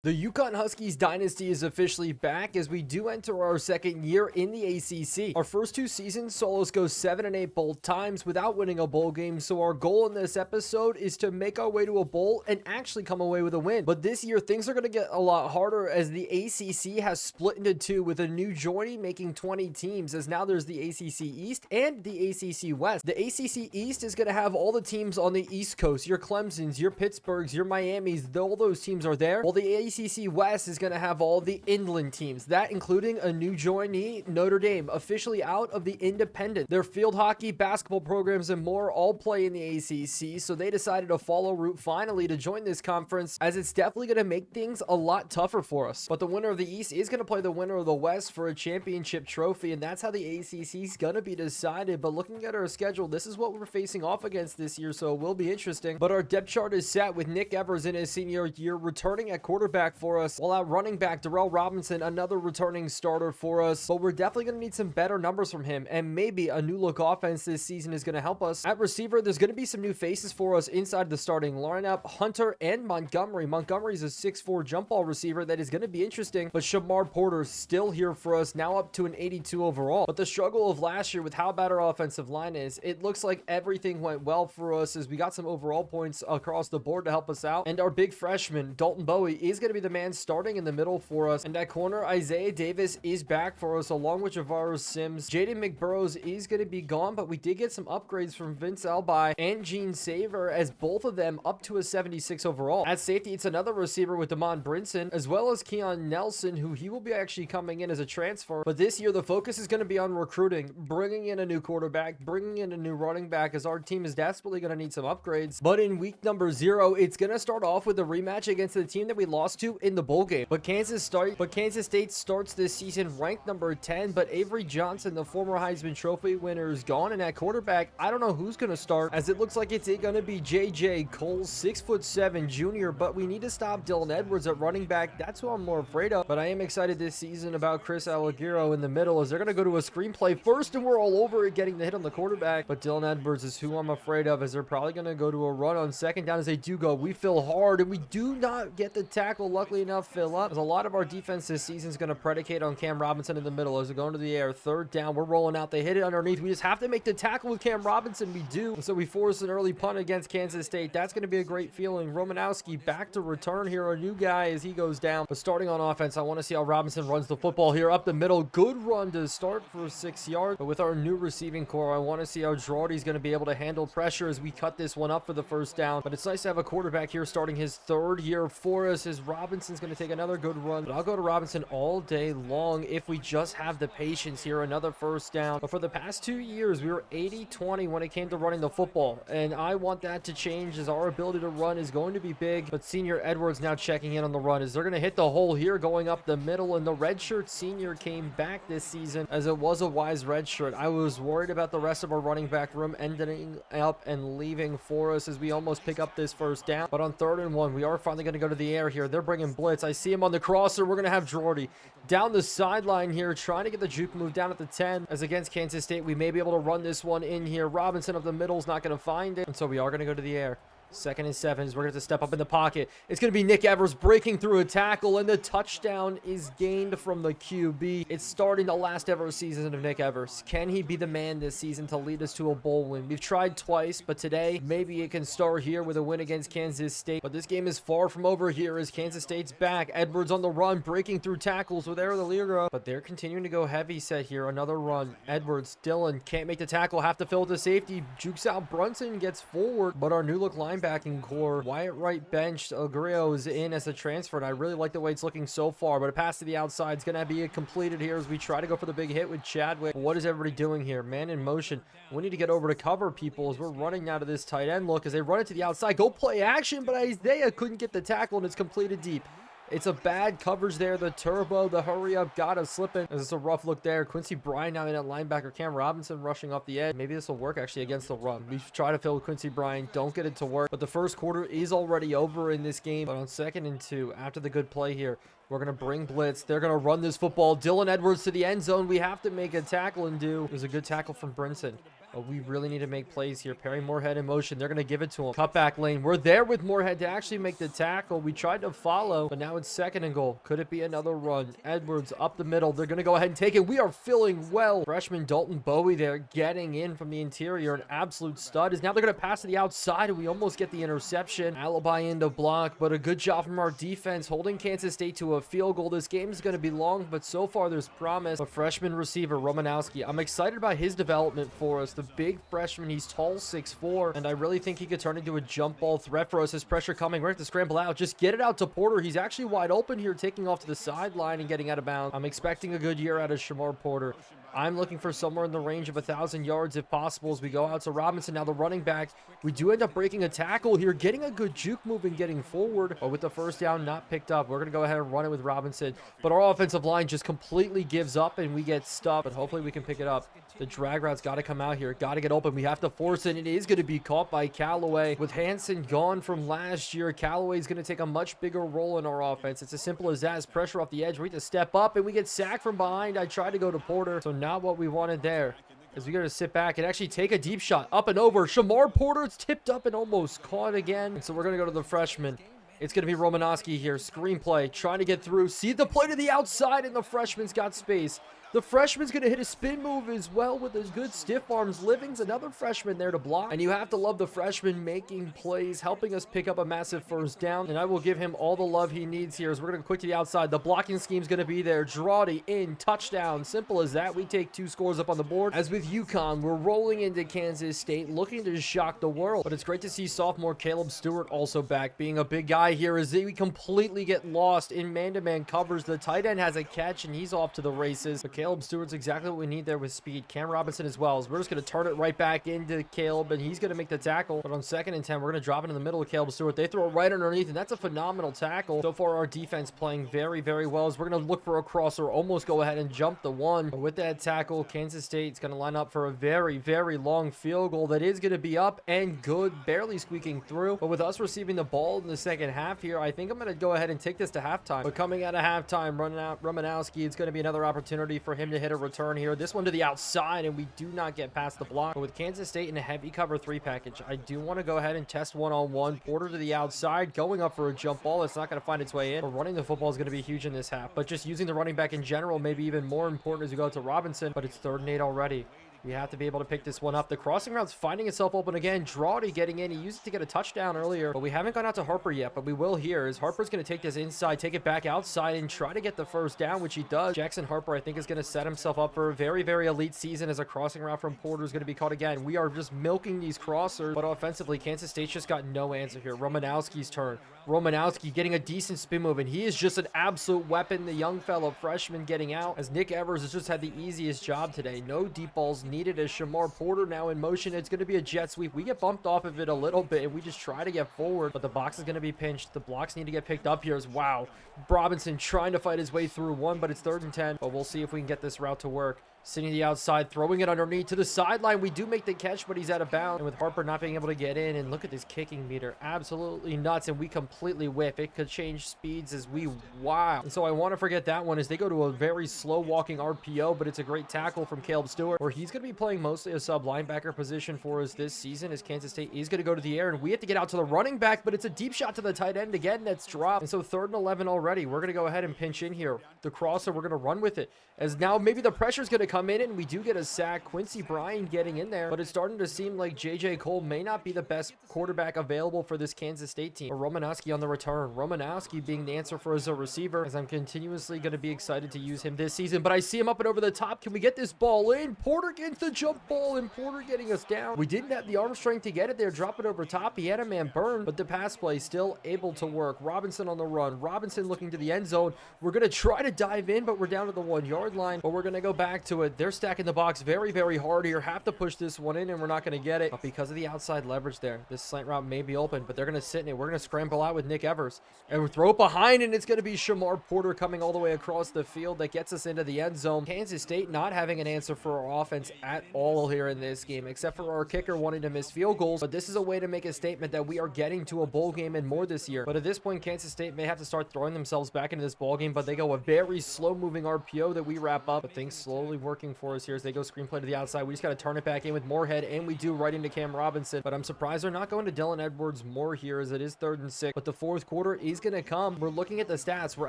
The UConn Huskies Dynasty is officially back as we do enter our second year in the ACC. Our first two seasons saw us go 7-8 both times without winning a bowl game, so our goal in this episode is to make our way to a bowl and actually come away with a win. But this year, things are going to get a lot harder as the ACC has split into two, with a new joining making 20 teams, as now there's the ACC East and the ACC West. The ACC East is going to have all the teams on the East Coast, your Clemsons, your Pittsburghs, your Miamis, all those teams are there, while the ACC West is going to have all the inland teams, that including a new joinee, Notre Dame, officially out of the independent. Their field hockey, basketball programs, and more all play in the ACC, so they decided to follow route finally to join this conference, as it's definitely going to make things a lot tougher for us. But the winner of the East is going to play the winner of the West for a championship trophy, and that's how the ACC is going to be decided. But looking at our schedule, this is what we're facing off against this year, so it will be interesting. But our depth chart is set with Nick Evers in his senior year returning at quarterback for us, while at running back, Darrell Robinson, another returning starter for us. But we're definitely going to need some better numbers from him, and maybe a new look offense this season is going to help us. At receiver, there's going to be some new faces for us inside the starting lineup, Hunter and Montgomery. Montgomery's a 6'4" jump ball receiver that is going to be interesting, but Shamar Porter's still here for us, now up to an 82 overall. But the struggle of last year with how bad our offensive line is, it looks like everything went well for us as we got some overall points across the board to help us out. And our big freshman, Dalton Bowie, is going to be the man starting in the middle for us. And at corner, Isaiah Davis is back for us, along with Javaris Sims. Jaden McBurrows is going to be gone, but we did get some upgrades from Vince Elby and Gene Saver, as both of them up to a 76 overall. At safety, it's another receiver with Damon Brinson, as well as Keon Nelson, who he will be actually coming in as a transfer. But this year, the focus is going to be on recruiting, bringing in a new quarterback, bringing in a new running back, as our team is desperately going to need some upgrades. But in week number 0, it's going to start off with a rematch against the team that we lost to in the bowl game. But Kansas State starts this season ranked number 10, but Avery Johnson, the former Heisman Trophy winner, is gone. And at quarterback, I don't know who's going to start, as it looks like it's going to be JJ Cole, 6'7" junior, but we need to stop Dylan Edwards at running back. That's who I'm more afraid of. But I am excited this season about Chris Allegiro in the middle, as they're going to go to a screenplay first, and we're all over it, getting the hit on the quarterback. But Dylan Edwards is who I'm afraid of, as they're probably going to go to a run on second down. As they do go, we fill hard, and we do not get the tackle, luckily enough, fill up, as a lot of our defense this season is going to predicate on Cam Robinson in the middle. As they're going to the air, third down, we're rolling out, they hit it underneath, we just have to make the tackle with Cam Robinson. We do, and so we force an early punt against Kansas State. That's going to be a great feeling. Romanowski back to return here, a new guy as he goes down. But starting on offense, I want to see how Robinson runs the football here up the middle. Good run to start for 6 yards, but with our new receiving core, I want to see how Girardi's going to be able to handle pressure as we cut this one up for the first down. But it's nice to have a quarterback here starting his third year for us, as Robinson's going to take another good run. But I'll go to Robinson all day long if we just have the patience here. Another first down. But for the past 2 years, we were 80-20 when it came to running the football, and I want that to change, as our ability to run is going to be big. But senior Edwards now checking in on the run, as they're going to hit the hole here going up the middle, and the redshirt senior came back this season, as it was a wise redshirt. I was worried about the rest of our running back room ending up and leaving for us as we almost pick up this first down. But on 3rd and 1, we are finally going to go to the air here. They're bringing blitz. I see him on the crosser. We're going to have Girardi down the sideline here, trying to get the juke move down at the 10, as against Kansas State, we may be able to run this one in here. Robinson up the middle is not going to find it, and so we are going to go to the air. 2nd and 7, we're going to have to step up in the pocket. It's going to be Nick Evers breaking through a tackle, and the touchdown is gained from the QB. It's starting the last ever season of Nick Evers. Can he be the man this season to lead us to a bowl win? We've tried twice, but today, maybe it can start here with a win against Kansas State. But this game is far from over here, as Kansas State's back. Edwards on the run, breaking through tackles with Aaron Allegro. But they're continuing to go heavy set here. Another run. Edwards, Dylan can't make the tackle, have to fill the safety. Jukes out Brunson, gets forward, but our new look linebacking core, Wyatt Wright benched, Allegro is in as a transfer, and I really like the way it's looking so far. But a pass to the outside is going to be completed here as we try to go for the big hit with Chadwick. What is everybody doing here? Man in motion. We need to get over to cover people as we're running out of this tight end look, as they run it to the outside. Go play action, but Isaiah couldn't get the tackle, and it's completed deep. It's a bad coverage there. The turbo, the hurry up, got us slipping. It's a rough look there. Quincy Bryan now in at linebacker. Cam Robinson rushing off the edge. Maybe this will work actually against the run. We try to fill Quincy Bryan. Don't get it to work. But the first quarter is already over in this game. But on 2nd and 2, after the good play here, we're going to bring blitz. They're going to run this football. Dylan Edwards to the end zone. We have to make a tackle and do. It was a good tackle from Brinson. But we really need to make plays here. Perry Moorhead in motion. They're going to give it to him. Cutback lane. We're there with Moorhead to actually make the tackle. We tried to follow, but now it's 2nd and goal. Could it be another run? Edwards up the middle. They're going to go ahead and take it. We are filling well. Freshman Dalton Bowie there getting in from the interior. An absolute stud. Is now they're going to pass to the outside, and we almost get the interception. Alibi into block, but a good job from our defense holding Kansas State to a field goal. This game is going to be long, but so far there's promise. A freshman receiver, Romanowski. I'm excited about his development for us. The big freshman, he's tall, 6'4", and I really think he could turn into a jump ball threat for us. His pressure coming. We're going to have to scramble out. Just get it out to Porter. He's actually wide open here, taking off to the sideline and getting out of bounds. I'm expecting a good year out of Shamar Porter. I'm looking for somewhere in the range of 1,000 yards if possible as we go out to Robinson. Now the running back, we do end up breaking a tackle here, getting a good juke move and getting forward, but with the first down not picked up. We're going to go ahead and run it with Robinson, but our offensive line just completely gives up and we get stuffed, but hopefully we can pick it up. The drag route's got to come out here, got to get open. We have to force it. It is going to be caught by Callaway. With Hansen gone from last year, Callaway's going to take a much bigger role in our offense. It's as simple as that. It's pressure off the edge. We need to step up and we get sacked from behind. I tried to go to Porter, so not what we wanted there. As we got to sit back and actually take a deep shot up and over. Shamar Porter, it's tipped up and almost caught again. And so we're going to go to the freshman. It's going to be Romanowski here. Screenplay, trying to get through. See the play to the outside, and the freshman's got space. The freshman's going to hit a spin move as well with his good stiff arms. Living's another freshman there to block. And you have to love the freshman making plays, helping us pick up a massive first down. And I will give him all the love he needs here as we're going to quick to the outside. The blocking scheme's going to be there. Drawdy in, touchdown. Simple as that. We take 2 scores up on the board. As with UConn, we're rolling into Kansas State, looking to shock the world. But it's great to see sophomore Caleb Stewart also back, being a big guy here as we completely get lost in man-to-man covers. The tight end has a catch, and he's off to the races. But Caleb Stewart's exactly what we need there with speed. Cam Robinson as well. As we're just going to turn it right back into Caleb, and he's going to make the tackle. But on 2nd and 10, we're going to drop it in the middle of Caleb Stewart. They throw it right underneath, and that's a phenomenal tackle. So far, our defense playing very, very well. As we're going to look for a crosser, almost go ahead and jump the one. But with that tackle, Kansas State's going to line up for a very, very long field goal that is going to be up and good, barely squeaking through. But with us receiving the ball in the second half here, I think I'm going to go ahead and take this to halftime. But coming out of halftime, running out Romanowski, it's going to be another opportunity for him to hit a return here. This one to the outside, and we do not get past the block. But with Kansas State in a heavy cover 3 package, I do want to go ahead and test one-on-one. Porter to the outside, going up for a jump ball. It's not going to find its way in. But running the football is going to be huge in this half. But just using the running back in general may be even more important as we go to Robinson. But it's 3rd and 8 already. We have to be able to pick this one up. The crossing route's finding itself open again. Drawdy getting in. He used it to get a touchdown earlier, but we haven't gone out to Harper yet, but we will here as Harper's going to take this inside, take it back outside, and try to get the first down, which he does. Jackson Harper, I think, is going to set himself up for a very, very elite season as a crossing route from Porter is going to be caught again. We are just milking these crossers, but offensively, Kansas State's just got no answer here. Romanowski's turn. Romanowski getting a decent spin move, and he is just an absolute weapon. The young fellow freshman getting out as Nick Evers has just had the easiest job today. No deep balls needed as Shamar Porter now in motion. It's going to be a jet sweep. We get bumped off of it a little bit, and we just try to get forward, but the box is going to be pinched. The blocks need to get picked up here as wow. Robinson trying to fight his way through one, but it's 3rd and 10, but we'll see if we can get this route to work. Sitting to the outside, throwing it underneath to the sideline. We do make the catch, but he's out of bounds. And with Harper not being able to get in, and look at this kicking meter. Absolutely nuts, and we completely whiff. It could change speeds as we wow. And so I want to forget that one as they go to a very slow walking RPO, but it's a great tackle from Caleb Stewart, where he's going to be playing mostly a sub linebacker position for us this season as Kansas State is going to go to the air, and we have to get out to the running back, but it's a deep shot to the tight end again that's dropped. And so 3rd and 11 already. We're going to go ahead and pinch in here. The crosser, we're going to run with it as now maybe the pressure is going to come in, and we do get a sack. Quincy Bryan getting in there, but it's starting to seem like J.J. Cole may not be the best quarterback available for this Kansas State team. Or Romanowski on the return. Romanowski being the answer for as a receiver, as I'm continuously going to be excited to use him this season, but I see him up and over the top. Can we get this ball in? Porter gets the jump ball, and Porter getting us down. We didn't have the arm strength to get it there. Drop it over top. He had a man burned, but the pass play still able to work. Robinson on the run. Robinson looking to the end zone. We're going to try to dive in, but we're down to the 1-yard line, but we're going to go back to it. They're stacking the box very, very hard here. Have to push this one in, and we're not going to get it. But because of the outside leverage there, this slant route may be open, but they're going to sit in it. We're going to scramble out with Nick Evers, and we throw it behind, and it's going to be Shamar Porter coming all the way across the field that gets us into the end zone. Kansas State not having an answer for our offense at all here in this game, except for our kicker wanting to miss field goals. But this is a way to make a statement that we are getting to a bowl game and more this year. But at this point, Kansas State may have to start throwing themselves back into this ball game, but they go a very slow moving RPO that we wrap up, but things slowly work working for us here as they go screenplay to the outside. We just got to turn it back in with Moorhead, and we do right into Cam Robinson. But I'm surprised they're not going to Dylan Edwards more here as it is 3rd and 6. But the fourth quarter is going to come. We're looking at the stats. We're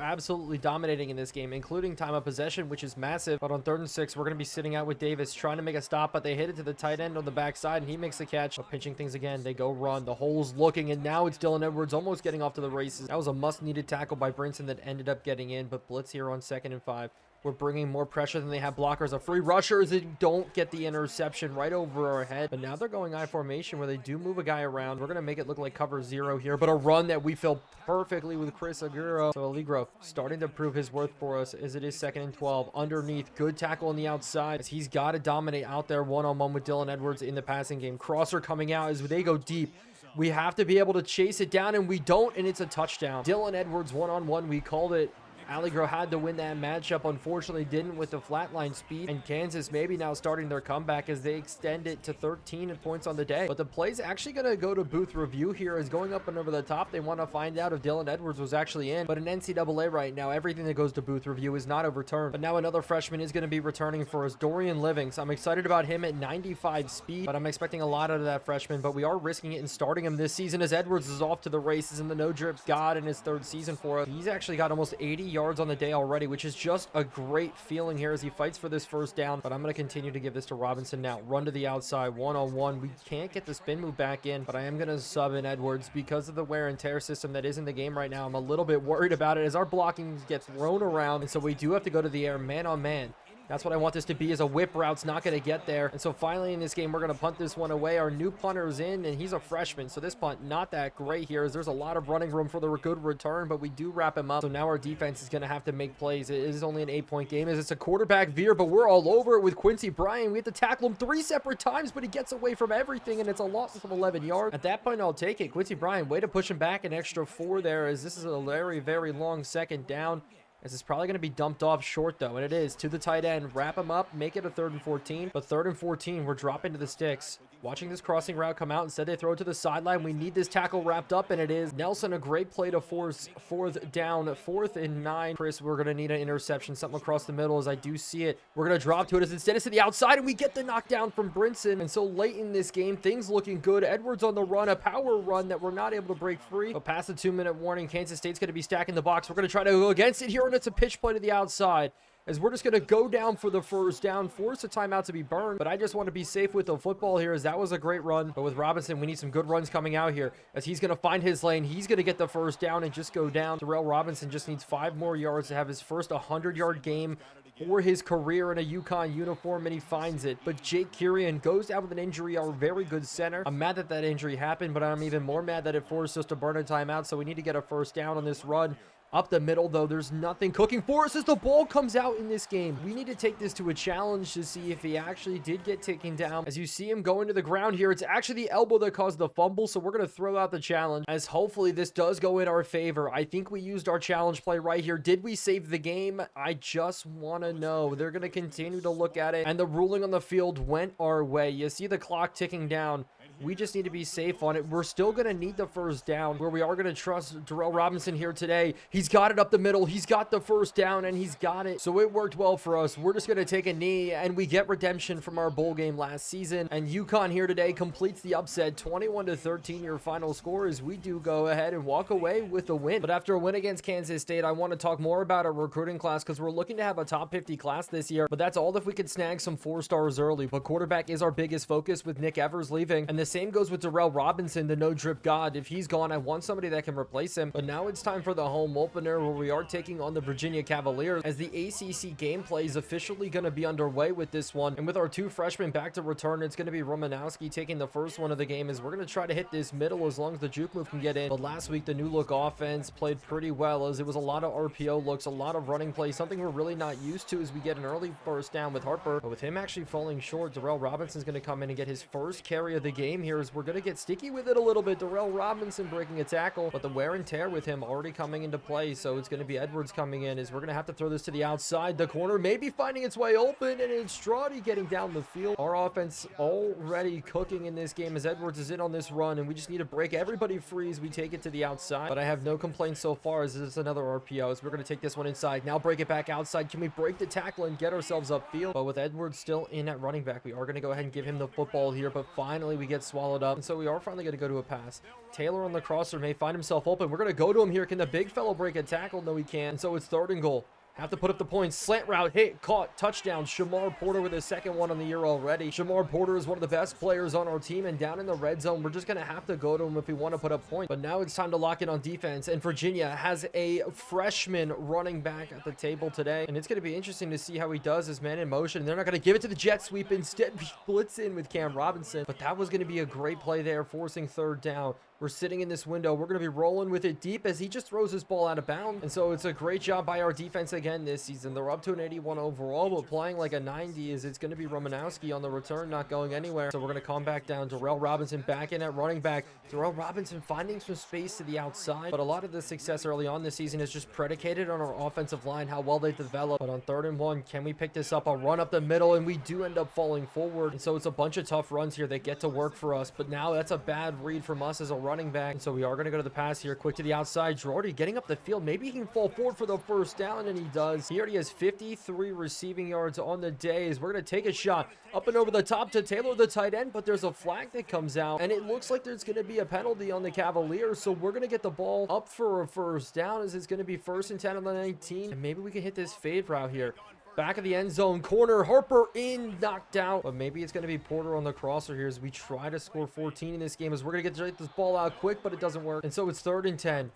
absolutely dominating in this game, including time of possession, which is massive. But on 3rd and 6, we're going to be sitting out with Davis trying to make a stop, but they hit it to the tight end on the backside, and he makes the catch. But pinching things again, they go run. The hole's looking, and now it's Dylan Edwards almost getting off to the races. That was a must-needed tackle by Brinson that ended up getting in, but blitz here on 2nd and 5. We're bringing more pressure than they have blockers. A free rusher as they don't get the interception right over our head. But now they're going I formation where they do move a guy around. We're going to make it look like cover 0 here, but a run that we fill perfectly with Chris Aguero. So Allegro starting to prove his worth for us as it is 2nd and 12. Underneath, good tackle on the outside as he's got to dominate out there one-on-one with Dylan Edwards in the passing game. Crosser coming out as they go deep. We have to be able to chase it down, and we don't, and it's a touchdown. Dylan Edwards one-on-one, we called it. Allegro had to win that matchup, unfortunately didn't with the flatline speed, and Kansas maybe now starting their comeback as they extend it to 13 points on the day. But the play's actually going to go to booth review here as going up and over the top. They want to find out if Dylan Edwards was actually in, but in NCAA right now, everything that goes to booth review is not overturned. But now another freshman is going to be returning for us, Dorian Livings. I'm excited about him at 95 speed, but I'm expecting a lot out of that freshman, but we are risking it and starting him this season as Edwards is off to the races in the no-drip god in his 3rd season for us. He's actually got almost 80 yards on the day already, which is just a great feeling here as he fights for this 1st down. But I'm going to continue to give this to Robinson now. Run to the outside, one-on-one. We can't get the spin move back in, but I am going to sub in Edwards because of the wear and tear system that is in the game right now. I'm a little bit worried about it as our blocking gets thrown around, and so we do have to go to the air man on man. That's what I want this to be, is a whip route's not going to get there. And so finally in this game, we're going to punt this one away. Our new punter's in, and he's a freshman. So this punt, not that great here, as there's a lot of running room for the good return, but we do wrap him up. So now our defense is going to have to make plays. It is only an 8-point game as it's a quarterback veer, but we're all over it with Quincy Bryan. We have to tackle him 3 separate times, but he gets away from everything, and it's a loss of 11 yards. At that point, I'll take it. Quincy Bryan, way to push him back an extra 4 there, as this is a very, very long 2nd down. This is probably going to be dumped off short, though, and it is to the tight end. Wrap him up, make it a 3rd and 14. But 3rd and 14, we're dropping to the sticks. Watching this crossing route come out. Instead, they throw it to the sideline. We need this tackle wrapped up, and it is. Nelson, a great play to force 4th down, 4th and 9. Chris, we're going to need an interception, something across the middle as I do see it. We're going to drop to it as instead it's to the outside, and we get the knockdown from Brinson. And so late in this game, things looking good. Edwards on the run, a power run that we're not able to break free. But past the 2-minute warning, Kansas State's going to be stacking the box. We're going to try to go against it here, and it's a pitch play to the outside, as we're just going to go down for the 1st down, force a timeout to be burned. But I just want to be safe with the football here, as that was a great run. But with Robinson, we need some good runs coming out here, as he's going to find his lane. He's going to get the 1st down and just go down. Darrell Robinson just needs 5 more yards to have his first 100-yard game for his career in a UConn uniform, and he finds it. But Jake Kurian goes down with an injury, our very good center. I'm mad that that injury happened, but I'm even more mad that it forced us to burn a timeout, so we need to get a 1st down on this run. Up the middle, though, there's nothing cooking for us as the ball comes out in this game. We need to take this to a challenge to see if he actually did get taken down. As you see him go into the ground here, it's actually the elbow that caused the fumble, so we're going to throw out the challenge, as hopefully this does go in our favor. I think we used our challenge play right here. Did we save the game? I just want to know. They're going to continue to look at it, and the ruling on the field went our way. You see the clock ticking down. We just need to be safe on it. We're still going to need the 1st down, where we are going to trust Darrell Robinson here today. He's got it up the middle. He's got the 1st down, and he's got it. So it worked well for us. We're just going to take a knee, and we get redemption from our bowl game last season. And UConn here today completes the upset. 21-13 your final score, as we do go ahead and walk away with a win. But after a win against Kansas State, I want to talk more about our recruiting class, because we're looking to have a top 50 class this year. But that's all if we could snag some 4-stars early. But quarterback is our biggest focus, with Nick Evers leaving. And the same goes with Darrell Robinson, the no-drip god. If he's gone, I want somebody that can replace him. But now it's time for the home opener, where we are taking on the Virginia Cavaliers, as the ACC gameplay is officially going to be underway with this one. And with our 2 freshmen back to return, it's going to be Romanowski taking the first one of the game, as we're going to try to hit this middle as long as the juke move can get in. But last week, the new look offense played pretty well, as it was a lot of RPO looks, a lot of running plays, something we're really not used to, as we get an early 1st down with Harper. But with him actually falling short, Darrell Robinson's going to come in and get his first carry of the game game here is we're going to get sticky with it a little bit. Darrell Robinson breaking a tackle, but the wear and tear with him already coming into play, so it's going to be Edwards coming in as we're going to have to throw this to the outside. The corner maybe finding its way open, and it's Straudy getting down the field. Our offense already cooking in this game as Edwards is in on this run, and we just need to break everybody free as we take it to the outside. But I have no complaints so far as this is another RPO as we're going to take this one inside. Now break it back outside. Can we break the tackle and get ourselves upfield? But with Edwards still in at running back, we are going to go ahead and give him the football here, but finally we get swallowed up, and so we are finally going to go to a pass. Taylor on the crosser may find himself open. We're going to go to him here. Can the big fellow break a tackle? No, he can't. And so it's 3rd and goal. Have to put up the points. Slant route, hit, caught, touchdown. Shamar Porter with his 2nd one on the year already. Shamar Porter is one of the best players on our team, and down in the red zone, we're just going to have to go to him if we want to put up points. But now it's time to lock in on defense, and Virginia has a freshman running back at the table today, and it's going to be interesting to see how he does as man in motion. They're not going to give it to the jet sweep. Instead, blitz in with Cam Robinson, but that was going to be a great play there, forcing 3rd down. We're sitting in this window. We're going to be rolling with it deep as he just throws his ball out of bounds. And so it's a great job by our defense again this season. They're up to an 81 overall, but playing like a 90 is it's going to be Romanowski on the return, not going anywhere. So we're going to calm back down. Darrell Robinson back in at running back. Darrell Robinson finding some space to the outside. But a lot of the success early on this season is just predicated on our offensive line, how well they develop. But on 3rd and 1, can we pick this up? A run up the middle, and we do end up falling forward. And so it's a bunch of tough runs here that get to work for us. But now that's a bad read from us as a running back. And so we are going to go to the pass here. Quick to the outside. Girardi getting up the field. Maybe he can fall forward for the 1st down, and he does. He already has 53 receiving yards on the day as we're going to take a shot up and over the top to Taylor, the tight end, but there's a flag that comes out, and it looks like there's going to be a penalty on the Cavaliers, so we're going to get the ball up for a 1st down as it's going to be 1st and 10 on the 19, and maybe we can hit this fade route here. Back of the end zone, corner, Harper in, knocked out. But maybe it's going to be Porter on the crosser here as we try to score 14 in this game as we're going to get this ball out quick, but it doesn't work. And so it's 3rd and 10.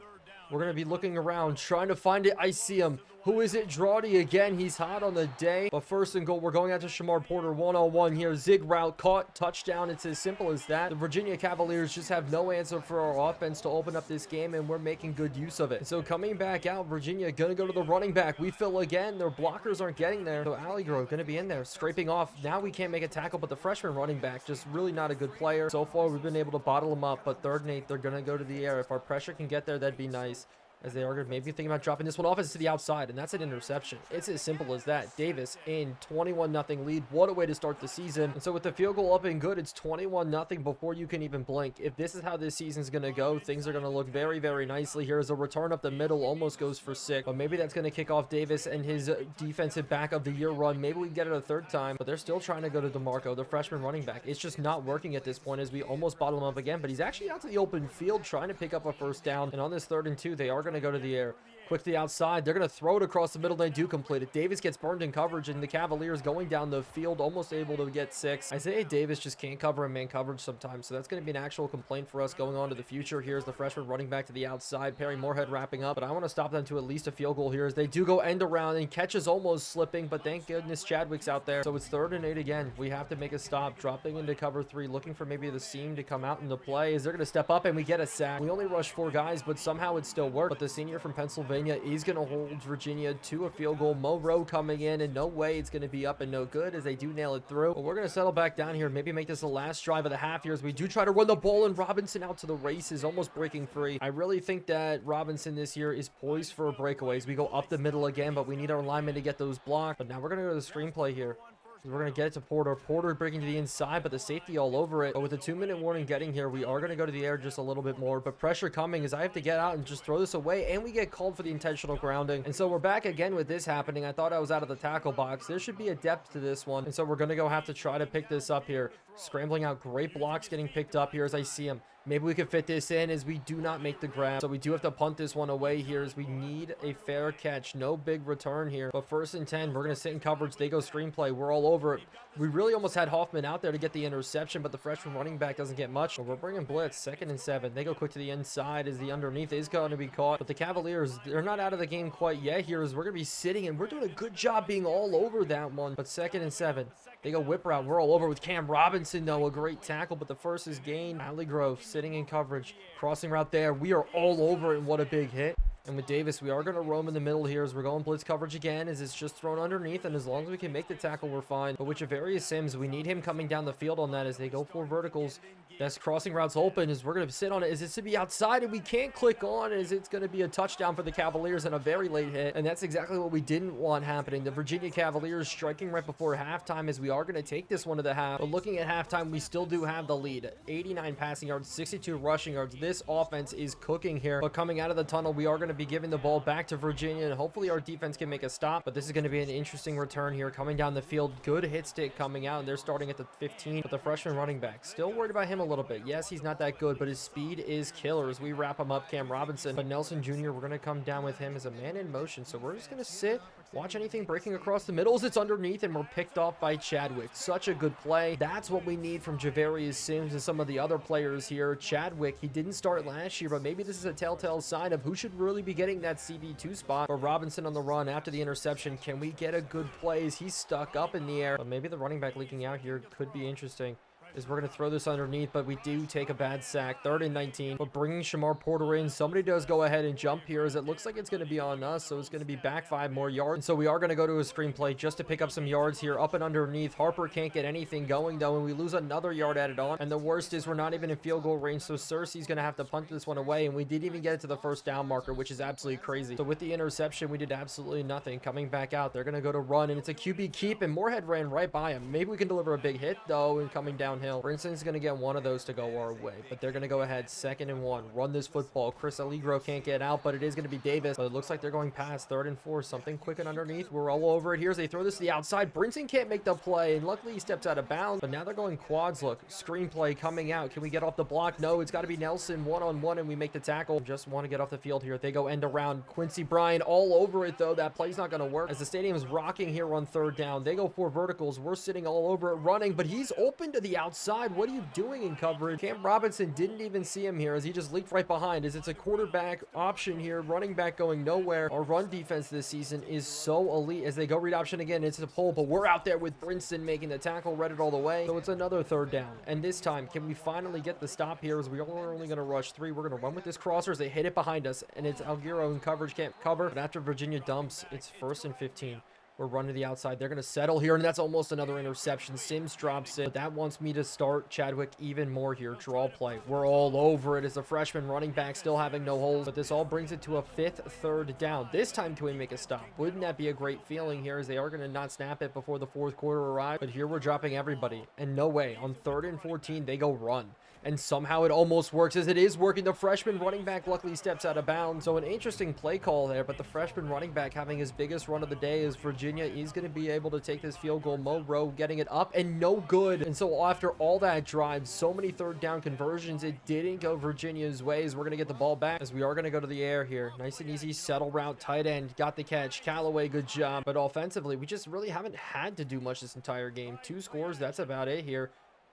We're going to be looking around, trying to find it. I see him. Who is it? Girardi again. He's hot on the day. But 1st and goal, we're going out to Shamar Porter. 1-on-1 here. Zig route, caught, touchdown. It's as simple as that. The Virginia Cavaliers just have no answer for our offense to open up this game, and we're making good use of it. So coming back out, Virginia going to go to the running back. We fill again. Their blockers aren't getting there. So Alligrove going to be in there, scraping off. Now we can't make a tackle, but the freshman running back just really not a good player. So far, we've been able to bottle him up, but 3rd and 8, they're going to go to the air. If our pressure can get there, that'd be nice. As they are maybe thinking about dropping this one off to the outside, and that's an interception. It's as simple as that. Davis in 21-0 lead. What a way to start the season. And so with the field goal up and good, it's 21-0 before you can even blink. If this is how this season's going to go, things are going to look very, very nicely. Here's a return up the middle, almost goes for 6. But maybe that's going to kick off Davis and his defensive back of the year run. Maybe we get it a 3rd time, but they're still trying to go to DeMarco, the freshman running back. It's just not working at this point as we almost bottle him up again, but he's actually out to the open field trying to pick up a 1st down. And on this 3rd and 2, they are going to go to the air. Quick to the outside. They're going to throw it across the middle. They do complete it. Davis gets burned in coverage, and the Cavaliers going down the field, almost able to get 6. Isaiah Davis just can't cover in man coverage sometimes, so that's going to be an actual complaint for us going on to the future. Here's the freshman running back to the outside. Perry Moorhead wrapping up, but I want to stop them to at least a field goal here as they do go end around, and catch is almost slipping, but thank goodness Chadwick's out there. So it's 3rd and 8 again. We have to make a stop, dropping into cover 3, looking for maybe the seam to come out into play as they're going to step up, and we get a sack. We only rush 4 guys, but somehow it still worked. But the senior from Pennsylvania is going to hold Virginia to a field goal. Mo Rowe coming in, and no way it's going to be up and no good as they do nail it through. But we're going to settle back down here and maybe make this the last drive of the half here as we do try to run the ball, and Robinson out to the races, almost breaking free. I really think that Robinson this year is poised for a breakaway as we go up the middle again, but we need our linemen to get those blocked. But now we're going to go to the screenplay here. We're going to get it to Porter. Porter breaking to the inside, but the safety all over it. But with a 2-minute warning getting here, we are going to go to the air just a little bit more. But pressure coming as I have to get out and just throw this away, and we get called for the intentional grounding. And so we're back again with this happening. I thought I was out of the tackle box. There should be a depth to this one. And so we're going to go have to try to pick this up here. Scrambling out, great blocks getting picked up here as I see him. Maybe we can fit this in as we do not make the grab. So we do have to punt this one away here as we need a fair catch. No big return here. But 1st and 10, we're going to sit in coverage. They go screenplay. We're all over it. We really almost had Hoffman out there to get the interception, but the freshman running back doesn't get much. But we're bringing blitz. 2nd and 7. They go quick to the inside as the underneath is going to be caught. But the Cavaliers, they're not out of the game quite yet here as we're going to be sitting, and we're doing a good job being all over that one. But 2nd and 7. They go whip route. We're all over with Cam Robinson, though. A great tackle, but the first is gained. Allie Grove sitting in coverage. Crossing route there. We are all over it, and what a big hit. And with Davis, we are going to roam in the middle here as we're going blitz coverage again, as it's just thrown underneath, and as long as we can make the tackle, we're fine. But with Javarius Sims, we need him coming down the field on that as they go for verticals. That's crossing routes open as we're going to sit on it. Is it to be outside and we can't click on, as it's going to be a touchdown for the Cavaliers and a very late hit. And that's exactly what we didn't want happening. The Virginia Cavaliers striking right before halftime, as we are going to take this one to the half. But looking at halftime, we still do have the lead. 89 passing yards, 62 rushing yards. This offense is cooking here. But coming out of the tunnel, we are going to be giving the ball back to Virginia, and hopefully our defense can make a stop. But this is going to be an interesting return here coming down the field. Good hit stick coming out, and they're starting at the 15. But the freshman running back, still worried about him a little bit. Yes, he's not that good, but his speed is killer as we wrap him up. Cam Robinson, but Nelson Jr., we're going to come down with him as a man in motion. So we're just going to sit, watch anything breaking across the middles. It's underneath, and we're picked off by Chadwick. Such a good play. That's what we need from Javarius Sims and some of the other players here. Chadwick, he didn't start last year, but maybe this is a telltale sign of who should really be getting that CB2 spot. But Robinson on the run after the interception. Can we get a good play? He's stuck up in the air, but maybe the running back leaking out here could be interesting. Is we're going to throw this underneath, but we do take a bad sack. 3rd and 19. But bringing Shamar Porter in, somebody does go ahead and jump here, as it looks like it's going to be on us, so it's going to be back 5 more yards. And so we are going to go to a screenplay just to pick up some yards here, up and underneath. Harper can't get anything going, though, and we lose another yard added on. And the worst is we're not even in field goal range, so Cersei's going to have to punt this one away, and we didn't even get it to the first down marker, which is absolutely crazy. So with the interception, we did absolutely nothing. Coming back out, they're going to go to run, and it's a QB keep, and Moorhead ran right by him. Maybe we can deliver a big hit, though, and coming downhill. Brinson's going to get one of those to go our way, but they're going to go ahead 2nd and 1, run this football. Chris Allegro can't get out, but it is going to be Davis. But it looks like they're going past 3rd and 4, something quick and underneath. We're all over it here as they throw this to the outside. Brinson can't make the play, and luckily he steps out of bounds. But now they're going quads. Look, screenplay coming out. Can we get off the block? No, it's got to be Nelson one-on-one, and we make the tackle. Just want to get off the field here. They go end around. Quincy Bryan all over it, though. That play's not going to work as the stadium is rocking here on 3rd down. They go for verticals. We're sitting all over it running, but he's open to the outside. What are you doing in coverage? Cam Robinson didn't even see him here as he just leaped right behind, as it's a quarterback option here, running back going nowhere. Our run defense this season is so elite as they go read option again. It's a pull, but we're out there with Brinson making the tackle, read it all the way. So it's another 3rd down, and this time can we finally get the stop here, as we are only going to rush 3. We're going to run with this crosser as they hit it behind us, and it's Algero in coverage, can't cover. But after Virginia dumps, it's 1st and 15. We're running to the outside. They're going to settle here, and that's almost another interception. Sims drops it, but that wants me to start Chadwick even more here. Draw play. We're all over it as a freshman running back still having no holes, but this all brings it to a 5th 3rd down. This time, can we make a stop? Wouldn't that be a great feeling here, as they are going to not snap it before the 4th quarter arrives? But here we're dropping everybody, and no way. On 3rd and 14, they go run. And somehow it almost works, as it is working. The freshman running back luckily steps out of bounds. So an interesting play call there, but the freshman running back having his biggest run of the day is Virginia is going to be able to take this field goal. Mo Rowe getting it up and no good. And so after all that drive, so many 3rd down conversions, it didn't go Virginia's ways. We're going to get the ball back as we are going to go to the air here. Nice and easy settle route, tight end, got the catch. Callaway, good job. But offensively, we just really haven't had to do much this entire game. 2 scores, that's about it here.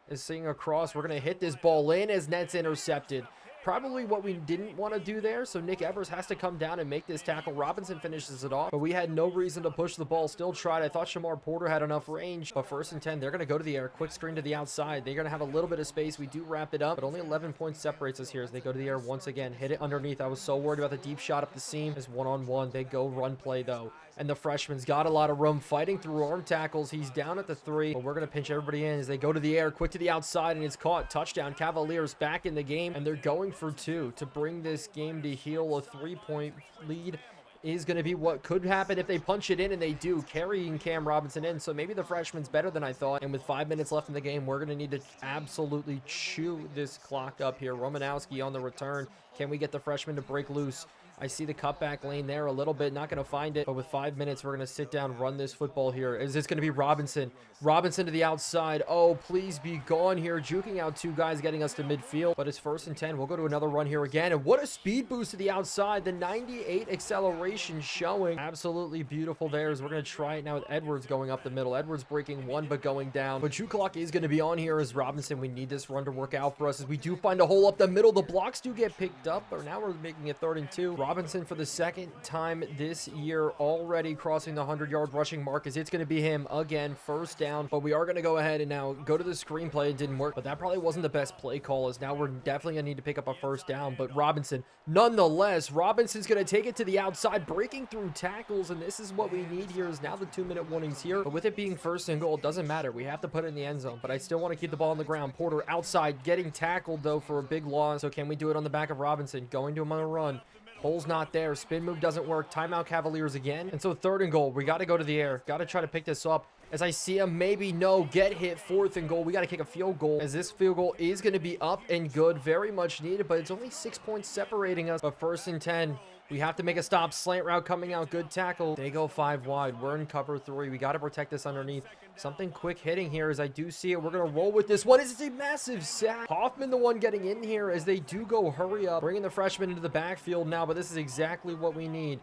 Is seeing across. We're going to hit this ball in as Net's intercepted. Probably what we didn't want to do there, so Nick Evers has to come down and make this tackle. Robinson finishes it off, but we had no reason to push the ball. Still tried. I thought Shamar Porter had enough range, but 1st and 10, they're going to go to the air. Quick screen to the outside. They're going to have a little bit of space. We do wrap it up, but only 11 points separates us here as they go to the air once again. Hit it underneath. I was so worried about the deep shot up the seam. It's one-on-one. They go run play, though. And the freshman's got a lot of room fighting through arm tackles. He's down at the 3, but we're going to pinch everybody in as they go to the air. Quick to the outside, and it's caught. Touchdown. Cavaliers back in the game, and they're going for 2 to bring this game to heel. A 3-point lead is going to be what could happen if they punch it in, and they do, carrying Cam Robinson in. So maybe the freshman's better than I thought. And with 5 minutes left in the game, we're going to need to absolutely chew this clock up here. Romanowski on the return. Can we get the freshman to break loose? I see the cutback lane there a little bit. Not going to find it. But with 5 minutes, we're going to sit down, run this football here. Is this going to be Robinson? Robinson to the outside. Oh, please be gone here. Juking out 2 guys, getting us to midfield. But it's 1st and 10. We'll go to another run here again. And what a speed boost to the outside. The 98 acceleration showing. Absolutely beautiful there. As we're going to try it now with Edwards going up the middle. Edwards breaking 1, but going down. But clock is going to be on here as Robinson. We need this run to work out for us as we do find a hole up the middle. The blocks do get picked up, but now we're making it 3rd and 2. Robinson for the second time this year already crossing the 100-yard rushing mark, as it's going to be him again, first down. But we are going to go ahead and now go to the screenplay. It didn't work, but that probably wasn't the best play call, as now we're definitely going to need to pick up a first down. But Robinson, nonetheless, Robinson's going to take it to the outside, breaking through tackles, and this is what we need here. Is now the 2-minute warning's here. But with it being first and goal, it doesn't matter. We have to put it in the end zone, but I still want to keep the ball on the ground. Porter outside, getting tackled though for a big loss. So can we do it on the back of Robinson? Going to him on a run. Hole's not there. Spin move doesn't work. Timeout Cavaliers again. And so third and goal. We got to go to the air. Got to try to pick this up. As I see him, maybe no, get hit. Fourth and goal. We got to kick a field goal, as this field goal is going to be up and good. Very much needed, but it's only 6 points separating us. But first and 10. We have to make a stop. Slant route coming out. Good tackle. They go 5 wide. We're in cover 3. We got to protect this underneath. Something quick hitting here, as I do see it. We're going to roll with this one. It's a massive sack. Hoffman the one getting in here, as they do go hurry up. Bringing the freshman into the backfield now, but this is exactly what we need.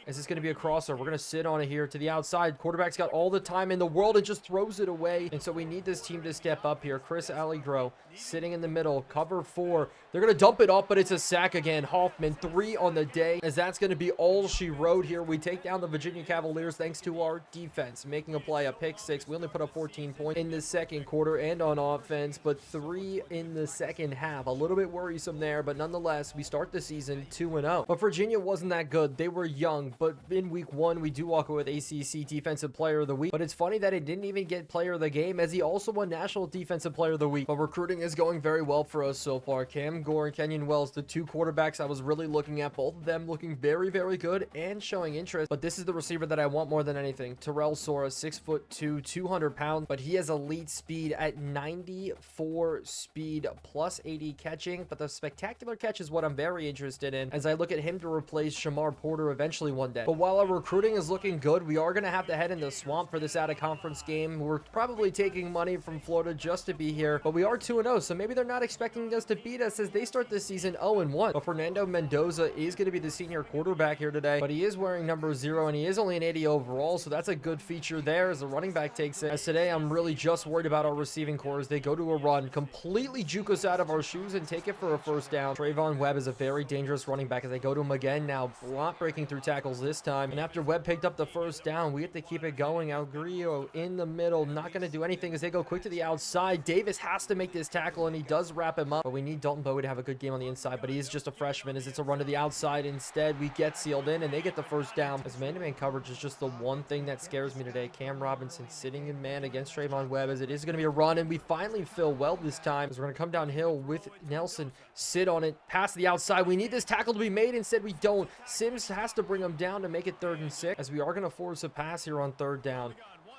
Is this going to be a crosser? We're going to sit on it here to the outside. Quarterback's got all the time in the world and just throws it away. And so we need this team to step up here. Chris Allegro sitting in the middle. Cover 4. They're going to dump it off, but it's a sack again. Hoffman, 3 on the day, as that's going to be all she wrote here. We take down the Virginia Cavaliers thanks to our defense making a play, a pick 6. We only put up 14 points in the second quarter and on offense, but 3 in the second half. A little bit worrisome there, but nonetheless, we start the season 2-0. But Virginia wasn't that good. They were young, but in week 1, we do walk away with ACC Defensive Player of the Week. But it's funny that it didn't even get Player of the Game, as he also won National Defensive Player of the Week. But recruiting is going very well for us so far. Cam Gore and Kenyon Wells, the 2 quarterbacks I was really looking at, both of them looking very, very good and showing interest. But this is the receiver that I want more than anything. Terrell Sora, 6'2", 200 pounds, but he has elite speed at 94 speed, plus 80 catching. But the spectacular catch is what I'm very interested in, as I look at him to replace Shamar Porter eventually one day. But while our recruiting is looking good, we are going to have to head in the swamp for this out-of-conference game. We're probably taking money from Florida just to be here, but we are 2-0, so maybe they're not expecting us to beat us, as they start this season 0-1. But Fernando Mendoza is going to be the senior quarterback here today, but he is wearing number 0, and he is only an 80 overall, so that's a good feature there as the running back takes it. As today, I'm really just worried about our receiving core as they go to a run, completely juke us out of our shoes and take it for a first down. Trayvon Webb is a very dangerous running back as they go to him again now, not breaking through tackles this time. And after Webb picked up the first down, we have to keep it going. Algrio in the middle, not going to do anything as they go quick to the outside. Davis has to make this tackle, and he does wrap him up, but we need Dalton Bowie to have a good game on the inside, but he is just a freshman as it's a run to the outside. Instead, we get sealed in, and they get the first down, as man-to-man coverage is just the one thing that scares me today. Cam Robinson sitting in man against Trayvon Webb, as it is going to be a run, and we finally fill well this time, as we're going to come downhill with Nelson, sit on it, pass the outside. We need this tackle to be made. Instead, we don't. Sims has to bring him down to make it 3rd and 6, as we are going to force a pass here on 3rd down.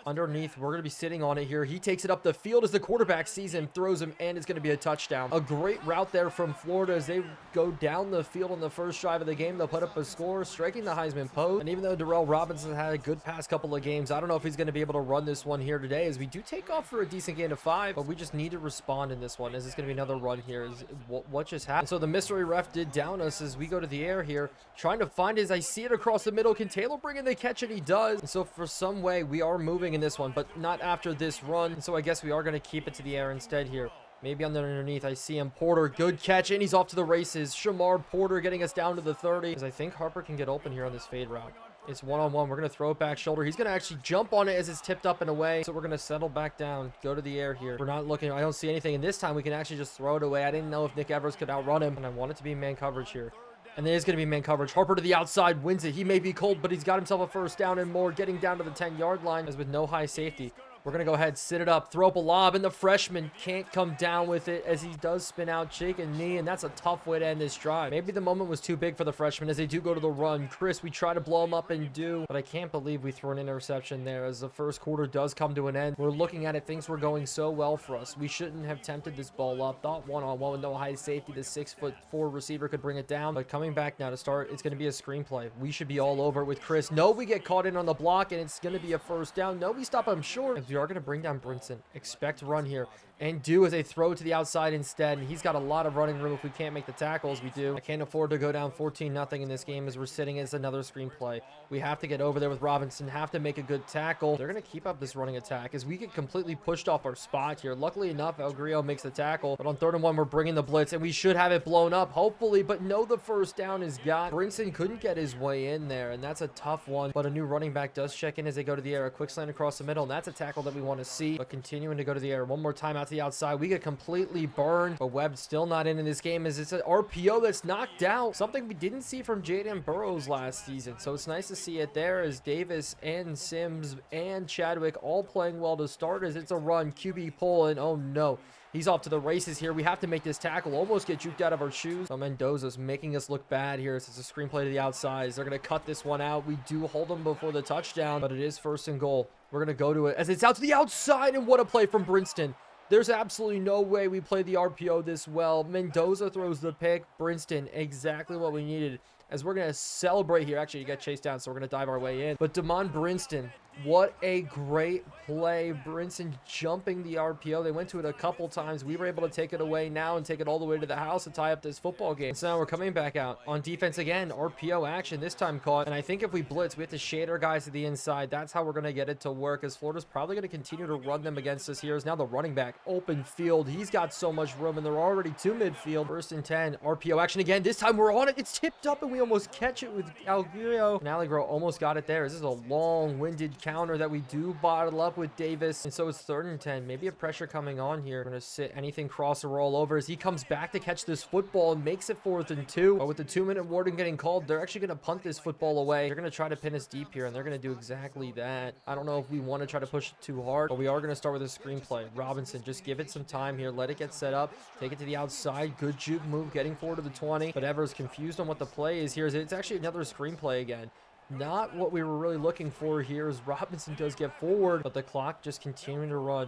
Underneath, we're going to be sitting on it here. He takes it up the field as the quarterback sees him, throws him, and it's going to be a touchdown. A great route there from Florida as they go down the field on the first drive of the game. They'll put up a score, striking the Heisman post. And even though Darrell Robinson had a good past couple of games, I don't know if he's going to be able to run this one here today, as we do take off for a decent gain of 5, but we just need to respond in this one, as it's going to be another run here. What just happened? So the mystery ref did down us as we go to the air here, trying to find as I see it across the middle. Can Taylor bring in the catch? And he does. And so for some way, we are moving in this one, but not after this run. And so I guess we are going to keep it to the air instead here. Maybe on the underneath, I see him. Porter, good catch, and he's off to the races. Shamar Porter getting us down to the 30. Because I think Harper can get open here on this fade route. It's one-on-one. We're going to throw it back shoulder. He's going to actually jump on it as it's tipped up and away. So we're going to settle back down, go to the air here. We're not looking. I don't see anything. And this time, we can actually just throw it away. I didn't know if Nick Evers could outrun him, and I want it to be man coverage here. And there is going to be man coverage. Harper to the outside, wins it. He may be cold, but he's got himself a first down and more, getting down to the 10-yard line, as with no high safety. We're going to go ahead, sit it up, throw up a lob, and the freshman can't come down with it as he does spin out, shake a knee, and that's a tough way to end this drive. Maybe the moment was too big for the freshman as they do go to the run. Chris, we try to blow him up and do, but I can't believe we threw an interception there as the first quarter does come to an end. We're looking at it, things were going so well for us. We shouldn't have tempted this ball up. Thought one-on-one with no high safety, the 6'4" receiver could bring it down, but coming back now to start, it's going to be a screenplay. We should be all over it with Chris. No, we get caught in on the block, and it's going to be a first down. No, we stop him short as we we are going to bring down Brinson. Expect run here. And do as they throw to the outside instead. And he's got a lot of running room if we can't make the tackles. We do. I can't afford to go down 14-0 in this game as we're sitting as another screenplay. We have to get over there with Robinson. Have to make a good tackle. They're going to keep up this running attack as we get completely pushed off our spot here. Luckily enough, El Grillo makes the tackle. But on 3rd and 1, we're bringing the blitz. And we should have it blown up, hopefully. But no, the first down is got. Brinson couldn't get his way in there. And that's a tough one. But a new running back does check in as they go to the air. A quick slant across the middle. And that's a tackle that we want to see. But continuing to go to the air. One more time out to the outside. We get completely burned, but Webb's still not in this game as it's an RPO that's knocked out. Something we didn't see from Jaden Burrows last season. So it's nice to see it there as Davis and Sims and Chadwick all playing well to start as it's a run. QB pull, and oh no. He's off to the races here. We have to make this tackle. Almost get juked out of our shoes. So Mendoza's making us look bad here. It's a screenplay to the outside. They're going to cut this one out. We do hold them before the touchdown, but it is 1st and goal. We're going to go to it as it's out to the outside, and what a play from Brinston. There's absolutely no way we play the RPO this well. Mendoza throws the pick. Brinston, exactly what we needed. As we're going to celebrate here. Actually, you got chased down, so we're going to dive our way in. But Damon Brinston, what a great play. Brinson jumping the RPO. They went to it a couple times. We were able to take it away now and take it all the way to the house to tie up this football game. So now we're coming back out on defense again. RPO action, this time caught. And I think if we blitz, we have to shade our guys to the inside. That's how we're going to get it to work, as Florida's probably going to continue to run them against us here. Is now the running back. Open field. He's got so much room, and they're already to midfield. 1st and 10. RPO action again. This time we're on it. It's tipped up, and we almost catch it with Alguero. And Allegro almost got it there. This is a long-winded counter that we do bottle up with Davis. And so it's 3rd and 10. Maybe a pressure coming on here. We're going to sit anything cross or roll over as he comes back to catch this football and makes it 4th and 2. But with the 2-minute warning getting called, they're actually going to punt this football away. They're going to try to pin us deep here, and they're going to do exactly that. I don't know if we want to try to push it too hard, but we are going to start with a screenplay. Robinson, just give it some time here. Let it get set up. Take it to the outside. Good juke move, getting forward to the 20. But Evers confused on what the play is here. It's actually another screenplay again. Not what we were really looking for here, as Robinson does get forward, but the clock just continuing to run.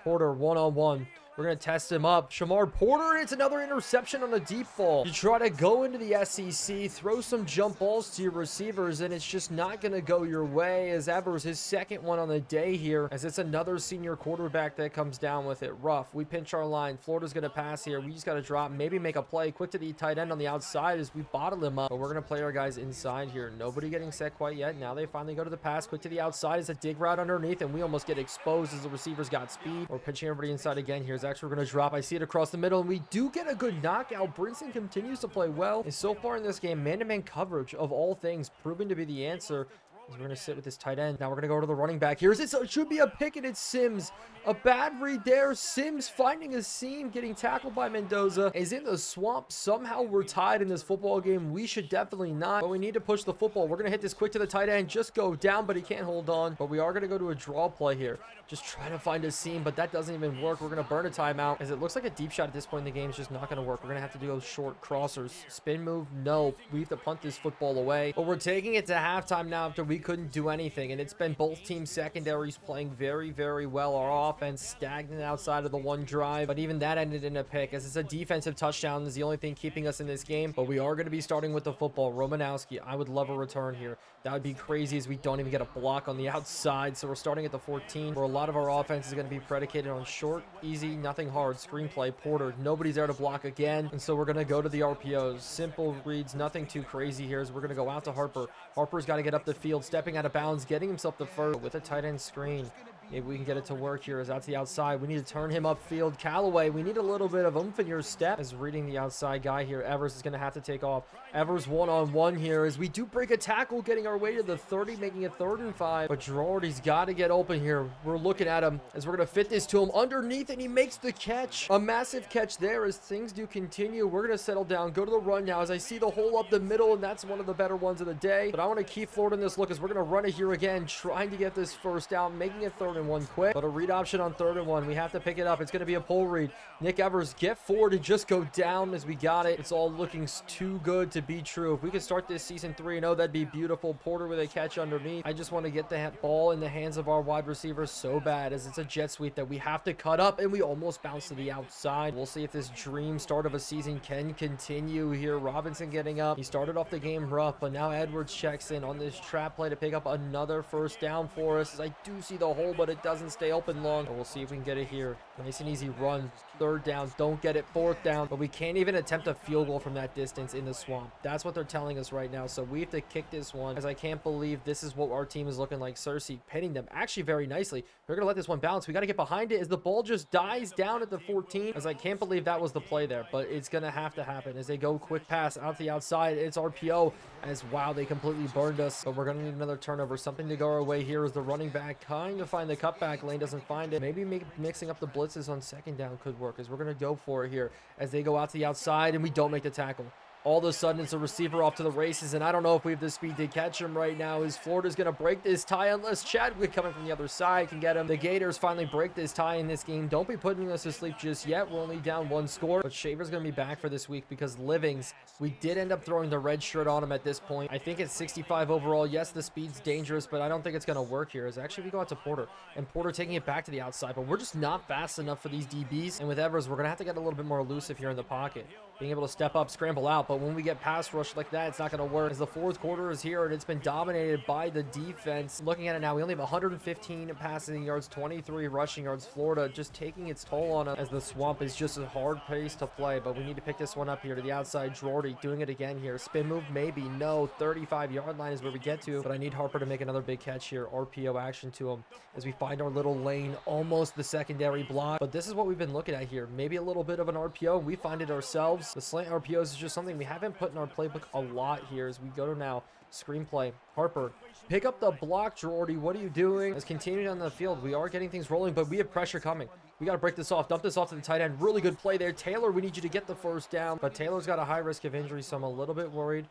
Porter one-on-one. We're going to test him up. Shamar Porter, and it's another interception on a deep ball. You try to go into the SEC, throw some jump balls to your receivers, and it's just not going to go your way, as Evers, his 2nd one on the day here, as it's another senior quarterback that comes down with it. Rough. We pinch our line. Florida's going to pass here. We just got to drop, maybe make a play. Quick to the tight end on the outside as we bottle him up, but we're going to play our guys inside here. Nobody getting set quite yet. Now they finally go to the pass. Quick to the outside as a dig route underneath, and we almost get exposed as the receivers got speed. We're pitching everybody inside again. Here's actually we're going to drop. I see it across the middle, and we do get a good knockout. Brinson continues to play well, and so far in this game, man-to-man coverage of all things proven to be the answer. We're going to sit with this tight end. Now we're going to go to the running back. Here's it. So it should be a pick, and it's Sims. A bad read there. Sims finding a seam, getting tackled by Mendoza. Is in the swamp. Somehow we're tied in this football game. We should definitely not, but we need to push the football. We're going to hit this quick to the tight end. Just go down, but he can't hold on. But we are going to go to a draw play here. Just trying to find a seam, but that doesn't even work. We're going to burn a timeout, as it looks like a deep shot at this point in the game is just not going to work. We're going to have to do those short crossers. Spin move, no. We have to punt this football away. But we're taking it to halftime now after we couldn't do anything, and it's been both team secondaries playing very, very well. Our offense stagnant outside of the one drive, but even that ended in a pick, as it's a defensive touchdown is the only thing keeping us in this game. But we are going to be starting with the football. Romanowski, I would love a return here. That would be crazy, as we don't even get a block on the outside. So we're starting at the 14, where a lot of our offense is going to be predicated on short, easy, nothing hard screenplay. Porter, nobody's there to block again, and so we're going to go to the RPOs. Simple reads, nothing too crazy here, as we're going to go out to Harper. Harper's got to get up the field, stepping out of bounds, getting himself the first with a tight end screen. Maybe we can get it to work here, as out to the outside. We need to turn him upfield. Callaway, we need a little bit of oomph in your step, as reading the outside guy here. Evers is going to have to take off. Evers one-on-one here, as we do break a tackle, getting our way to the 30, making it 3rd and 5. But Girardi's got to get open here. We're looking at him, as we're going to fit this to him underneath, and he makes the catch. A massive catch there, as things do continue. We're going to settle down, go to the run now, as I see the hole up the middle, and that's one of the better ones of the day. But I want to keep Florida in this look, as we're going to run it here again, trying to get this first down, making it 3rd and 1 quick. But a read option on 3rd and 1. We have to pick it up. It's going to be a pull read. Nick Evers, get forward and just go down, as we got it. It's all looking too good to be true. If we could start this season 3-0, that'd be beautiful. Porter with a catch underneath. I just want to get the ball in the hands of our wide receivers so bad, as it's a jet sweep that we have to cut up, and we almost bounce to the outside. We'll see if this dream start of a season can continue here. Robinson getting up. He started off the game rough, but now Edwards checks in on this trap play to pick up another first down for us, as I do see the hole, but but it doesn't stay open long. But we'll see if we can get it here. Nice and easy run. Third down. Don't get it. Fourth down. But we can't even attempt a field goal from that distance in the swamp. That's what they're telling us right now. So we have to kick this one, as I can't believe this is what our team is looking like. Cersei pinning them actually very nicely. They're going to let this one bounce. We got to get behind it as the ball just dies down at the 14, as I can't believe that was the play there, but it's going to have to happen as they go quick pass out the outside. It's RPO, as wow, they completely burned us, but we're going to need another turnover. Something to go our way here as the running back kind of find the cutback lane, doesn't find it. Maybe mixing up the blitzes on second down could work, as we're going to go for it here as they go out to the outside and we don't make the tackle. All of a sudden, it's a receiver off to the races, and I don't know if we have the speed to catch him right now, as Florida's going to break this tie unless Chadwick coming from the other side can get him. The Gators finally break this tie in this game. Don't be putting us to sleep just yet. We're only down one score, but Shaver's going to be back for this week because Livings, we did end up throwing the red shirt on him at this point. I think it's 65 overall. Yes, the speed's dangerous, but I don't think it's going to work here. As actually we go out to Porter, and Porter taking it back to the outside, but we're just not fast enough for these DBs, and with Evers, we're going to have to get a little bit more elusive here in the pocket, being able to step up, scramble out, but when we get pass rush like that, it's not going to work, as the fourth quarter is here and it's been dominated by the defense. Looking at it now, we only have 115 passing yards, 23 rushing yards. Florida just taking its toll on us, as the swamp is just a hard pace to play, but we need to pick this one up here to the outside. Jordy doing it again here. Spin move, maybe. No, 35-yard line is where we get to, but I need Harper to make another big catch here. RPO action to him as we find our little lane, almost the secondary block, but this is what we've been looking at here. Maybe a little bit of an RPO, and we find it ourselves. The slant RPOs is just something we haven't put in our playbook a lot here, as we go to now screenplay. Harper, pick up the block. Jordy, what are you doing? As continuing on the field, we are getting things rolling, but we have pressure coming. We got to break this off, dump this off to the tight end. Really good play there. Taylor, we need you to get the first down, but Taylor's got a high risk of injury, so I'm a little bit worried,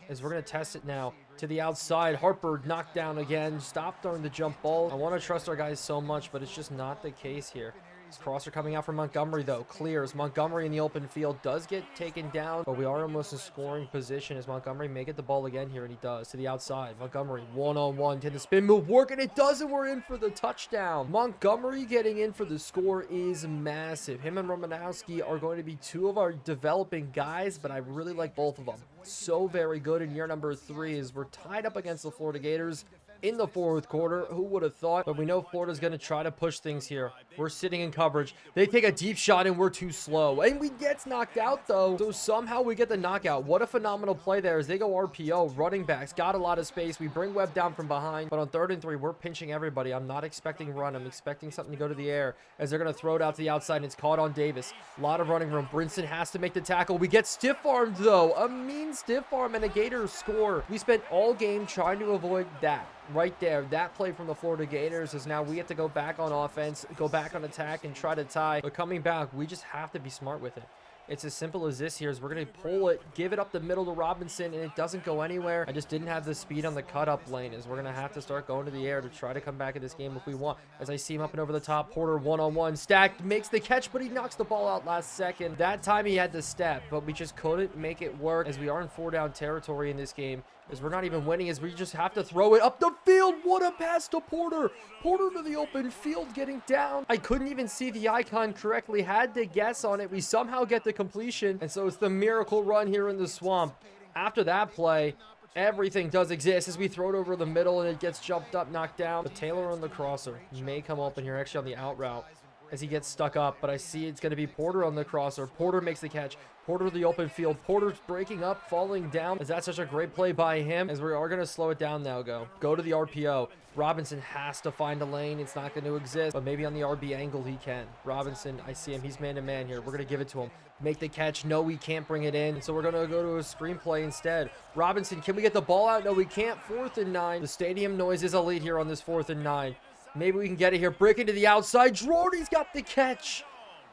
as we're going to test it now to the outside. Harper knocked down again. Stop throwing the jump ball. I want to trust our guys so much, but it's just not the case here. This crosser coming out from Montgomery, though, clears. Montgomery in the open field does get taken down, but we are almost in scoring position, as Montgomery may get the ball again here, and he does, to the outside. Montgomery one-on-one to the spin move, work, and it does, and we're in for the touchdown. Montgomery getting in for the score is massive. Him and Romanowski are going to be two of our developing guys, but I really like both of them. So very good in year number 3, as we're tied up against the Florida Gators in the fourth quarter. Who would have thought? But we know Florida's going to try to push things here. We're sitting in coverage. They take a deep shot and we're too slow, and we get knocked out though, so somehow we get the knockout. What a phenomenal play there, as they go RPO. Running backs got a lot of space. We bring Webb down from behind, but on 3rd and 3 we're pinching everybody. I'm not expecting run. I'm expecting something to go to the air, as they're going to throw it out to the outside, and it's caught on Davis. A lot of running room. Brinson has to make the tackle. We get stiff-armed though, a mean stiff arm, and a Gators score. We spent all game trying to avoid that. Right there, that play from the Florida Gators, is now we have to go back on offense, go back on attack, and try to tie. But coming back, we just have to be smart with it. It's as simple as this here, is we're going to pull it, give it up the middle to Robinson, and it doesn't go anywhere. I just didn't have the speed on the cut-up lane, as we're going to have to start going to the air to try to come back in this game if we want. As I see him up and over the top, Porter one-on-one, stacked, makes the catch, but he knocks the ball out last second. That time he had the step, but we just couldn't make it work, as we are in 4-down territory in this game, as we're not even winning, as we just have to throw it up the field. What a pass to Porter. Porter to the open field, getting down. I couldn't even see the icon correctly. Had to guess on it. We somehow get the completion, and so it's the miracle run here in the swamp. After that play, everything does exist, as we throw it over the middle and it gets jumped up, knocked down. But Taylor on the crosser may come open here, actually on the out route, as he gets stuck up, but I see it's going to be Porter on the crosser. Porter makes the catch. Porter to the open field. Porter's breaking up, falling down, as that's such a great play by him, as we are going to slow it down now. Go to the RPO. Robinson has to find a lane. It's not going to exist, but maybe on the RB angle he can. Robinson, I see him. He's man-to-man here. We're going to give it to him. Make the catch. No, we can't bring it in, so we're going to go to a screenplay instead. Robinson, can we get the ball out? No, we can't. 4th and 9. The stadium noise is elite here on this 4th and 9. Maybe we can get it here. Break into the outside. Jordy's got the catch.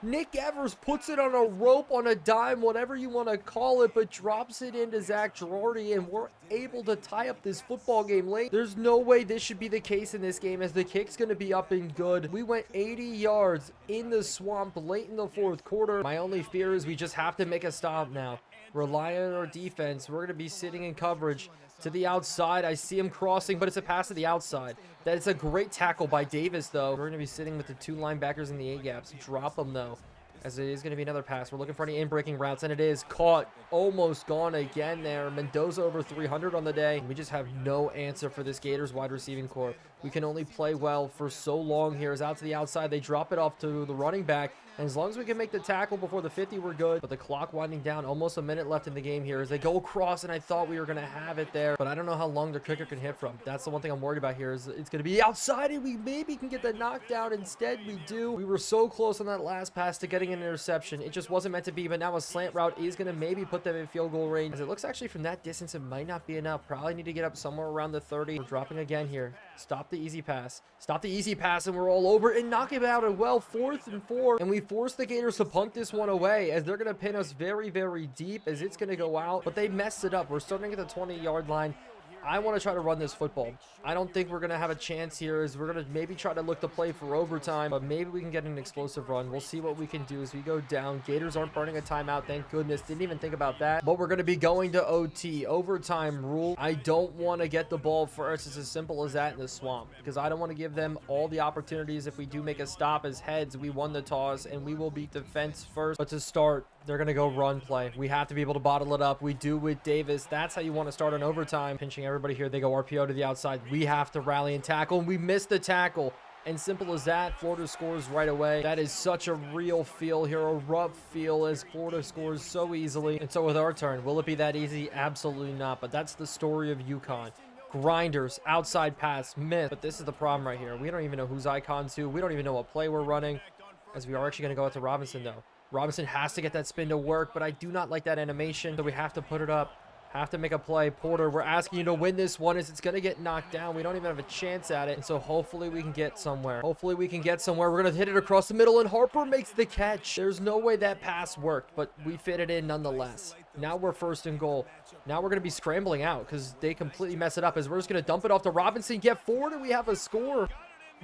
Nick Evers puts it on a rope, on a dime, whatever you want to call it, but drops it into Zach Girardi, and we're able to tie up this football game late. There's no way this should be the case in this game, as the kick's going to be up and good. We went 80 yards in the swamp late in the fourth quarter. My only fear is we just have to make a stop now. Rely on our defense. We're going to be sitting in coverage. To the outside, I see him crossing, but it's a pass to the outside. That is a great tackle by Davis, though. We're going to be sitting with the 2 linebackers in the A-gaps. Drop them, though. as it is going to be another pass. We're looking for any in-breaking routes, and it is caught. Almost gone again there. Mendoza over 300 on the day. We just have no answer for this Gators wide receiving core. We can only play well for so long here. As out to the outside, they drop it off to the running back. And as long as we can make the tackle before the 50, we're good. But the clock winding down, almost a minute left in the game here as they go across, and I thought we were going to have it there. But I don't know how long the kicker can hit from. That's the one thing I'm worried about here is it's going to be outside, and we maybe can get the knockdown. Instead, we do. We were so close on that last pass to getting an interception. It just wasn't meant to be, but now a slant route is going to maybe put them in field goal range. As it looks actually from that distance, it might not be enough. Probably need to get up somewhere around the 30. We're dropping again here. Stop the easy pass. Stop the easy pass, and we're all over and knock it out. And well, 4th and 4. And we force the Gators to punt this one away as they're going to pin us very, very deep as it's going to go out. But they messed it up. We're starting at the 20-yard line. I want to try to run this football. I don't think we're going to have a chance here as we're going to maybe try to look to play for overtime, but maybe we can get an explosive run. We'll see what we can do as we go down. Gators aren't burning a timeout, thank goodness. Didn't even think about that. But we're going to be going to OT, overtime rule. I don't want to get the ball first. It's as simple as that in the swamp because I don't want to give them all the opportunities. If we do make a stop as heads, we won the toss and we will beat defense first. But to start, they're going to go run play. We have to be able to bottle it up. We do with Davis. That's how you want to start an overtime. Pinching everybody here. They go RPO to the outside. We have to rally and tackle, and we missed the tackle. And simple as that, Florida scores right away. That is such a real feel here, a rough feel as Florida scores so easily. And so with our turn, will it be that easy? Absolutely not. But that's the story of UConn. Grinders, outside pass, myth. But this is the problem right here. We don't even know who's icon to. We don't even know what play we're running, as we are actually going to go out to Robinson, though. Robinson has to get that spin to work, but I do not like that animation, so we have to put it up. Have to make a play. Porter, we're asking you to win this one as it's going to get knocked down. We don't even have a chance at it, and so hopefully we can get somewhere. Hopefully we can get somewhere. We're going to hit it across the middle, and Harper makes the catch. There's no way that pass worked, but we fit it in nonetheless. Now we're 1st and goal. Now we're going to be scrambling out because they completely mess it up as we're just going to dump it off to Robinson, get forward, and we have a score.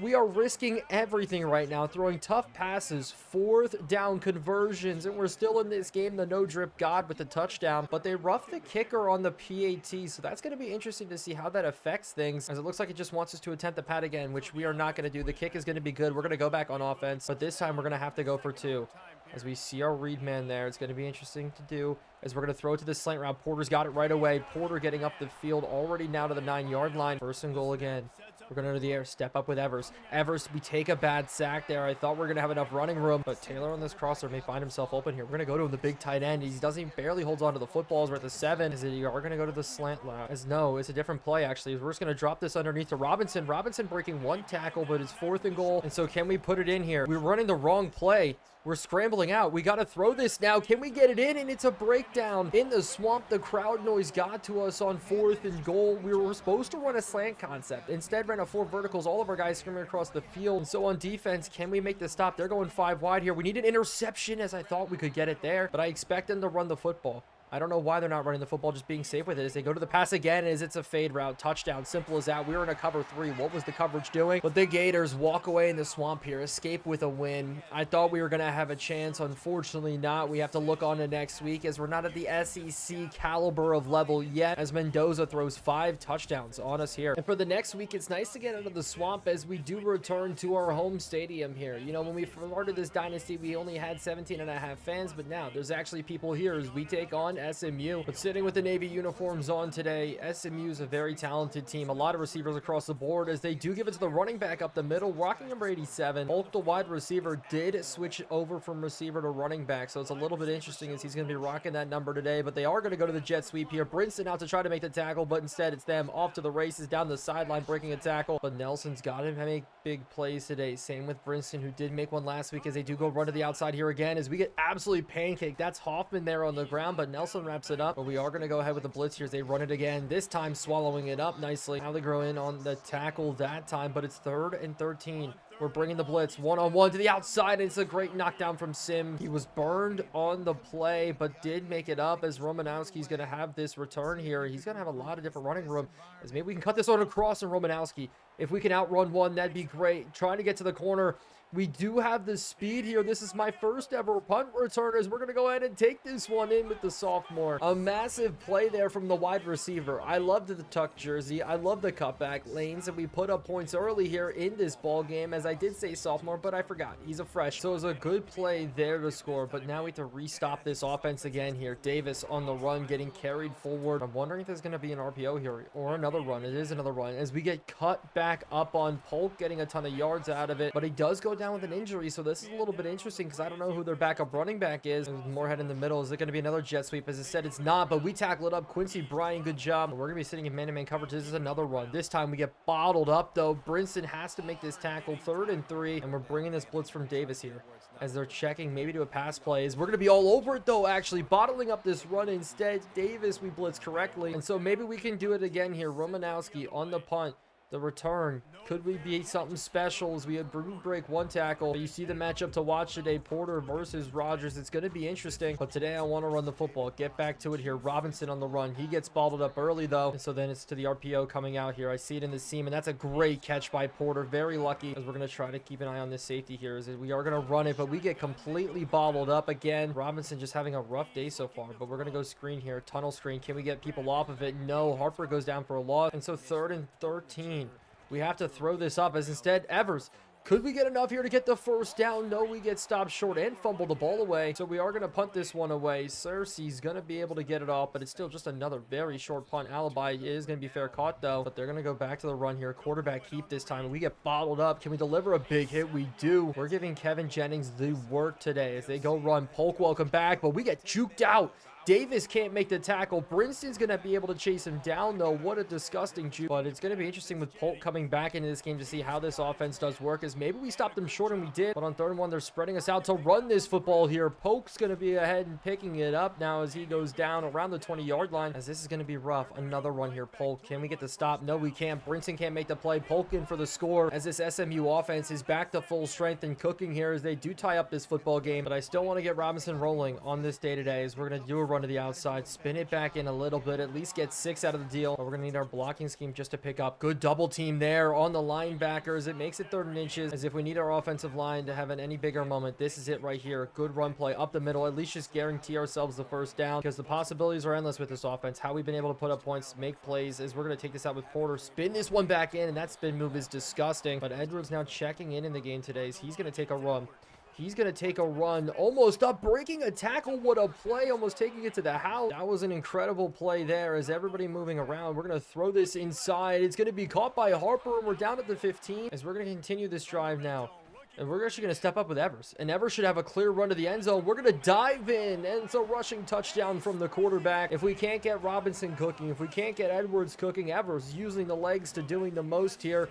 We are risking everything right now, throwing tough passes, 4th down conversions, and we're still in this game, the no-drip god with the touchdown, but they roughed the kicker on the PAT, so that's going to be interesting to see how that affects things, as it looks like it just wants us to attempt the pat again, which we are not going to do. The kick is going to be good. We're going to go back on offense, but this time we're going to have to go for 2. As we see our read man there, it's going to be interesting to do as we're going to throw it to the slant route. Porter's got it right away. Porter getting up the field already now to the 9-yard line. 1st and goal again. We're going to the air, step up with Evers. Evers, we take a bad sack there. I thought we were going to have enough running room, but Taylor on this crosser may find himself open here. We're going to go to him, the big tight end. He doesn't barely holds on to the footballs. We're at the 7. Is it, you are going to go to the slant route? As no, it's a different play actually. We're just going to drop this underneath to Robinson. Robinson breaking 1 tackle, but it's 4th and goal. And so can we put it in here? We're running the wrong play. We're scrambling out. We got to throw this now. Can we get it in? And it's a breakdown in the swamp. The crowd noise got to us on 4th and goal. We were supposed to run a slant concept. Instead, ran a 4 verticals. All of our guys screaming across the field. And so on defense, can we make the stop? They're going 5 wide here. We need an interception as I thought we could get it there, but I expect them to run the football. I don't know why they're not running the football, just being safe with it as they go to the pass again as it's a fade route. Touchdown, simple as that. We were in a cover 3. What was the coverage doing? But the Gators walk away in the swamp here, escape with a win. I thought we were going to have a chance. Unfortunately not. We have to look on to next week as we're not at the SEC caliber of level yet as Mendoza throws 5 touchdowns on us here. And for the next week, it's nice to get out of the swamp as we do return to our home stadium here. You know, when we started this dynasty, we only had 17.5 fans, but now there's actually people here as we take on SMU. But sitting with the Navy uniforms on today, SMU is a very talented team. A lot of receivers across the board as they do give it to the running back up the middle, rocking number 87. Hulk, the wide receiver, did switch over from receiver to running back, so it's a little bit interesting as he's going to be rocking that number today. But they are going to go to the jet sweep here. Brinson out to try to make the tackle, but instead it's them off to the races down the sideline breaking a tackle. But Nelson's got him to make big plays today. Same with Brinson, who did make one last week as they do go run to the outside here again as we get absolutely pancaked. That's Hoffman there on the ground, but Nelson wraps it up. But we are going to go ahead with the blitz here as they run it again, this time swallowing it up nicely. Now they grow in on the tackle that time, but it's 3rd and 13. We're bringing the blitz one-on-one to the outside. It's a great knockdown from Sim. He was burned on the play, but did make it up as Romanowski's going to have this return here. He's going to have a lot of different running room as maybe we can cut this on across and Romanowski. If we can outrun one, that'd be great. Trying to get to the corner. We do have the speed here. This is my first ever punt return as we're going to go ahead and take this one in with the sophomore. A massive play there from the wide receiver. I loved the tuck jersey. I love the cutback lanes, and we put up points early here in this ball game, as I did say sophomore, but I forgot. He's a fresh. So it was a good play there to score, but now we have to restop this offense again here. Davis on the run, getting carried forward. I'm wondering if there's going to be an RPO here or another run. It is another run as we get cut back up on Polk, getting a ton of yards out of it, but he does go down with an injury, so this is a little bit interesting because I don't know who their backup running back is. Moorhead in the middle. Is it going to be another jet sweep? As I said, it's not, but we tackle it up. Quincy Bryan, good job. We're going to be sitting in man-to-man coverage. This is another run. This time we get bottled up, though. Brinson has to make this tackle. 3rd and 3, and we're bringing this blitz from Davis here as they're checking maybe to a pass play. We're going to be all over it, though, actually bottling up this run instead. Davis, we blitz correctly, and so maybe we can do it again here. Romanowski on the punt. The return, could we be something special as we break one tackle? You see the matchup to watch today, Porter versus Rogers. It's going to be interesting, but today I want to run the football. Get back to it here. Robinson on the run. He gets balled up early, though, and so then it's to the RPO coming out here. I see it in the seam, and that's a great catch by Porter. Very lucky, as we're going to try to keep an eye on this safety here, as we are going to run it, but we get completely bobbled up again. Robinson just having a rough day so far, but we're going to go screen here. Tunnel screen. Can we get people off of it? No. Harper goes down for a loss, and so 3rd and 13. We have to throw this up, as instead Evers, could we get enough here to get the first down? No, we get stopped short and fumble the ball away. So we are going to punt this one away. Cersei's going to be able to get it off, but it's still just another very short punt. Alibi is going to be fair caught, though, but they're going to go back to the run here. Quarterback keep this time. We get bottled up. Can we deliver a big hit? We do. We're giving Kevin Jennings the work today as they go run. Polk, welcome back, but we get juked out. Davis can't make the tackle. Brinson's going to be able to chase him down, though. What a disgusting juke. But it's going to be interesting with Polk coming back into this game to see how this offense does work, as maybe we stopped them short, and we did. But on 3rd and 1, they're spreading us out to run this football here. Polk's going to be ahead and picking it up now as he goes down around the 20-yard line, as this is going to be rough. Another run here. Polk, can we get the stop? No, we can't. Brinson can't make the play. Polk in for the score, as this SMU offense is back to full strength and cooking here as they do tie up this football game. But I still want to get Robinson rolling on this day today, as we're going to do a run to the outside. Spin it back in a little bit, at least get 6 out of the deal. But we're going to need our blocking scheme just to pick up. Good double team there on the linebackers. It makes it 3rd and inches, as if we need our offensive line to have any bigger moment, this is it right here. Good run play up the middle. At least just guarantee ourselves the first down, because the possibilities are endless with this offense. How we've been able to put up points, make plays, is we're going to take this out with Porter. Spin this one back in, and that spin move is disgusting. But Edwards now checking in the game today, so he's going to take a run. He's going to take a run, almost up, breaking a tackle. What a play, almost taking it to the house. That was an incredible play there, as everybody moving around. We're going to throw this inside. It's going to be caught by Harper, and we're down at the 15, as we're going to continue this drive now. And we're actually going to step up with Evers. And Evers should have a clear run to the end zone. We're going to dive in, and it's a rushing touchdown from the quarterback. If we can't get Robinson cooking, if we can't get Edwards cooking, Evers using the legs to doing the most here.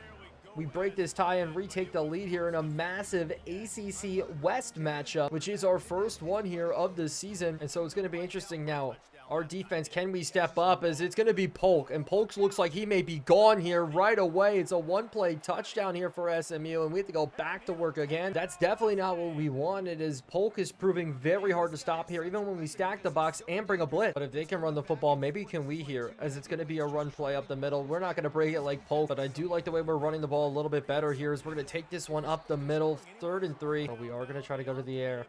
We break this tie and retake the lead here in a massive ACC West matchup, which is our first one here of the season. And so it's going to be interesting now. Our defense, can we step up, as it's going to be Polk, and Polk looks like he may be gone here right away. It's a one-play touchdown here for SMU, and we have to go back to work again. That's definitely not what we wanted, as Polk is proving very hard to stop here, even when we stack the box and bring a blitz. But if they can run the football, maybe can we here, as it's going to be a run play up the middle. We're not going to break it like Polk, but I do like the way we're running the ball a little bit better here, as we're going to take this one up the middle, 3rd and 3. But we are going to try to go to the air.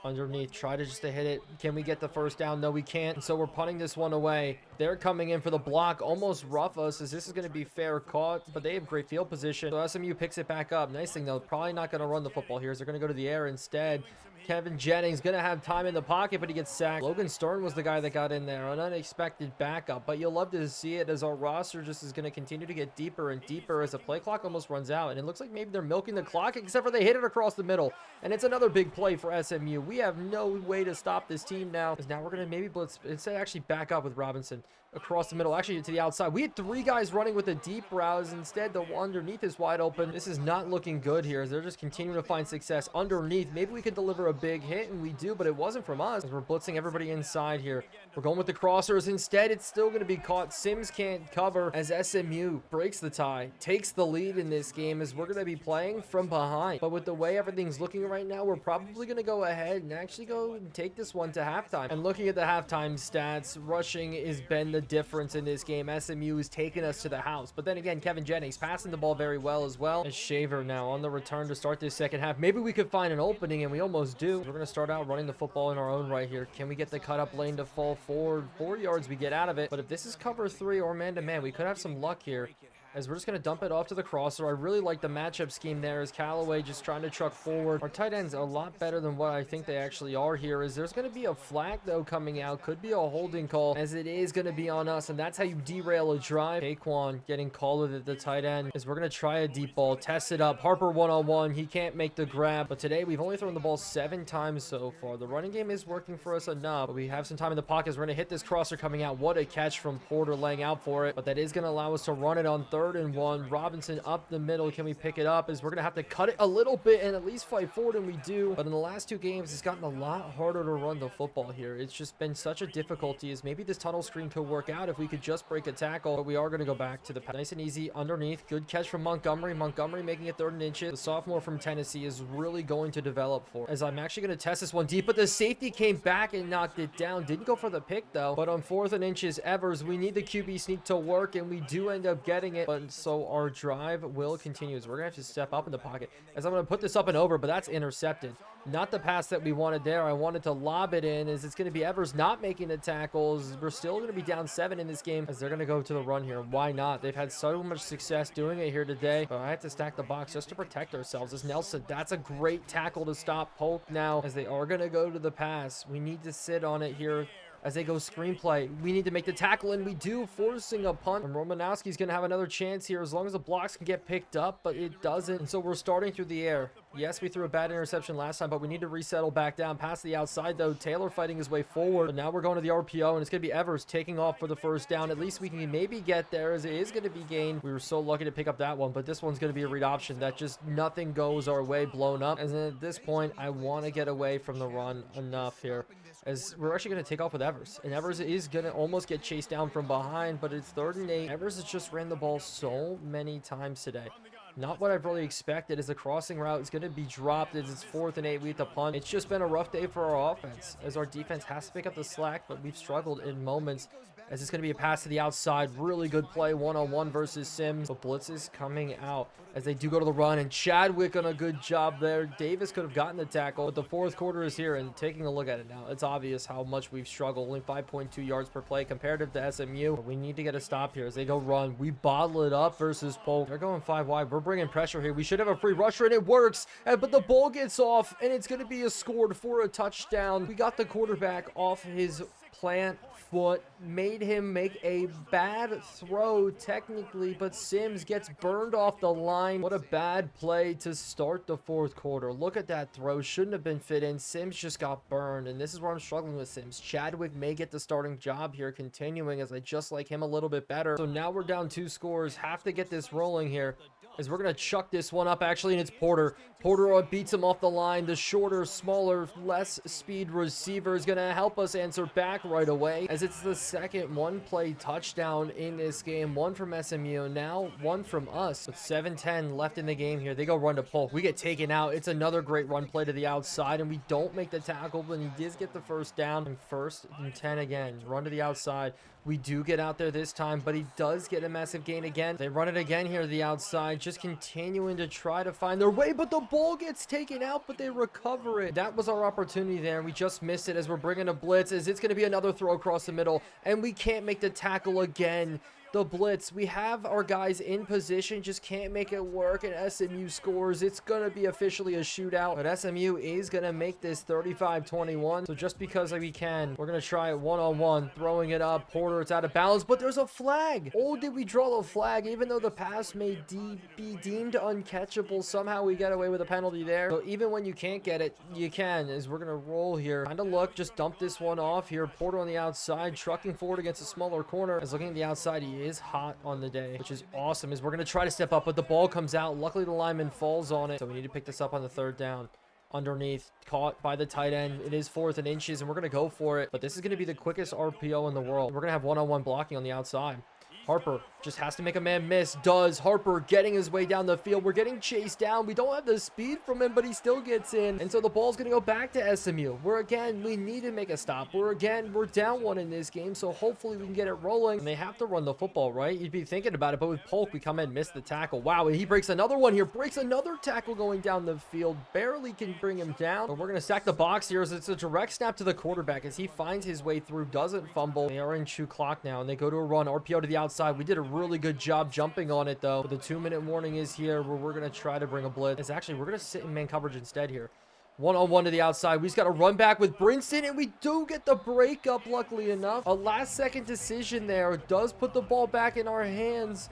Underneath, try to just to hit it. Can we get the first down? No, we can't. So we're punting this one away. They're coming in for the block, almost rough us, as this is going to be fair caught, but they have great field position. So SMU picks it back up. Nice thing, though, probably not going to run the football here, as they're going to go to the air instead. Kevin Jennings going to have time in the pocket, but he gets sacked. Logan Stern was the guy that got in there, an unexpected backup, but you'll love to see it, as our roster just is going to continue to get deeper and deeper as the play clock almost runs out, and it looks like maybe they're milking the clock, except for they hit it across the middle, and it's another big play for SMU. We have no way to stop this team now, because now we're going to maybe blitz, instead actually back up with Robinson across the middle, actually to the outside. We had 3 guys running with a deep route. Instead, the one underneath is wide open. This is not looking good here, as they're just continuing to find success underneath. Maybe we could deliver a big hit, and we do, but it wasn't from us, as we're blitzing everybody inside here. We're going with the crossers. Instead, it's still going to be caught. Sims can't cover, as SMU breaks the tie, takes the lead in this game, as we're going to be playing from behind. But with the way everything's looking right now, we're probably going to go ahead and actually go and take this one to halftime. And looking at the halftime stats, rushing is Ben the the difference in this game. SMU is taking us to the house. But then again, Kevin Jennings passing the ball very well as well. As Shaver now on the return to start this second half. Maybe we could find an opening, and we almost do. We're going to start out running the football in our own right here. Can we get the cut up lane to fall forward? 4 yards we get out of it. But if this is cover 3 or man-to-man, we could have some luck here, as we're just going to dump it off to the crosser. I really like the matchup scheme there, as Callaway just trying to truck forward. Our tight ends are a lot better than what I think they actually are here. Is there's going to be a flag, though, coming out. Could be a holding call, as it is going to be on us, and that's how you derail a drive. Saquon getting called at the tight end, as we're going to try a deep ball. Test it up. Harper one-on-one. He can't make the grab, but today we've only thrown the ball 7 times so far. The running game is working for us enough, but we have some time in the pocket. We're going to hit this crosser coming out. What a catch from Porter, laying out for it, but that is going to allow us to run it on 3rd and 1. Robinson up the middle. Can we pick it up? As we're gonna have to cut it a little bit and at least fight forward, and we do. But in the last 2 games, it's gotten a lot harder to run the football here. It's just been such a difficulty, as maybe this tunnel screen could work out if we could just break a tackle. But we are gonna go back to the pass. Nice and easy underneath. Good catch from Montgomery. Montgomery making it 3rd and inches. The sophomore from Tennessee is really going to develop for, as I'm actually gonna test this one deep, but the safety came back and knocked it down. Didn't go for the pick though. But on 4th and inches, Evers, we need the QB sneak to work, and we do end up getting it. But so our drive will continue. So we're gonna have to step up in the pocket, as I'm gonna put this up and over, but that's intercepted. Not the pass that we wanted there. I wanted to lob it in, as it's gonna be Evers not making the tackles. We're still gonna be down 7 in this game, as they're gonna go to the run here. Why not? They've had so much success doing it here today, but I have to stack the box just to protect ourselves. As Nelson, that's a great tackle to stop Polk now, as they are gonna go to the pass. We need to sit on it here as they go screenplay. We need to make the tackle, and we do, forcing a punt. And Romanowski's going to have another chance here, as long as the blocks can get picked up, but it doesn't. And so we're starting through the air. Yes, we threw a bad interception last time, but we need to resettle back down past the outside, though. Taylor fighting his way forward, but now we're going to the RPO, and it's going to be Evers taking off for the first down. At least we can maybe get there, as it is going to be gained. We were so lucky to pick up that one, but this one's going to be a read option that just nothing goes our way, blown up. And then at this point, I want to get away from the run enough here, as we're actually going to take off with Evers, and Evers is going to almost get chased down from behind, but it's 3rd and 8. Evers has just ran the ball so many times today. Not what I've really expected, as the crossing route is going to be dropped, as it's 4th and 8. We have to punt. It's just been a rough day for our offense, as our defense has to pick up the slack, but we've struggled in moments, as it's going to be a pass to the outside. Really good play, one-on-one versus Sims. The blitz is coming out, as they do go to the run, and Chadwick on a good job there. Davis could have gotten the tackle, but the 4th quarter is here, and taking a look at it now, it's obvious how much we've struggled. Only 5.2 yards per play comparative to SMU. But we need to get a stop here as they go run. We bottle it up versus Polk. They're going 5 wide. We're bringing pressure here. We should have a free rusher, and it works, but the ball gets off, and it's going to be scored for a touchdown. We got the quarterback off his plant foot, made him make a bad throw technically, but Sims gets burned off the line. What a bad play to start the 4th quarter. Look at that throw. Shouldn't have been fit in. Sims just got burned, and this is where I'm struggling with Sims. Chadwick may get the starting job here, continuing, as I just like him a little bit better. So now we're down 2 scores. Have to get this rolling here, as we're going to chuck this one up, actually, and it's Porter. Porter beats him off the line. The shorter, smaller, less speed receiver is going to help us answer back right away, as it's the second one-play touchdown in this game. One from SMU, now one from us. With 7:10 left in the game here, they go run to Polk. We get taken out. It's another great run play to the outside, and we don't make the tackle, but he does get the first down. And 1st and 10 again. Run to the outside. We do get out there this time, but he does get a massive gain again. They run it again here to the outside, just continuing to try to find their way, but the ball gets taken out, but they recover it. That was our opportunity there, and we just missed it, as we're bringing a blitz, as it's going to be another throw across the middle, and we can't make the tackle again. The blitz, we have our guys in position, just can't make it work, and SMU scores. It's going to be officially a shootout, but SMU is going to make this 35-21. So just because we can, we're going to try it one-on-one, throwing it up. Porter, it's out of bounds, but there's a flag. Oh, did we draw the flag? Even though the pass may be deemed uncatchable, somehow we get away with a penalty there. So even when you can't get it, you can, as we're going to roll here. Kind of look, just dump this one off here. Porter on the outside, trucking forward against a smaller corner. As looking at the outside, he is hot on the day, which is awesome, as we're going to try to step up, but the ball comes out. Luckily, the lineman falls on it, so we need to pick this up on the 3rd down. Underneath, caught by the tight end. It is 4th and inches, and we're going to go for it, but this is going to be the quickest RPO in the world. We're going to have one-on-one blocking on the outside. Harper just has to make a man miss. Does. Harper getting his way down the field. We're getting chased down. We don't have the speed from him, but he still gets in. And so the ball's going to go back to SMU. We need to make a stop. We're down one in this game, so hopefully we can get it rolling. And they have to run the football, right? You'd be thinking about it, but with Polk, we come in, miss the tackle. Wow, and he breaks another one here. Breaks another tackle going down the field. Barely can bring him down. But we're going to stack the box here as it's a direct snap to the quarterback as he finds his way through, doesn't fumble. They are in chew clock now, and they go to a run. RPO to the outside. We did a really good job jumping on it, though. But the 2-minute warning is here where we're going to try to bring a blitz. It's actually, we're going to sit in man coverage instead here. One-on-one to the outside. We just got to run back with Brinson, and we do get the breakup, luckily enough. A last-second decision there does put the ball back in our hands,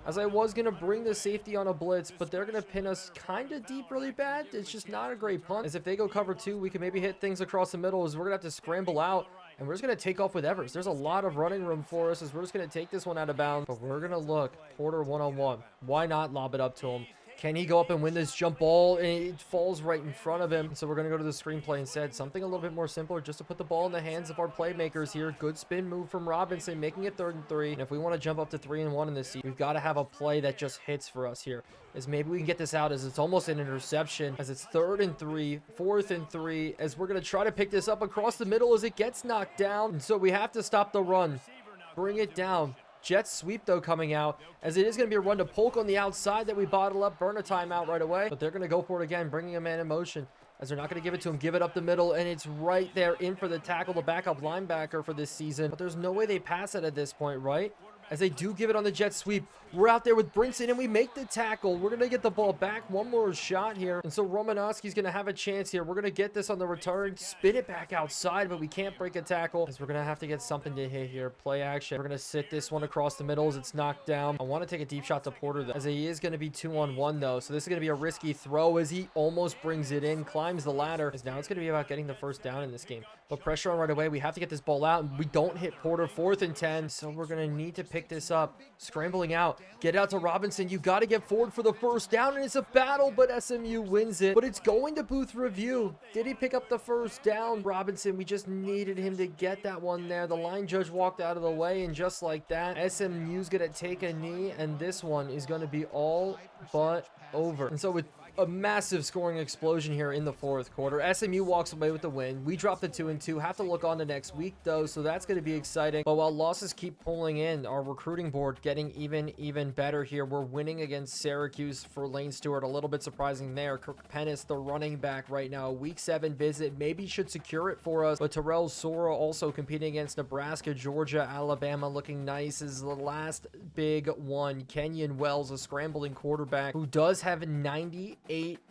as I was going to bring the safety on a blitz, but they're going to pin us kind of deep really bad. It's just not a great punt, as if they go cover 2, we can maybe hit things across the middle, as we're going to have to scramble out, and we're just going to take off with Evers. There's a lot of running room for us, as we're just going to take this one out of bounds, but we're going to look. Porter one-on-one. Why not lob it up to him? Can he go up and win this jump ball? And it falls right in front of him. So we're going to go to the screenplay instead. Something a little bit more simpler just to put the ball in the hands of our playmakers here. Good spin move from Robinson, making it 3rd and 3. And if we want to jump up to 3-1 in this season, we've got to have a play that just hits for us here. As maybe we can get this out as it's almost an interception, as it's 3rd and 3, 4th and 3, as we're going to try to pick this up across the middle as it gets knocked down. And so we have to stop the run. Bring it down. Jet sweep, though, coming out, as it is going to be a run to Polk on the outside that we bottle up, burn a timeout right away. But they're going to go for it again, bringing a man in motion, as they're not going to give it to him. Give it up the middle, and it's right there in for the tackle, the backup linebacker for this season. But there's no way they pass it at this point, right? As they do give it on the jet sweep. We're out there with Brinson, and we make the tackle. We're going to get the ball back. One more shot here. And so Romanowski's going to have a chance here. We're going to get this on the return. Spin it back outside, but we can't break a tackle, as we're going to have to get something to hit here. Play action. We're going to sit this one across the middle as it's knocked down. I want to take a deep shot to Porter, though, as he is going to be 2-on-1, though. So this is going to be a risky throw as he almost brings it in, climbs the ladder. As now it's going to be about getting the first down in this game. But pressure on right away. We have to get this ball out, and we don't hit Porter. 4th and 10. So we're going to need to pick this up. Scrambling out. Get out to Robinson. You got to get forward for the first down, and it's a battle, but SMU wins it. But it's going to booth review. Did he pick up the first down? Robinson, we just needed him to get that one there. The line judge walked out of the way, and just like that, SMU's going to take a knee, and this one is going to be all but over. And so with a massive scoring explosion here in the 4th quarter, SMU walks away with the win. We drop the 2-2. Have to look on to next week, though, so that's going to be exciting. But while losses keep pulling in, our recruiting board getting even better here. We're winning against Syracuse for Lane Stewart. A little bit surprising there. Kirk Pennis, the running back right now, week 7 visit, maybe should secure it for us. But Terrell Sora also competing against Nebraska, Georgia, Alabama, looking nice is the last big one. Kenyon Wells, a scrambling quarterback who does have 98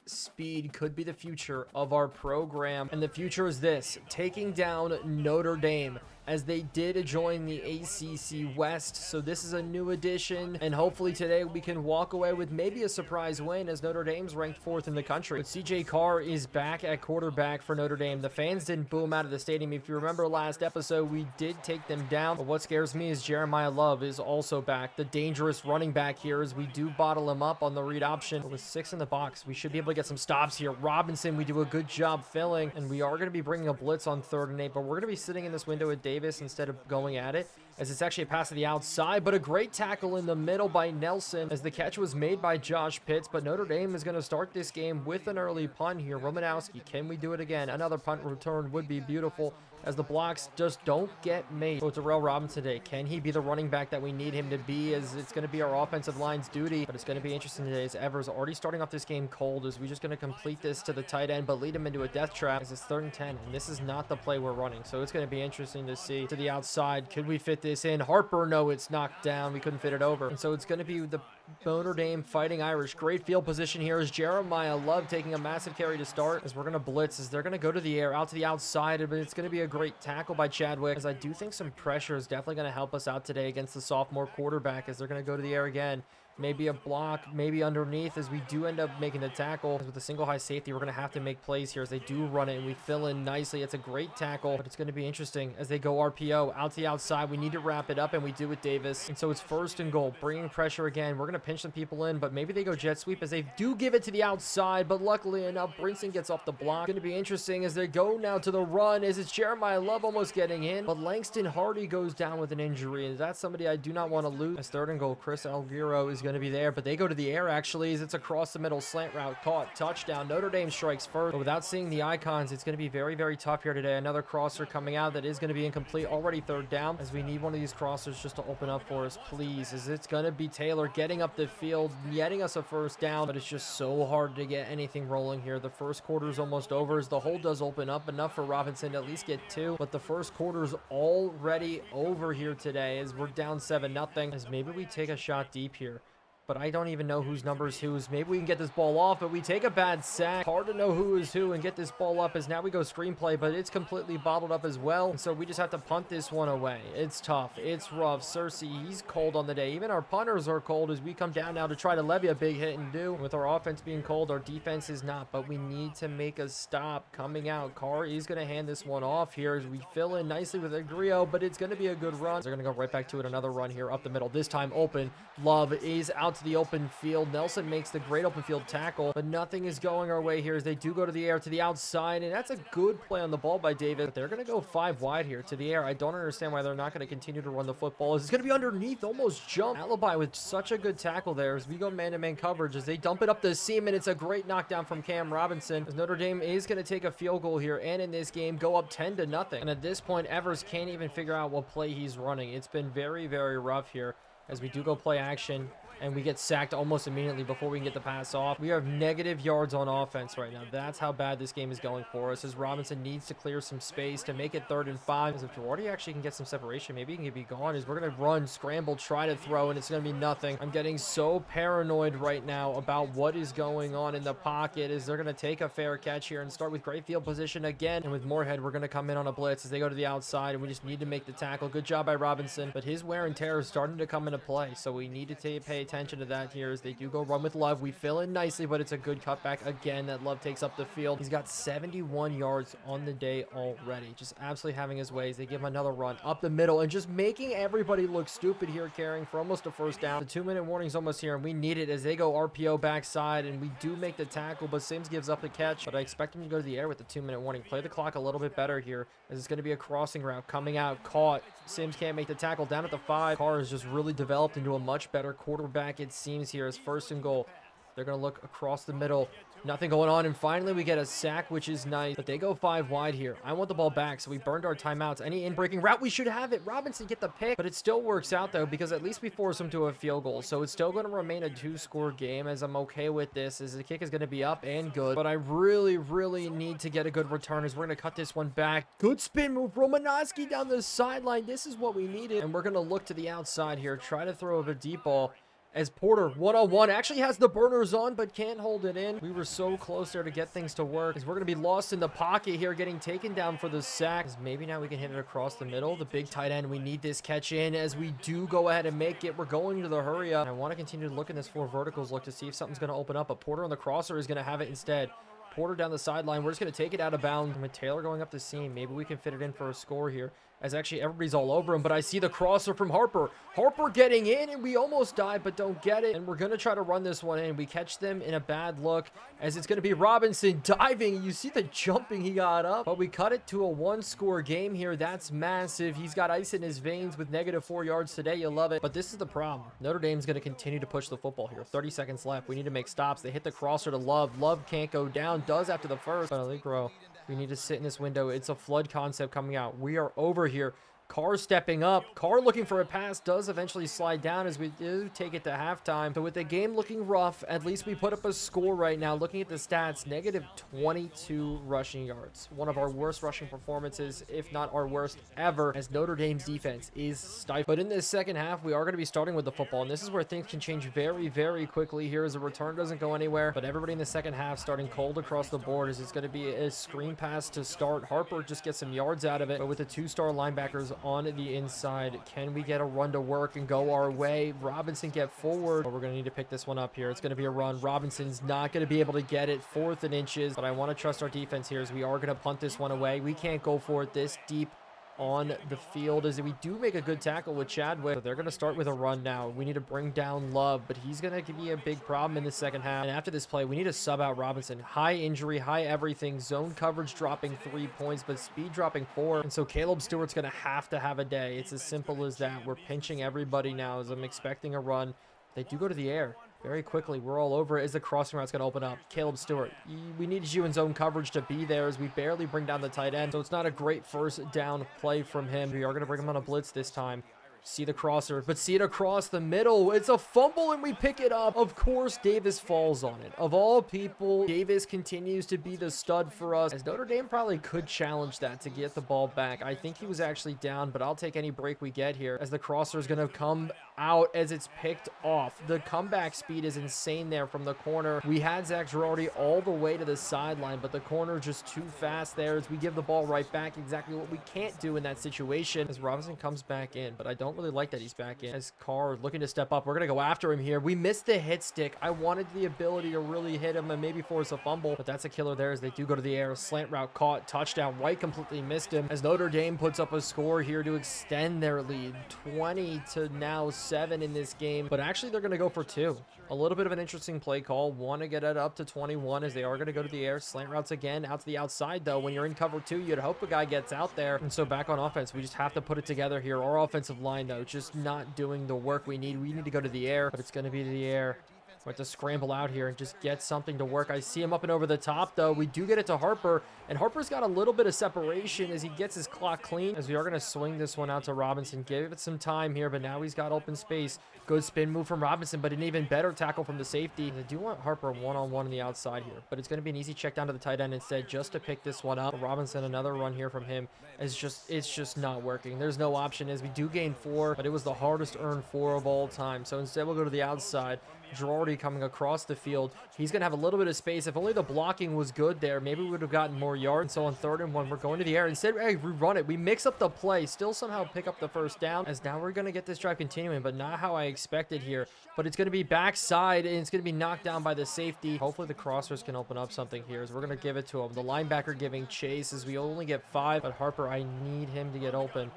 speed, could be the future of our program. And the future is this: taking down Notre Dame, as they did join the ACC West. So this is a new addition, and hopefully today we can walk away with maybe a surprise win, as Notre Dame's ranked 4th in the country. But CJ Carr is back at quarterback for Notre Dame. The fans didn't boo him out of the stadium. If you remember last episode, we did take them down. But what scares me is Jeremiah Love is also back, the dangerous running back here, as we do bottle him up on the read option. But with 6 in the box, we should be able to get some stops here. Robinson, we do a good job filling, and we are going to be bringing a blitz on 3rd and 8, but we're going to be sitting in this window with Davis instead of going at it, as it's actually a pass to the outside, but a great tackle in the middle by Nelson, as the catch was made by Josh Pitts. But Notre Dame is going to start this game with an early punt here. Romanowski, can we do it again? Another punt return would be beautiful, as the blocks just don't get made. So Darrell Robinson today, can he be the running back that we need him to be, as it's going to be our offensive line's duty? But it's going to be interesting today, as Evers already starting off this game cold, as we're just going to complete this to the tight end, but lead him into a death trap, as it's 3rd and 10, and this is not the play we're running. So it's going to be interesting to see. To the outside, could we fit this in? Harper, no, it's knocked down. We couldn't fit it over. And so it's going to be the Notre Dame Fighting Irish. Great field position here is Jeremiah Love taking a massive carry to start, as we're going to blitz, as they're going to go to the air, out to the outside, but it's going to be a great tackle by Chadwick, as I do think some pressure is definitely going to help us out today against the sophomore quarterback, as they're going to go to the air again. maybe a block, maybe underneath, as we do end up making the tackle. With a single high safety, we're going to have to make plays here as they do run it, and we fill in nicely. It's a great tackle, but it's going to be interesting as they go RPO out to the outside. We need to wrap it up, and we do with Davis. And so it's 1st and goal, bringing pressure again. We're going to pinch some people in, but maybe they go jet sweep as they do give it to the outside, but luckily enough, Brinson gets off the block. Going to be interesting as they go now to the run, as it's Jeremiah Love almost getting in, but Langston Hardy goes down with an injury, and that's somebody I do not want to lose. As 3rd and goal, Chris Alguero is going to be there, but they go to the air actually, as it's across the middle, slant route, caught, touchdown. Notre Dame strikes first, but without seeing the icons, it's going to be very, very tough here today. Another crosser coming out that is going to be incomplete, already 3rd down, as we need one of these crossers just to open up for us, please, as it's going to be Taylor getting up the field, getting us a 1st down, but it's just so hard to get anything rolling here. The 1st quarter is almost over, as the hole does open up enough for Robinson to at least get 2, but the 1st quarter is already over here today, as we're down 7-0, as maybe we take a shot deep here. But I don't even know whose number is whose. Maybe we can get this ball off, but we take a bad sack. Hard to know who is who and get this ball up, as now we go screenplay, but it's completely bottled up as well. And so we just have to punt this one away. It's tough. It's rough. Cersei, he's cold on the day. Even our punters are cold as we come down now to try to levy a big hit and do. With our offense being cold, our defense is not, but we need to make a stop coming out. Carr is going to hand this one off here as we fill in nicely with Agrio, but it's going to be a good run. They're going to go right back to it. Another run here up the middle. This time open. Love is out to the open field. Nelson makes the great open field tackle, but nothing is going our way here as they do go to the air to the outside, and that's a good play on the ball by Davis. But they're going to go 5 wide here to the air. I don't understand why they're not going to continue to run the football. It's going to be underneath, almost jump. Alibi with such a good tackle there as we go man-to-man coverage as they dump it up the seam, and it's a great knockdown from Cam Robinson as Notre Dame is going to take a field goal here and in this game go up 10-0. And at this point, Evers can't even figure out what play he's running. It's been very, very rough here as we do go play action, and we get sacked almost immediately before we can get the pass off. We have negative yards on offense right now. That's how bad this game is going for us, as Robinson needs to clear some space to make it 3rd and 5. As if Girardi actually can get some separation, maybe he can be gone, as we're going to run, scramble, try to throw, and it's going to be nothing. I'm getting so paranoid right now about what is going on in the pocket, as they're going to take a fair catch here and start with great field position again. And with Moorhead, we're going to come in on a blitz as they go to the outside, and we just need to make the tackle. Good job by Robinson, but his wear and tear is starting to come into play, so we need to pay attention to that here as they do go run with Love. We fill in nicely, but it's a good cutback again that Love takes up the field. He's got 71 yards on the day already, just absolutely having his ways. They give him another run up the middle and just making everybody look stupid here, carrying for almost a 1st down. The 2-minute warning's almost here, and we need it as they go RPO backside, and we do make the tackle, but Sims gives up the catch. But I expect him to go to the air with the 2-minute warning. Play the clock a little bit better here, as it's going to be a crossing route coming out, caught. Sims can't make the tackle down at the 5. Carr has just really developed into a much better quarterback, it seems, here as 1st and goal. They're going to look across the middle. Nothing going on, and finally we get a sack, which is nice, but they go 5 wide here. I want the ball back, so we burned our timeouts. Any in-breaking route, we should have it. Robinson get the pick, but it still works out, though, because at least we force him to a field goal, so it's still going to remain a 2-score game, as I'm okay with this, as the kick is going to be up and good, but I really, really need to get a good return, as we're going to cut this one back. Good spin move, Romanowski down the sideline. This is what we needed, and we're going to look to the outside here, try to throw a deep ball, as Porter, one-on-one, actually has the burners on, but can't hold it in. We were so close there to get things to work, as we're going to be lost in the pocket here, getting taken down for the sack. As maybe now we can hit it across the middle. The big tight end, we need this catch in, as we do go ahead and make it. We're going to the hurry up. And I want to continue to look in this 4 verticals look to see if something's going to open up, but Porter on the crosser is going to have it instead. Porter down the sideline. We're just going to take it out of bounds. And with Taylor going up the seam, maybe we can fit it in for a score here, as actually everybody's all over him, but I see the crosser from Harper. Harper getting in, and we almost died, but don't get it. And we're going to try to run this one in. We catch them in a bad look, as it's going to be Robinson diving. You see the jumping he got up, but we cut it to a 1-score game here. That's massive. He's got ice in his veins with -4 yards today. You love it. But this is the problem. Notre Dame's going to continue to push the football here. 30 seconds left. We need to make stops. They hit the crosser to Love. Love can't go down. Does after the first. But Allegro, we need to sit in this window. It's a flood concept coming out. We are over here. Carr stepping up. Carr looking for a pass. Does eventually slide down as we do take it to halftime. So with the game looking rough, at least we put up a score right now. Looking at the stats, -22 rushing yards. One of our worst rushing performances, if not our worst ever, as Notre Dame's defense is stifled. But in this second half, we are going to be starting with the football, and this is where things can change very, very quickly here, as the return doesn't go anywhere. But everybody in the second half starting cold across the board, as it's going to be a screen pass to start. Harper just gets some yards out of it, but with the 2-star linebackers on the inside. Can we get a run to work and go our way? Robinson get forward. Oh, we're going to need to pick this one up here. It's going to be a run. Robinson's not going to be able to get it. 4th and inches, but I want to trust our defense here as we are going to punt this one away. We can't go for it this deep on the field as we do make a good tackle with Chadwick. So they're going to start with a run now. We need to bring down Love, but he's going to be a big problem in the second half. And after this play, we need to sub out Robinson. High injury, high everything. Zone coverage dropping 3 points, but speed dropping 4. And so Caleb Stewart's going to have a day. It's as simple as that. We're pinching everybody now as I'm expecting a run. They do go to the air very quickly. We're all over it as the crossing route's going to open up. Caleb Stewart, we needed you in zone coverage to be there as we barely bring down the tight end. So it's not a great first down play from him. We are going to bring him on a blitz this time. See the crosser, but see it across the middle. It's a fumble and we pick it up. Of course, Davis falls on it. Of all people, Davis continues to be the stud for us, as Notre Dame probably could challenge that to get the ball back. I think he was actually down, but I'll take any break we get here as the crosser is going to come out as it's picked off. The comeback speed is insane there from the corner. We had Zach Girardi all the way to the sideline, but the corner just too fast there as we give the ball right back. Exactly what we can't do in that situation as Robinson comes back in, but I don't really like that he's back in. As Carr looking to step up, we're gonna go after him here. We missed the hit stick. I wanted the ability to really hit him and maybe force a fumble, but that's a killer there as they do go to the air. Slant route caught, touchdown. White completely missed him as Notre Dame puts up a score here to extend their lead, 20 to now 7 in this game, but actually they're gonna go for 2. A little bit of an interesting play call. Want to get it up to 21 as they are going to go to the air. Slant routes again out to the outside, though. When you're in cover 2, you'd hope a guy gets out there. And so back on offense, we just have to put it together here. Our offensive line, though, just not doing the work we need. We need to go to the air, but it's going to be the air. We have to scramble out here and just get something to work. I see him up and over the top, though. We do get it to Harper, and Harper's got a little bit of separation as he gets his clock clean, as we are going to swing this one out to Robinson. Give it some time here, but now he's got open space. Good spin move from Robinson, but an even better tackle from the safety. They do want Harper one-on-one on the outside here, but it's going to be an easy check down to the tight end instead just to pick this one up. Robinson, another run here from him. It's just not working. There's no option as we do gain 4, but it was the hardest earned 4 of all time. So instead we'll go to the outside. Girardi coming across the field. He's going to have a little bit of space. If only the blocking was good there, maybe we would have gotten more yards. So on 3rd and 1, we're going to the air. Instead, we run it. We mix up the play, still somehow pick up the first down, as now we're going to get this drive continuing, but not how I expected here. But it's going to be backside, and it's going to be knocked down by the safety. Hopefully the crossers can open up something here, as we're going to give it to him. The linebacker giving chase as we only get 5, but Harper, I need him to get open.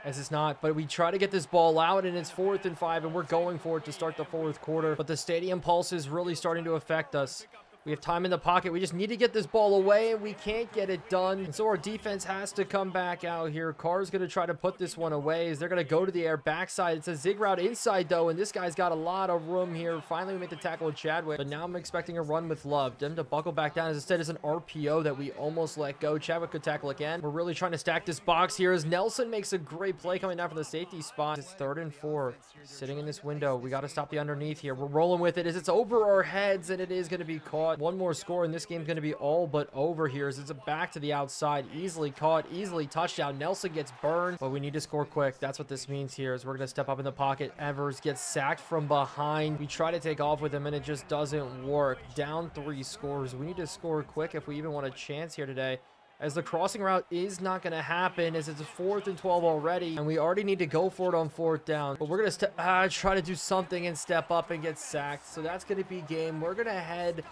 As it's not, but we try to get this ball out, and it's 4th and 5, and we're going for it to start the 4th quarter. But the stadium pulse is really starting to affect us. We have time in the pocket. We just need to get this ball away, and we can't get it done. And so our defense has to come back out here. Carr's going to try to put this one away as they're going to go to the air backside. It's a zig route inside, though, and this guy's got a lot of room here. Finally, we make the tackle with Chadwick, but now I'm expecting a run with Love. Them to buckle back down as instead it's an RPO that we almost let go. Chadwick could tackle again. We're really trying to stack this box here as Nelson makes a great play coming down from the safety spot. It's 3rd and 4. Sitting in this window. We got to stop the underneath here. We're rolling with it as it's over our heads, and it is going to be caught. One more score, and this game's going to be all but over here as it's a back to the outside. Easily caught, easily touchdown. Nelson gets burned, but we need to score quick. That's what this means here, is we're going to step up in the pocket. Evers gets sacked from behind. We try to take off with him, and it just doesn't work. Down 3 scores. We need to score quick if we even want a chance here today, as the crossing route is not going to happen, as it's a 4th and 12 already, and we already need to go for it on 4th down. But we're going to try to do something and step up and get sacked. So that's going to be game. We're going to head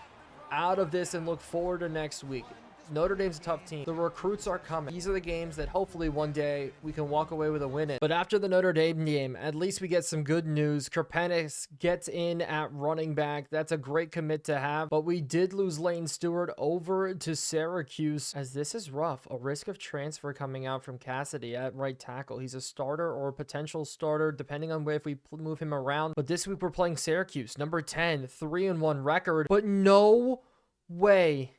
out of this and look forward to next week. Notre Dame's a tough team. The recruits are coming. These are the games that hopefully one day we can walk away with a win in. But after the Notre Dame game, at least we get some good news. Kerpenis gets in at running back. That's a great commit to have. But we did lose Lane Stewart over to Syracuse, as this is rough. A risk of transfer coming out from Cassidy at right tackle. He's a starter or a potential starter, depending on if we move him around. But this week we're playing Syracuse, number 10, 3-1 record. But no way.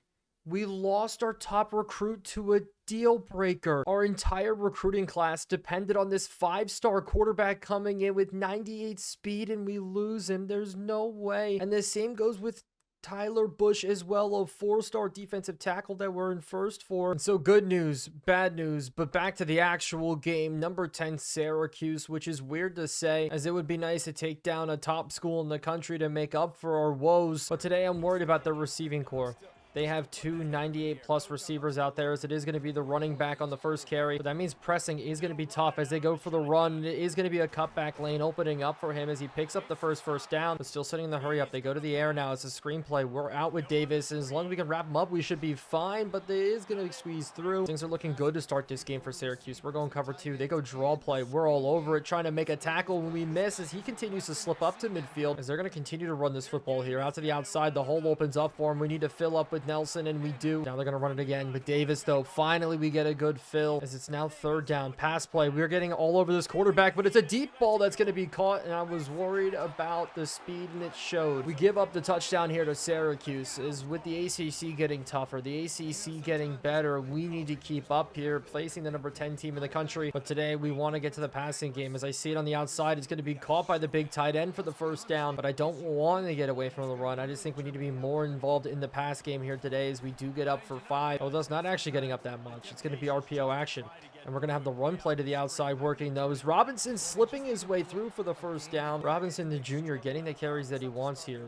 We lost our top recruit to a deal breaker. Our entire recruiting class depended on this 5-star quarterback coming in with 98 speed, and we lose him. There's no way. And the same goes with Tyler Bush as well, a 4-star defensive tackle that we're in first for. And so good news, bad news, but back to the actual game. Number 10 Syracuse, which is weird to say, as it would be nice to take down a top school in the country to make up for our woes. But today I'm worried about the receiving core. They have two 98+ receivers out there, as it is going to be the running back on the first carry. But that means pressing is going to be tough as they go for the run. It is going to be a cutback lane opening up for him as he picks up the first down, but still sitting in the hurry up. They go to the air now. It's a screenplay. We're out with Davis, and as long as we can wrap him up, we should be fine, but it is going to squeeze through. Things are looking good to start this game for Syracuse. We're going cover 2. They go draw play. We're all over it, trying to make a tackle when we miss as he continues to slip up to midfield, as they're going to continue to run this football here. Out to the outside, the hole opens up for him. We need to fill up with Nelson, and we do. Now they're going to run it again with Davis, though. Finally, we get a good fill as it's now 3rd down. Pass play. We're getting all over this quarterback, but it's a deep ball that's going to be caught, and I was worried about the speed, and it showed. We give up the touchdown here to Syracuse. Is with the ACC getting tougher, the ACC getting better, we need to keep up here, placing the number 10 team in the country. But today, we want to get to the passing game. As I see it on the outside, it's going to be caught by the big tight end for the first down, but I don't want to get away from the run. I just think we need to be more involved in the pass game here today as we do get up for 5. Although it's not actually getting up that much. It's going to be RPO action. And we're going to have the run play to the outside working, though. Is Robinson slipping his way through for the first down. Robinson, the junior, getting the carries that he wants here.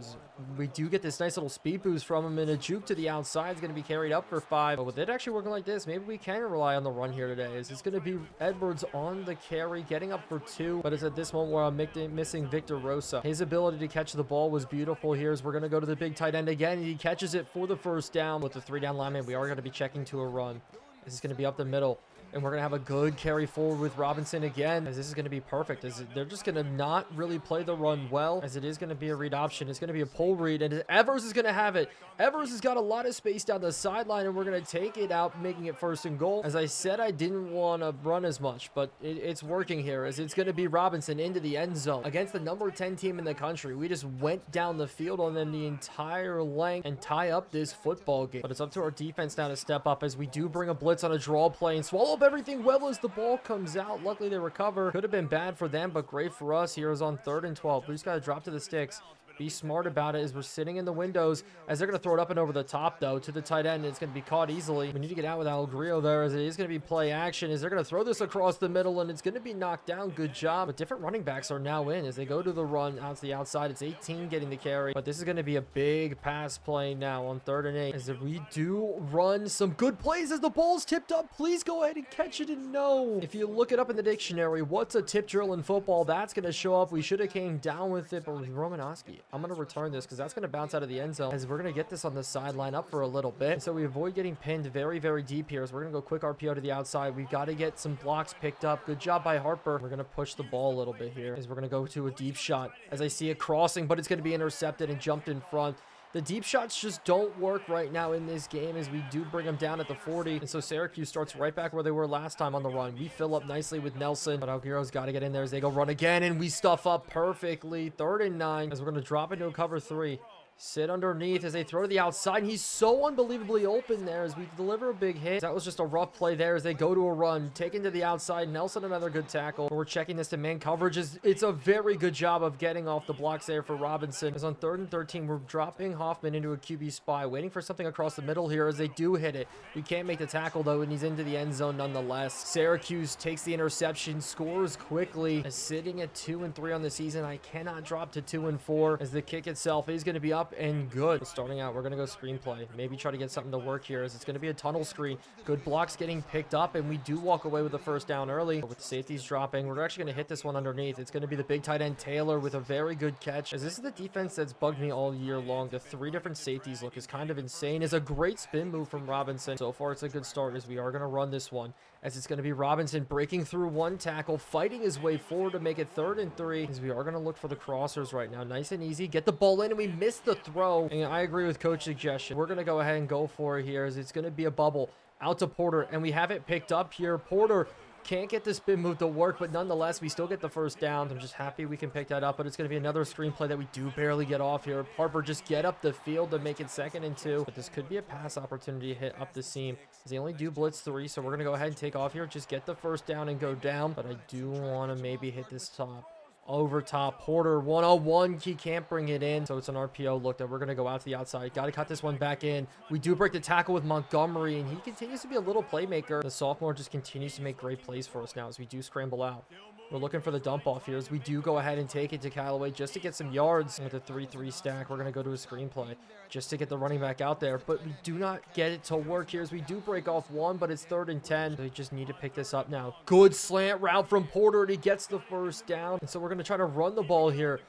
We do get this nice little speed boost from him, and a juke to the outside is going to be carried up for 5. But with it actually working like this, maybe we can rely on the run here today. It's going to be Edwards on the carry, getting up for 2. But it's at this moment where I'm missing Victor Rosa. His ability to catch the ball was beautiful here, as we're going to go to the big tight end again, and he catches it for the first down. With the 3-down lineman, we are going to be checking to a run. This is going to be up the middle. And we're going to have a good carry forward with Robinson again, as this is going to be perfect. As they're just going to not really play the run well, as it is going to be a read option. It's going to be a pull read, and Evers is going to have it. Evers has got a lot of space down the sideline, and we're going to take it out, making it 1st and goal. As I said, I didn't want to run as much, but it's working here, as it's going to be Robinson into the end zone against the number 10 team in the country. We just went down the field on them the entire length and tie up this football game. But it's up to our defense now to step up, as we do bring a blitz on a draw play and swallow up everything well as the ball comes out. Luckily, they recover. Could have been bad for them, but great for us. Here is on 3rd and 12. We just got to drop to the sticks. Be smart about it, as we're sitting in the windows, as they're going to throw it up and over the top, though, to the tight end. It's going to be caught easily. We need to get out with Algrio there, as it is going to be play action, as they're going to throw this across the middle, and it's going to be knocked down. Good job. But different running backs are now in as they go to the run out to the outside. It's 18 getting the carry, but this is going to be a big pass play now on 3rd and 8, as we do run some good plays as the ball's tipped up. Please go ahead and catch it, and no. If you look it up in the dictionary, what's a tip drill in football, that's going to show up. We should have came down with it, but with Romanowski, I'm going to return this, because that's going to bounce out of the end zone, as we're going to get this on the sideline up for a little bit. And so we avoid getting pinned very, very deep here, so we're going to go quick RPO to the outside. We've got to get some blocks picked up. Good job by Harper. We're going to push the ball a little bit here, as we're going to go to a deep shot, as I see it crossing, but it's going to be intercepted and jumped in front. The deep shots just don't work right now in this game, as we do bring them down at the 40. And so Syracuse starts right back where they were last time on the run. We fill up nicely with Nelson, but Algiro's got to get in there as they go run again, and we stuff up perfectly. 3rd and 9, as we're going to drop into a cover 3. Sit underneath as they throw to the outside. He's so unbelievably open there as we deliver a big hit. That was just a rough play there as they go to a run. Taken to the outside. Nelson, another good tackle. We're checking this to man coverage. It's a very good job of getting off the blocks there for Robinson. As on 3rd and 13, we're dropping Hoffman into a QB spy, waiting for something across the middle here as they do hit it. We can't make the tackle, though, and he's into the end zone nonetheless. Syracuse takes the interception, scores quickly. As sitting at 2-3 on the season, I cannot drop to 2-4 as the kick itself is going to be up and good. Starting out, we're going to go screenplay. Maybe try to get something to work here, as it's going to be a tunnel screen. Good blocks getting picked up, and we do walk away with the 1st down early. But with the safeties dropping, we're actually going to hit this one underneath. It's going to be the big tight end Taylor with a very good catch, as this is the defense that's bugged me all year long. The 3 different safeties look is kind of insane. It's a great spin move from Robinson. So far, it's a good start, as we are going to run this one, as it's going to be Robinson breaking through one tackle, fighting his way forward to make it 3rd and 3, as we are going to look for the crossers right now. Nice and easy. Get the ball in, and we miss the throw. And I agree with Coach's suggestion. We're going to go ahead and go for it here, as it's going to be a bubble out to Porter, and we have it picked up here. Porter can't get the spin move to work, but nonetheless, we still get the 1st down. I'm just happy we can pick that up, but it's going to be another screenplay that we do barely get off here. Harper just get up the field to make it 2nd and 2, but this could be a pass opportunity to hit up the seam. They only do blitz 3, so we're going to go ahead and take off here. Just get the 1st down and go down, but I do want to maybe hit this top over top. Porter 1-on-1. He can't bring it in. So it's an RPO look that we're going to go out to the outside. Got to cut this one back in. We do break the tackle with Montgomery, and he continues to be a little playmaker. The sophomore just continues to make great plays for us now as we do scramble out. We're looking for the dump off here as we do go ahead and take it to Callaway just to get some yards. With a 3-3 stack, we're going to go to a screenplay just to get the running back out there. But we do not get it to work here as we do break off one, but it's 3rd and 10. So we just need to pick this up now. Good slant route from Porter, and he gets the first down. And so we're going to try to run the ball here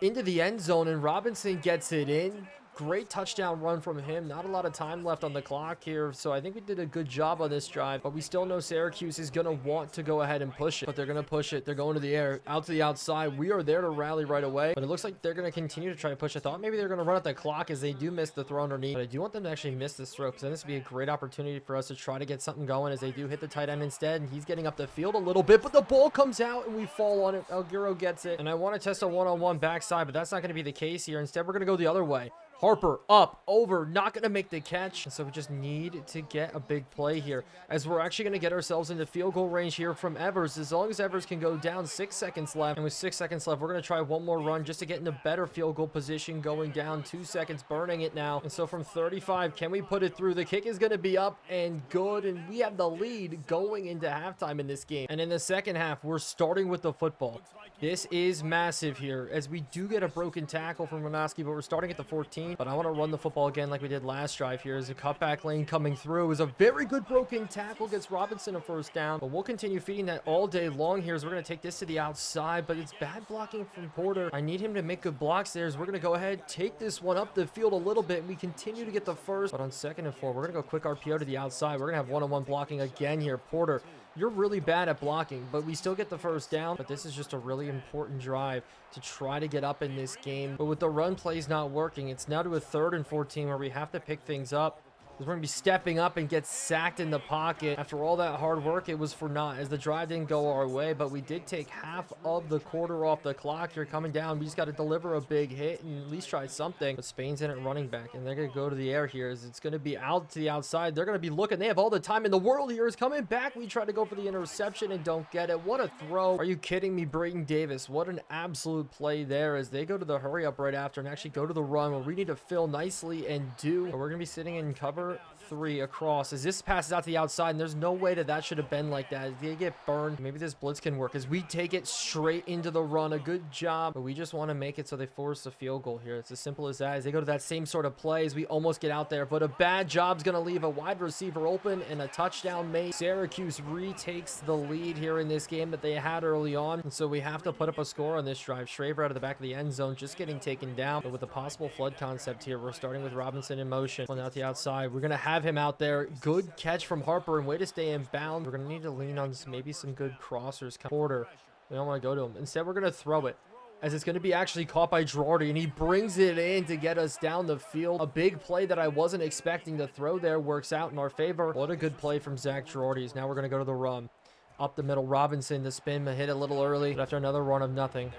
into the end zone, and Robinson gets it in. Great touchdown run from him. Not a lot of time left on the clock here, so I think we did a good job on this drive, but we still know Syracuse is going to want to go ahead and push it, but they're going to push it. They're going to the air, out to the outside. We are there to rally right away, but it looks like they're going to continue to try to push. I thought maybe they're going to run out the clock as they do miss the throw underneath, but I do want them to actually miss this throw because then this would be a great opportunity for us to try to get something going as they do hit the tight end instead, and he's getting up the field a little bit, but the ball comes out and we fall on it. Alguero gets it, and I want to test a one-on-one backside, but that's not going to be the case here. Instead, we're going to go the other way. Harper up, over, not going to make the catch. And so we just need to get a big play here as we're actually going to get ourselves into field goal range here from Evers. As long as Evers can go down, 6 seconds left. And with 6 seconds left, we're going to try one more run just to get in a better field goal position going down. 2 seconds, burning it now. And so from 35, can we put it through? The kick is going to be up and good. And we have the lead going into halftime in this game. And in the second half, we're starting with the football. This is massive here as we do get a broken tackle from Ronoski, but we're starting at the 14. But I want to run the football again like we did last drive here as a cutback lane coming through. It was a very good broken tackle, gets Robinson a first down. But we'll continue feeding that all day long here as we're going to take this to the outside, but it's bad blocking from Porter. I need him to make good blocks there as we're going to go ahead, take this one up the field a little bit. We continue to get the first, but on 2nd and 4, we're going to go quick RPO to the outside. We're going to have one-on-one blocking again here. Porter, you're really bad at blocking, but we still get the first down. But this is just a really important drive to try to get up in this game. But with the run plays not working, it's now to a 3rd and 14 where we have to pick things up. We're going to be stepping up and get sacked in the pocket. After all that hard work, it was for naught as the drive didn't go our way, but we did take half of the quarter off the clock here coming down. We just got to deliver a big hit and at least try something. But Spain's in at running back, and they're going to go to the air here as it's going to be out to the outside. They're going to be looking. They have all the time in the world here. Is coming back. We try to go for the interception and don't get it. What a throw. Are you kidding me, Brayton Davis? What an absolute play there as they go to the hurry up right after and actually go to the run where we need to fill nicely and do. But we're going to be sitting in cover 3 across as this passes out to the outside, and there's no way that should have been like that. They get burned. Maybe this blitz can work as we take it straight into the run. A good job, but we just want to make it so they force a field goal here. It's as simple as that as they go to that same sort of play as we almost get out there, but a bad job's going to leave a wide receiver open and a touchdown made. Syracuse retakes the lead here in this game that they had early on, and so we have to put up a score on this drive. Schraver out of the back of the end zone just getting taken down, but with a possible flood concept here, we're starting with Robinson in motion. One out the outside. We're going to have him out there. Good catch from Harper and way to stay in bounds. We're going to need to lean on maybe some good crossers. Porter, we don't want to go to him. Instead, we're going to throw it as it's going to be actually caught by Girardi, and he brings it in to get us down the field. A big play that I wasn't expecting to throw there works out in our favor. What a good play from Zach Girardi. Now we're going to go to the run. Up the middle, Robinson, the spin, but hit a little early. But after another run of nothing,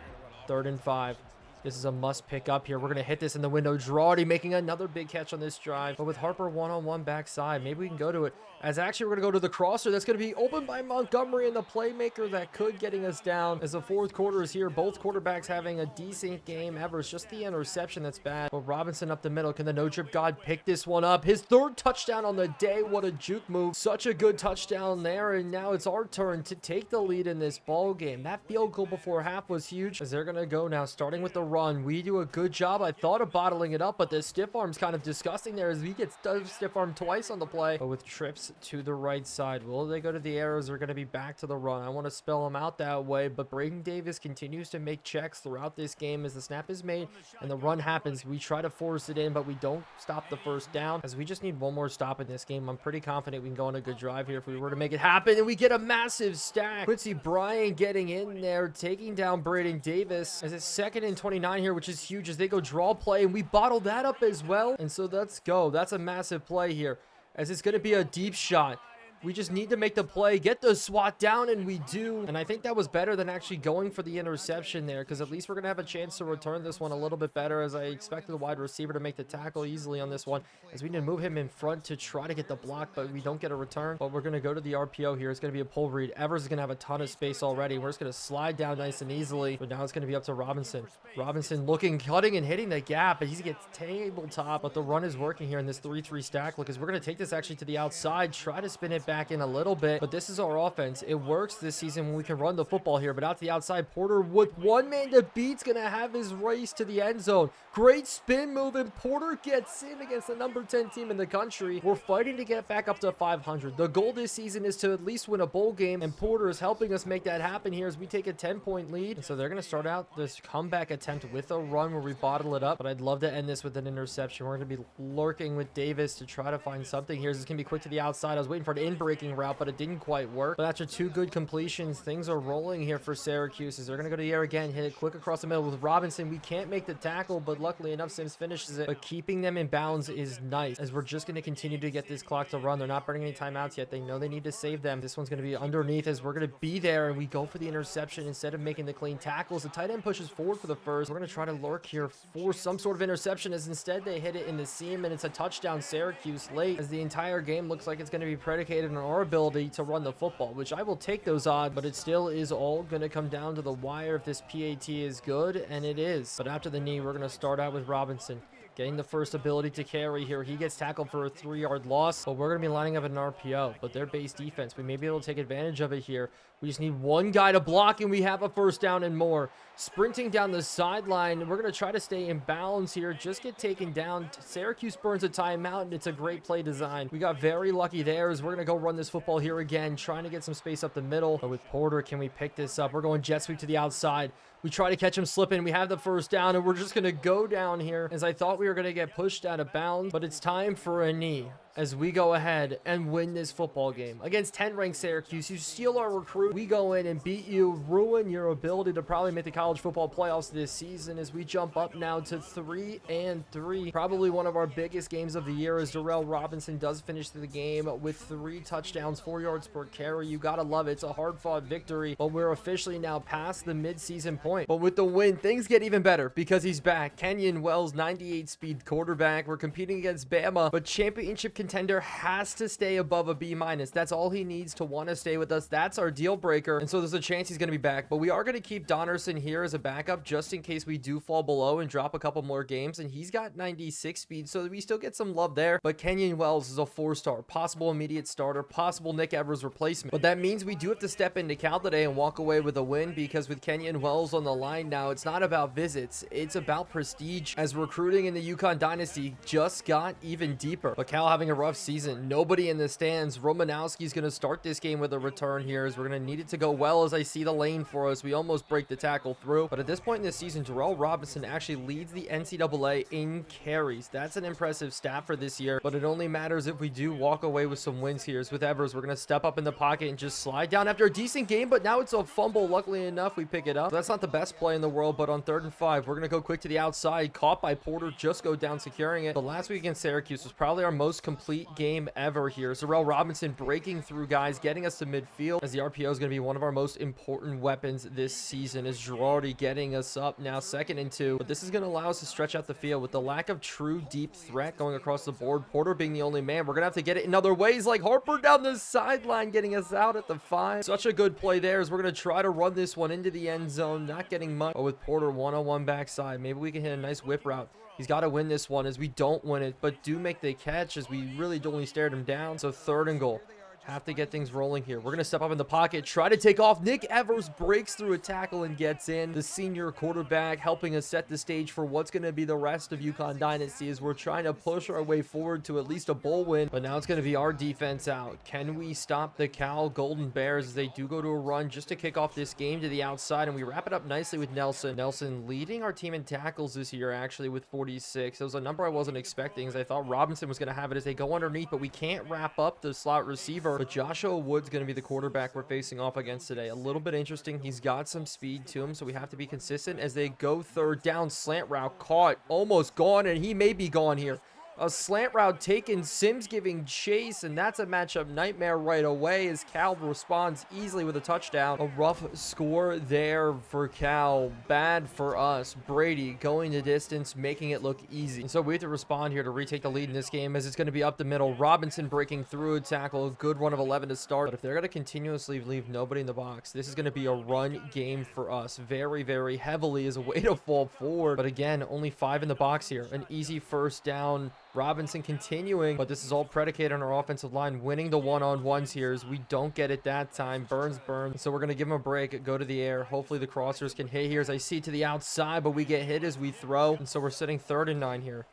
3rd and 5. This is a must pick up here. We're going to hit this in the window. Girardi making another big catch on this drive. But with Harper one-on-one backside, maybe we can go to it. As actually we're going to go to the crosser. That's going to be opened by Montgomery and the playmaker that could getting us down. As the 4th quarter is here, both quarterbacks having a decent game. Evers, just the interception that's bad. But Robinson up the middle. Can the no-trip god pick this one up? His 3rd touchdown on the day. What a juke move. Such a good touchdown there. And now it's our turn to take the lead in this ball game. That field goal before half was huge. As they're going to go now, starting with the run. We do a good job. I thought of bottling it up, but the stiff arm's kind of disgusting there as we get stiff arm twice on the play. But with trips to the right side, will they go to the arrows? They're going to be back to the run. I want to spell them out that way, but Brayton Davis continues to make checks throughout this game as the snap is made and the run happens. We try to force it in, but we don't stop the first down as we just need one more stop in this game. I'm pretty confident we can go on a good drive here if we were to make it happen, and we get a massive stack. Quincy Bryant getting in there, taking down Brayton Davis as it's 2nd and 29 here, which is huge as they go draw play, and we bottle that up as well. And so let's go. That's a massive play here as it's going to be a deep shot. We just need to make the play, get the swat down, and we do. And I think that was better than actually going for the interception there, because at least we're going to have a chance to return this one a little bit better, as I expected the wide receiver to make the tackle easily on this one, as we need to move him in front to try to get the block, but we don't get a return. But we're going to go to the RPO here. It's going to be a pull read. Evers is going to have a ton of space already. We're just going to slide down nice and easily, but now it's going to be up to Robinson. Robinson looking, cutting, and hitting the gap, but he gets tabletop, but the run is working here in this 3-3 stack. Look, as we're going to take this actually to the outside, try to spin it back in a little bit, but this is our offense. It works this season when we can run the football here, but out to the outside, Porter with one man to beat's going to have his race to the end zone. Great spin move, and Porter gets in against the number 10 team in the country. We're fighting to get back up to 500. The goal this season is to at least win a bowl game, and Porter is helping us make that happen here as we take a 10-point lead. And so they're going to start out this comeback attempt with a run where we bottle it up, but I'd love to end this with an interception. We're going to be lurking with Davis to try to find something here. This is going to be quick to the outside. I was waiting for an in-breaking route, but it didn't quite work. But after two good completions, things are rolling here for Syracuse, as they're going to go to the air again, hit it quick across the middle with Robinson. We can't make the tackle, but luckily enough, Sims finishes it. But keeping them in bounds is nice, as we're just going to continue to get this clock to run. They're not burning any timeouts yet. They know they need to save them. This one's going to be underneath, as we're going to be there, and we go for the interception instead of making the clean tackles. The tight end pushes forward for the first. We're going to try to lurk here for some sort of interception, as instead they hit it in the seam, and it's a touchdown Syracuse late, as the entire game looks like it's going to be predicated on our ability to run the football, which I will take those odds, but it still is all going to come down to the wire if this PAT is good, and it is. But after the knee, we're going to start out with Robinson getting the first ability to carry here. He gets tackled for a 3-yard loss, but we're going to be lining up an RPO. But their base defense, we may be able to take advantage of it here. We just need one guy to block, and we have a first down and more. Sprinting down the sideline, we're going to try to stay in bounds here, just get taken down. Syracuse burns a timeout, and it's a great play design. We got very lucky there, as we're going to go run this football here again, trying to get some space up the middle. But with Porter, can we pick this up? We're going jet sweep to the outside. We try to catch him slipping. We have the first down, and we're just going to go down here, as I thought we were going to get pushed out of bounds, but it's time for a knee as we go ahead and win this football game against 10th-ranked Syracuse. You steal our recruit, we go in and beat you, ruin your ability to probably make the college football playoffs this season, as we jump up now to 3-3. Probably one of our biggest games of the year, as Darrell Robinson does finish the game with 3 touchdowns, 4 yards per carry. You gotta love it. It's a hard-fought victory, but we're officially now past the mid-season point. But with the win, things get even better, because he's back. Kenyon Wells, 98 speed quarterback. We're competing against Bama, but championship contender has to stay above a B-. That's all he needs to want to stay with us. That's our deal breaker, and so there's a chance he's going to be back. But we are going to keep Donnerson here as a backup, just in case we do fall below and drop a couple more games, and he's got 96 speed, so we still get some love there. But Kenyon Wells is a 4-star, possible immediate starter, possible Nick Evers replacement. But that means we do have to step into Cal today and walk away with a win, because with Kenyon Wells on the line now, it's not about visits, it's about prestige, as recruiting in the UConn Dynasty just got even deeper. But Cal having a rough season, nobody in the stands. Romanowski's going to start this game with a return here, as we're going to need it to go well, as I see the lane for us. We almost break the tackle through, but at this point in this season, Darrell Robinson actually leads the NCAA in carries. That's an impressive stat for this year, but it only matters if we do walk away with some wins here. As with Evers, we're going to step up in the pocket and just slide down after a decent game, but now it's a fumble. Luckily enough, we pick it up. So that's not the best play in the world, but on 3rd and 5, we're going to go quick to the outside, caught by Porter, just go down securing it. But last week against Syracuse was probably our most complete game ever here. Darrell Robinson breaking through guys, getting us to midfield, as the RPO is going to be one of our most important weapons this season, as Girardi getting us up now 2nd and 2. But this is going to allow us to stretch out the field with the lack of true deep threat going across the board. Porter being the only man, we're going to have to get it in other ways, like Harper down the sideline getting us out at the 5. Such a good play there, as we're going to try to run this one into the end zone, not getting much, but with Porter one-on-one backside, maybe we can hit a nice whip route. He's got to win this one, as we don't win it, but do make the catch, as we really only stared him down. So 3rd and goal. Have to get things rolling here. We're going to step up in the pocket, try to take off. Nick Evers breaks through a tackle and gets in. The senior quarterback helping us set the stage for what's going to be the rest of UConn Dynasty, as we're trying to push our way forward to at least a bowl win. But now it's going to be our defense out. Can we stop the Cal Golden Bears as they do go to a run just to kick off this game to the outside? And we wrap it up nicely with Nelson. Nelson leading our team in tackles this year, actually, with 46. It was a number I wasn't expecting, as I thought Robinson was going to have it as they go underneath, but we can't wrap up the slot receiver. But Joshua Wood's going to be the quarterback we're facing off against today. A little bit interesting. He's got some speed to him, so we have to be consistent as they go 3rd down. Slant route caught, almost gone, and he may be gone here. A slant route taken, Sims giving chase, and that's a matchup nightmare right away as Cal responds easily with a touchdown. A rough score there for Cal. Bad for us. Brady going the distance, making it look easy. And so we have to respond here to retake the lead in this game as it's going to be up the middle. Robinson breaking through a tackle. A good run of 11 to start. But if they're going to continuously leave nobody in the box, this is going to be a run game for us. Very, very heavily as a way to fall forward. But again, only 5 in the box here. An easy first down. Robinson continuing, but this is all predicated on our offensive line winning the one-on-ones here as we don't get it that time. Burns. So we're going to give him a break, go to the air. Hopefully the crossers can hit here as I see to the outside, but we get hit as we throw. And so we're sitting 3rd and 9 here.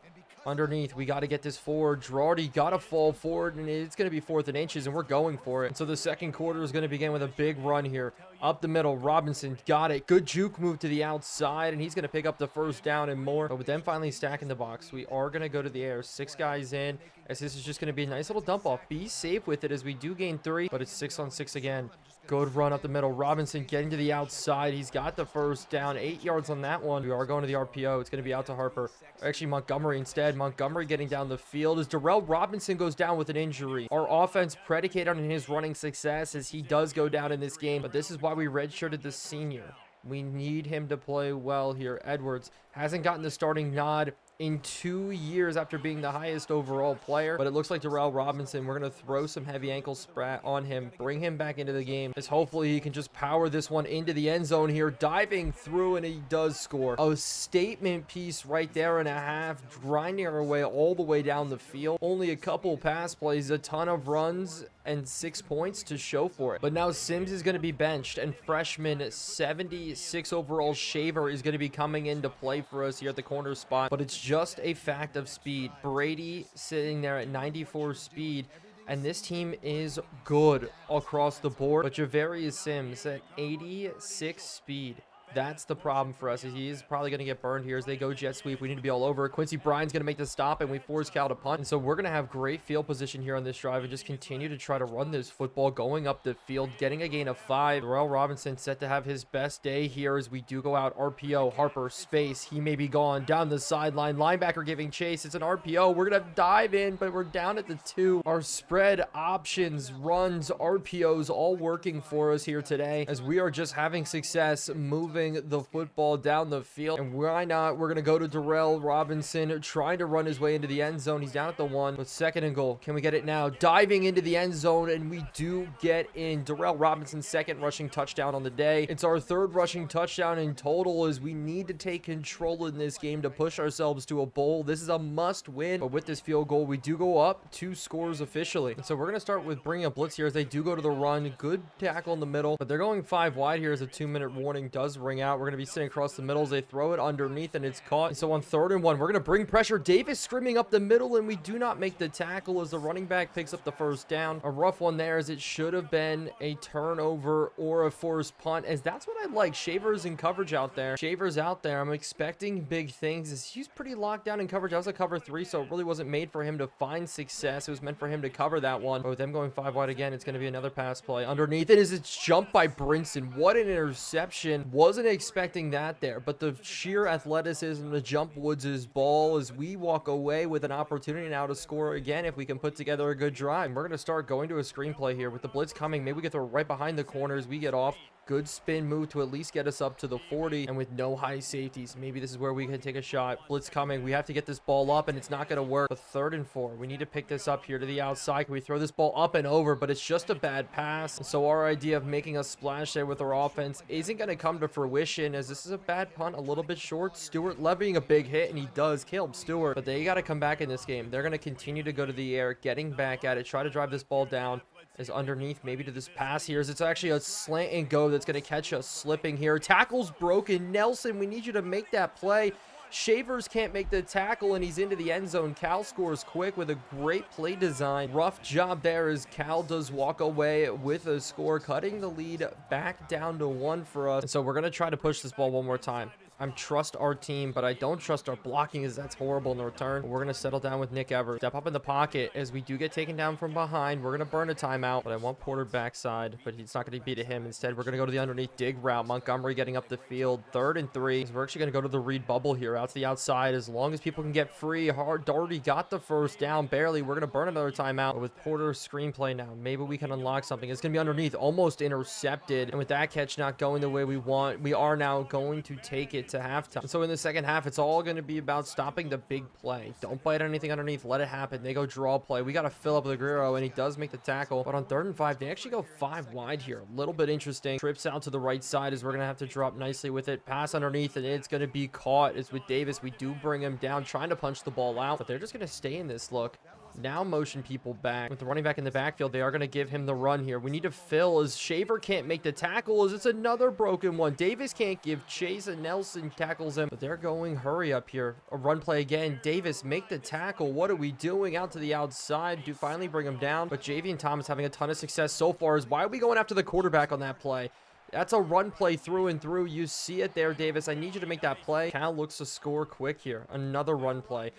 Underneath, we got to get this forward. Girardi got to fall forward, and it's going to be 4th and inches, and we're going for it. And so the second quarter is going to begin with a big run here. Up the middle, Robinson got it. Good juke move to the outside, and he's going to pick up the first down and more. But with them finally stacking the box, we are going to go to the air. 6 guys in, as this is just going to be a nice little dump off. Be safe with it as we do gain 3, but it's 6 on 6 again. Good run up the middle. Robinson getting to the outside. He's got the first down. 8 yards on that one. We are going to the RPO. It's going to be out to Harper. Actually, Montgomery instead. Montgomery getting down the field as Darrell Robinson goes down with an injury. Our offense predicated on his running success as he does go down in this game. But this is why we redshirted the senior. We need him to play well here. Edwards hasn't gotten the starting nod in 2 years after being the highest overall player, but it looks like Darrell Robinson, we're going to throw some heavy ankle sprat on him, bring him back into the game, as hopefully he can just power this one into the end zone here, diving through, and he does score. A statement piece right there and a half, grinding our way all the way down the field. Only a couple pass plays, a ton of runs, and 6 points to show for it. But now Sims is going to be benched, and freshman 76 overall Shaver is going to be coming into play for us here at the corner spot. But it's just a fact of speed. Brady sitting there at 94 speed, and this team is good across the board. But Javarius Sims at 86 speed. That's the problem for us. He is probably going to get burned here as they go jet sweep. We need to be all over. Quincy Bryan's going to make the stop, and we force Cal to punt. And so we're going to have great field position here on this drive and just continue to try to run this football going up the field, getting a gain of 5. Darrell Robinson set to have his best day here as we do go out. RPO, Harper, space. He may be gone. Down the sideline. Linebacker giving chase. It's an RPO. We're going to dive in, but we're down at the 2. Our spread options, runs, RPOs all working for us here today as we are just having success moving the football down the field. And why not? We're going to go to Darrell Robinson trying to run his way into the end zone. He's down at the 1 with 2nd and goal. Can we get it now? Diving into the end zone, and we do get in. Darrell Robinson's 2nd rushing touchdown on the day. It's our 3rd rushing touchdown in total as we need to take control in this game to push ourselves to a bowl. This is a must win, but with this field goal, we do go up 2 scores officially. And so we're going to start with bringing a blitz here as they do go to the run. Good tackle in the middle, but they're going 5 wide here as a 2-minute warning does ring out. We're going to be sitting across the middle as they throw it underneath, and it's caught. And so on 3rd and 1, we're going to bring pressure. Davis screaming up the middle, and we do not make the tackle as the running back picks up the first down. A rough one there as it should have been a turnover or a forced punt, as that's what I like. Shaver's in coverage out there. Shaver's out there. I'm expecting big things as he's pretty locked down in coverage. I was a cover 3, so it really wasn't made for him to find success. It was meant for him to cover that one. But with them going 5 wide again, it's going to be another pass play. Underneath it is it's jumped by Brinson. What an interception. Wasn't expecting that there, but the sheer athleticism to jump Woods' ball as we walk away with an opportunity now to score again if we can put together a good drive. We're going to start going to a screenplay here with the blitz coming. Maybe we get throw right behind the corners. We get off. Good spin move to at least get us up to the 40, and with no high safeties, maybe this is where we can take a shot. Blitz coming. We have to get this ball up, and it's not going to work. But 3rd and 4. We need to pick this up here to the outside. Can we throw this ball up and over? But it's just a bad pass. So our idea of making a splash there with our offense isn't going to come to fruition as this is a bad punt, a little bit short. Stewart levying a big hit, and he does kill Stewart. But they got to come back in this game. They're going to continue to go to the air, getting back at it, try to drive this ball down. Is underneath maybe to this pass here. It's actually a slant and go that's going to catch us slipping here. Tackle's broken. Nelson, we need you to make that play. Shavers can't make the tackle, and he's into the end zone. Cal scores quick with a great play design. Rough job there as Cal does walk away with a score, cutting the lead back down to 1 for us. And so we're going to try to push this ball one more time. I trust our team, but I don't trust our blocking as that's horrible in the return. We're going to settle down with Nick Evers. Step up in the pocket as we do get taken down from behind. We're going to burn a timeout, but I want Porter backside, but it's not going to be to him. Instead, we're going to go to the underneath dig route. Montgomery getting up the field. 3rd and 3. We're actually going to go to the read bubble here out to the outside as long as people can get free. Darty got the first down, barely. We're going to burn another timeout, but with Porter's screenplay now, maybe we can unlock something. It's going to be underneath, almost intercepted, and with that catch not going the way we want, we are now going to take it to halftime. And so in the second half, it's all going to be about stopping the big play. Don't bite anything underneath, let it happen. They go draw play. We got to fill up the Guerrero, and he does make the tackle, but on 3rd and 5, they actually go 5 wide here. A little bit interesting. Trips out to the right side as we're going to have to drop nicely with it. Pass underneath, and it's going to be caught. As with Davis, we do bring him down, trying to punch the ball out, but they're just going to stay in this look. Now motion people back. With the running back in the backfield, they are going to give him the run here. We need to fill as Shaver can't make the tackle as it's another broken one. Davis can't give chase and Nelson tackles him, but they're going hurry up here. A run play again. Davis make the tackle. What are we doing? Out to the outside. Do finally bring him down, but Javian Thomas having a ton of success so far. Is why are we going after the quarterback on that play? That's a run play through and through. You see it there, Davis. I need you to make that play. Cal looks to score quick here. Another run play.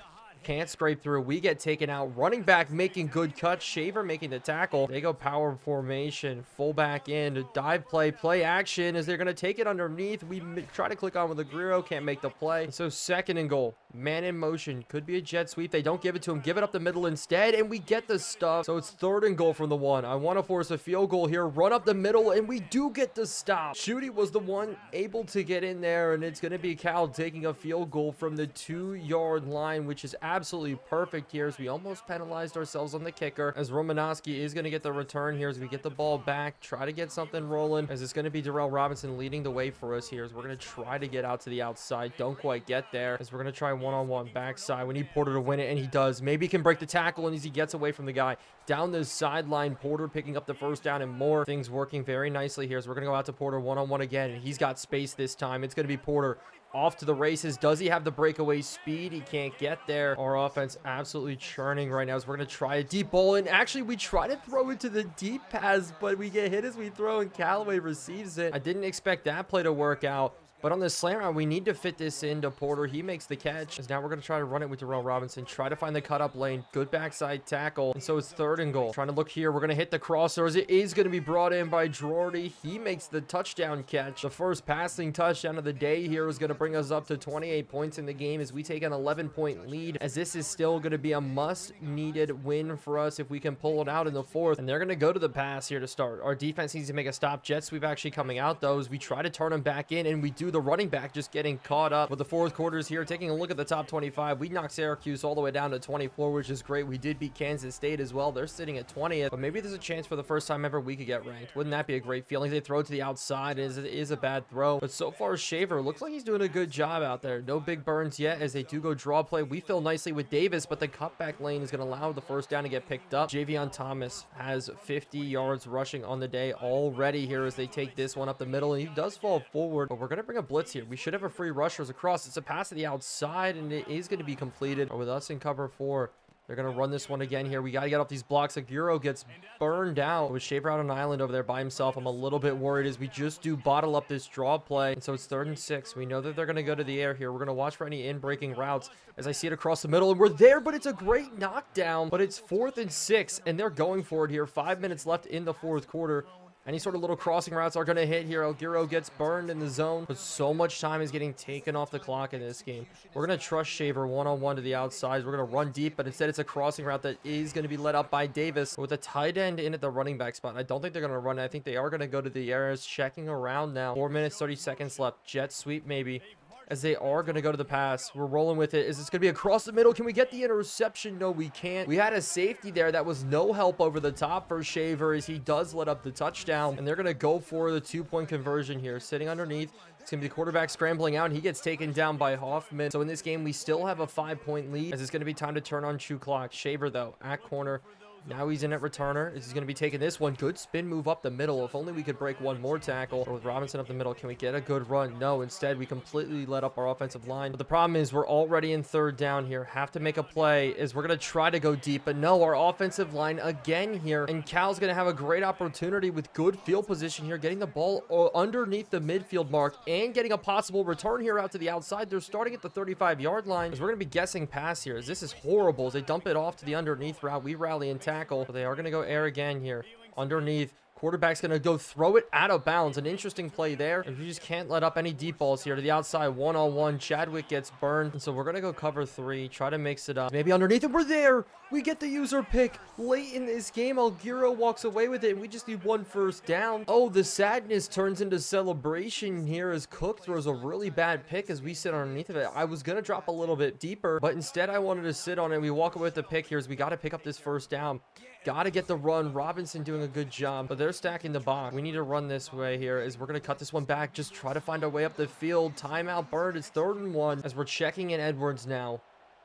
Can't scrape through. We get taken out. Running back making good cuts. Shaver making the tackle. They go power formation. Fullback in. Dive play. Play action as they're going to take it underneath. We try to click on with the Guerrero. Can't make the play. So 2nd and goal. Man in motion. Could be a jet sweep. They don't give it to him. Give it up the middle instead. And we get the stuff. So it's 3rd and goal from the 1. I want to force a field goal here. Run up the middle. And we do get the stop. Shooty was the one able to get in there. And it's going to be Cal taking a field goal from the 2-yard line, which is absolutely perfect here as we almost penalized ourselves on the kicker, as Romanowski is going to get the return here as we get the ball back, try to get something rolling, as it's going to be Darrell Robinson leading the way for us here as we're going to try to get out to the outside. Don't quite get there as we're going to try one-on-one backside. We need Porter to win it, and he does. Maybe he can break the tackle, and as he gets away from the guy down the sideline, Porter picking up the first down and more. Things working very nicely here as we're going to go out to Porter one-on-one again, and he's got space this time. It's going to be Porter off to the races. Does he have the breakaway speed? He can't get there. Our offense absolutely churning right now as we're going to try a deep ball. And actually, we try to throw it to the deep pass, but we get hit as we throw, and Callaway receives it. I didn't expect that play to work out. But on the slant route, we need to fit this into Porter. He makes the catch. As now we're going to try to run it with Darrell Robinson. Try to find the cut-up lane. Good backside tackle. And so it's 3rd and goal. Trying to look here. We're going to hit the crossers. It is going to be brought in by Girardi. He makes the touchdown catch. The first passing touchdown of the day here is going to bring us up to 28 points in the game as we take an 11-point lead. As this is still going to be a must-needed win for us if we can pull it out in the 4th. And they're going to go to the pass here to start. Our defense needs to make a stop. Jet sweep actually coming out, though, as we try to turn them back in, and we do. The running back just getting caught up with the 4th quarters here. Taking a look at the top 25, we knocked Syracuse all the way down to 24, which is great. We did beat Kansas State as well. They're sitting at 20th, but maybe there's a chance for the first time ever we could get ranked. Wouldn't that be a great feeling? They throw it to the outside. It is a bad throw, but so far Shaver looks like he's doing a good job out there. No big burns yet as they do go draw play. We fill nicely with Davis, but the cutback lane is going to allow the first down to get picked up. Javian Thomas has 50 yards rushing on the day already here as they take this one up the middle, and he does fall forward, but we're going to bring a blitz here. We should have a free rushers across. It's a pass to the outside, and it is going to be completed. But with us in cover 4, they're going to run this one again here. We got to get off these blocks. Aguero gets burned out with Shaver out on an island over there by himself. I'm a little bit worried as we just do bottle up this draw play. And so it's 3rd and 6. We know that they're going to go to the air here. We're going to watch for any in-breaking routes as I see it across the middle, and we're there, but it's a great knockdown. But it's 4th and 6, and they're going for it here. 5 minutes left in the 4th quarter. Any sort of little crossing routes are going to hit here. Aguero gets burned in the zone, but so much time is getting taken off the clock in this game. We're going to trust Shaver one-on-one to the outside. We're going to run deep, but instead it's a crossing route that is going to be led up by Davis with a tight end in at the running back spot. I don't think they're going to run it. I think they are going to go to the air. Checking around now. 4 minutes, 30 seconds left. Jet sweep maybe. As they are going to go to the pass. We're rolling with it. Is this going to be across the middle? Can we get the interception? No, we can't. We had a safety there that was no help over the top for Shaver as he does let up the touchdown. And they're going to go for the 2-point conversion here. Sitting underneath. It's going to be the quarterback scrambling out, and he gets taken down by Hoffman. So in this game, we still have a 5-point lead as it's going to be time to turn on shoe clock. Shaver, though, at corner. Now he's in at returner. He's going to be taking this one. Good spin move up the middle. If only we could break one more tackle. Or with Robinson up the middle, can we get a good run? No, instead we completely let up our offensive line. But the problem is we're already in third down here. Have to make a play is we're going to try to go deep. But no, our offensive line again here. And Cal's going to have a great opportunity with good field position here. Getting the ball underneath the midfield mark and getting a possible return here out to the outside. They're starting at the 35-yard line. As we're going to be guessing pass here. As this is horrible. As they dump it off to the underneath route. We rally and tackle. But they are going to go air again here. Underneath. Quarterback's going to go throw it out of bounds. An interesting play there. And we just can't let up any deep balls here to the outside. One-on-one. Chadwick gets burned. And so we're going to go cover 3. Try to mix it up. Maybe underneath it. We're there. We get the user pick late in this game. Alguero walks away with it. And we just need 1 first down. Oh, the sadness turns into celebration here as Cook throws a really bad pick as we sit underneath of it. I was going to drop a little bit deeper, but instead I wanted to sit on it. We walk away with the pick here as we got to pick up this first down. Got to get the run. Robinson doing a good job, but they're stacking the box. We need to run this way here as we're going to cut this one back. Just try to find our way up the field. Timeout burned. It's 3rd and 1 as we're checking in Edwards now.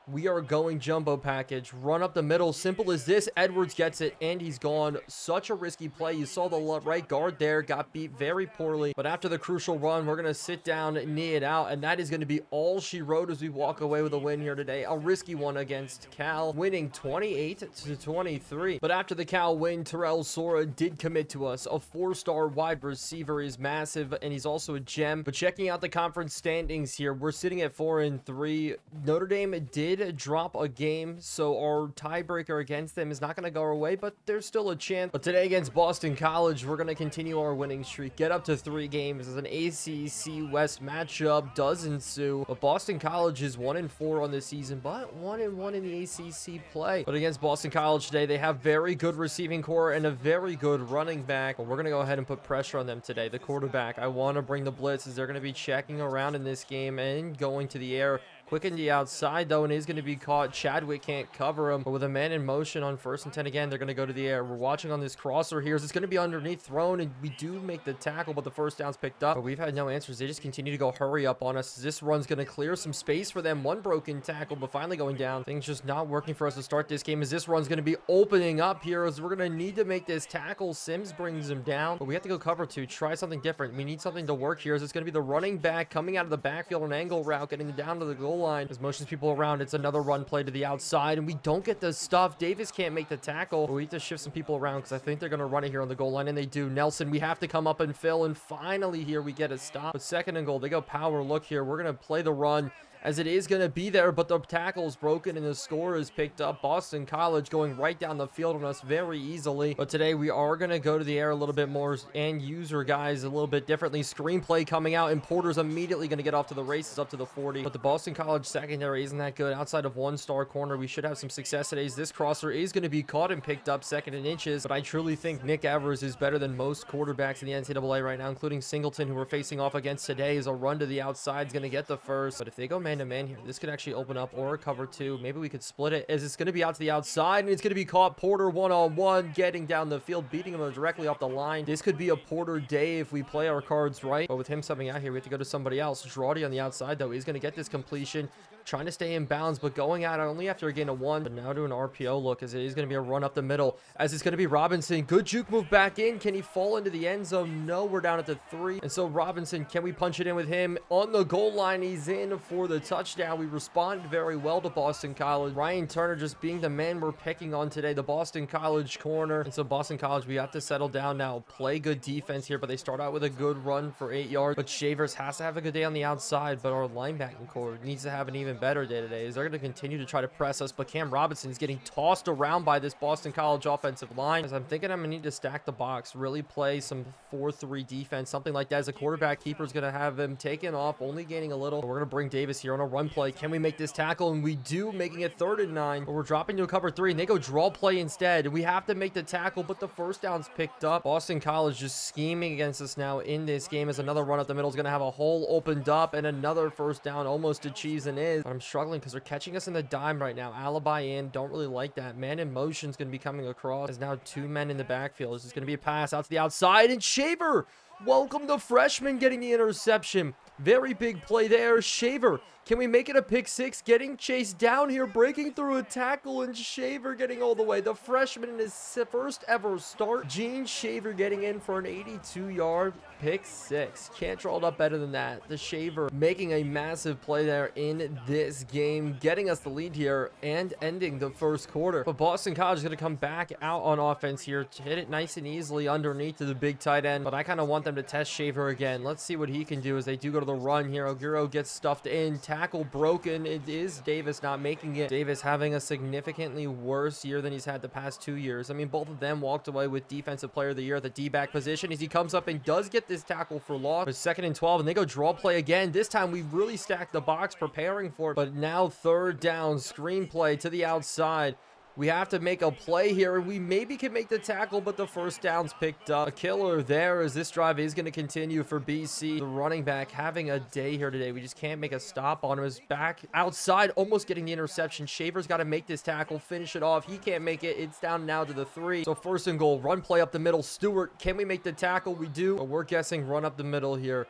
We are going jumbo package. Run up the middle. Simple as this. Edwards gets it, and he's gone. Such a risky play. You saw the right guard there. Got beat very poorly. But after the crucial run, we're going to sit down, knee it out, and that is going to be all she wrote as we walk away with a win here today. A risky one against Cal, winning 28-23. But after the Cal win, Terrell Sora did commit to us. A 4-star wide receiver is massive, and he's also a gem. But checking out the conference standings here, we're sitting at 4-3. Notre Dame did drop a game, so our tiebreaker against them is not going to go our way, but there's still a chance. But today against Boston College, we're going to continue our winning streak, get up to 3 games as an ACC West matchup does ensue. But Boston College is 1-4 on this season, but 1-1 in the ACC play. But against Boston College today, they have very good receiving core and a very good running back. But we're going to go ahead and put pressure on them today. The quarterback, I want to bring the blitz as they're going to be checking around in this game and going to the air. Quick in the outside, though, and is going to be caught. Chadwick can't cover him. But with a man in motion on 1st and 10 again, they're going to go to the air. We're watching on this crosser here. It's going to be underneath thrown, and we do make the tackle, but the first down's picked up. But we've had no answers. They just continue to go hurry up on us. This run's going to clear some space for them. One broken tackle, but finally going down. Things just not working for us to start this game as this run's going to be opening up here as we're going to need to make this tackle. Sims brings him down, but we have to go cover 2. Try something different. We need something to work here as it's going to be the running back coming out of the backfield, an angle route, getting down to the goal line as motions people around. It's another run play to the outside, and we don't get the stuff. Davis can't make the tackle, but we have to shift some people around because I think they're going to run it here on the goal line, and they do. Nelson, we have to come up and fill, and finally here we get a stop. But 2nd and goal, they go power look here. We're going to play the run as it is going to be there, but the tackle's broken and the score is picked up. Boston College going right down the field on us very easily. But today we are going to go to the air a little bit more and use our guys a little bit differently. Screenplay coming out, and Porter's immediately going to get off to the races up to the 40. But the Boston College secondary isn't that good. Outside of 1-star corner, we should have some success today. This crosser is going to be caught and picked up 2nd and inches. But I truly think Nick Evers is better than most quarterbacks in the NCAA right now, including Singleton, who we're facing off against today. Is a run to the outside is going to get the first. But if they go man-to-man here, this could actually open up or cover 2. Maybe we could split it as it's going to be out to the outside, and it's going to be caught. Porter one-on-one, getting down the field, beating him directly off the line. This could be a Porter day if we play our cards right. But with him subbing out here, we have to go to somebody else. Drawdy on the outside, though, he's going to get this completion. Trying to stay in bounds, but going out only after a gain of 1. But now to an RPO look as it is going to be a run up the middle as it's going to be Robinson. Good juke move back in. Can he fall into the end zone? No, we're down at the 3. And so Robinson, can we punch it in with him? On the goal line, he's in for the touchdown. We responded very well to Boston College. Ryan Turner just being the man we're picking on today, the Boston College corner. And so Boston College, we have to settle down now. Play good defense here, but they start out with a good run for 8 yards. But Shavers has to have a good day on the outside, but our linebacking core needs to have an even better day today. Is they're going to continue to try to press us, but Cam Robinson is getting tossed around by this Boston College offensive line. As I'm thinking I'm going to need to stack the box, really play some 4-3 defense, something like that. As a quarterback, keeper is going to have him taken off, only gaining a little. But we're going to bring Davis here on a run play. Can we make this tackle? And we do, making it 3rd and 9. But we're dropping to a cover 3, and they go draw play instead. We have to make the tackle, but the first down's picked up. Boston College just scheming against us now in this game as another run up the middle is going to have a hole opened up, and another first down almost achieves and is. But I'm struggling because they're catching us in the dime right now. Alibi in. Don't really like that. Man in motion is going to be coming across. There's now 2 men in the backfield. This is going to be a pass out to the outside, and Shaver, welcome the freshman, getting the interception. Very big play there. Shaver Can we make it a pick six? Getting chased down here, breaking through a tackle, and Shaver getting all the way. The freshman in his first ever start. Gene Shaver getting in for an 82-yard pick six. Can't draw it up better than that. The Shaver making a massive play there in this game, getting us the lead here and ending the first quarter. But Boston College is going to come back out on offense here to hit it nice and easily underneath to the big tight end. But I kind of want them to test Shaver again. Let's see what he can do as they do go to the run here. Oguro gets stuffed in. Tackle broken. It is Davis not making it. Davis having a significantly worse year than he's had the past 2 years. I mean, both of them walked away with Defensive Player of the Year at the D-back position as he comes up and does get this tackle for loss. It's 2nd and 12, and they go draw play again. This time we really stacked the box preparing for it, but now 3rd down, screenplay to the outside. We have to make a play here, and we maybe can make the tackle, but the first down's picked up. A killer there as this drive is going to continue for BC. The running back having a day here today. We just can't make a stop on him. Is back outside, almost getting the interception. Shaver's got to make this tackle, finish it off. He can't make it. It's down now to the 3. So 1st and goal, run play up the middle. Stewart, can we make the tackle? We do, but we're guessing run up the middle here.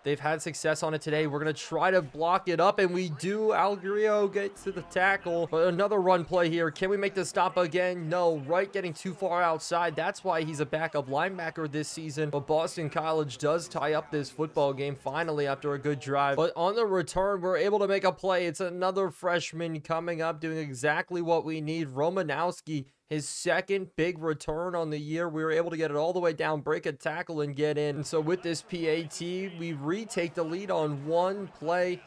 They've had success on it today. We're going to try to block it up, and we do. Algrio gets to the tackle. But another run play here. Can we make the stop again? No. Wright getting too far outside. That's why he's a backup linebacker this season. But Boston College does tie up this football game finally after a good drive. But on the return, we're able to make a play. It's another freshman coming up doing exactly what we need. Romanowski, his 2nd big return on the year. We were able to get it all the way down, break a tackle, and get in. And so with this PAT, we retake the lead on one play.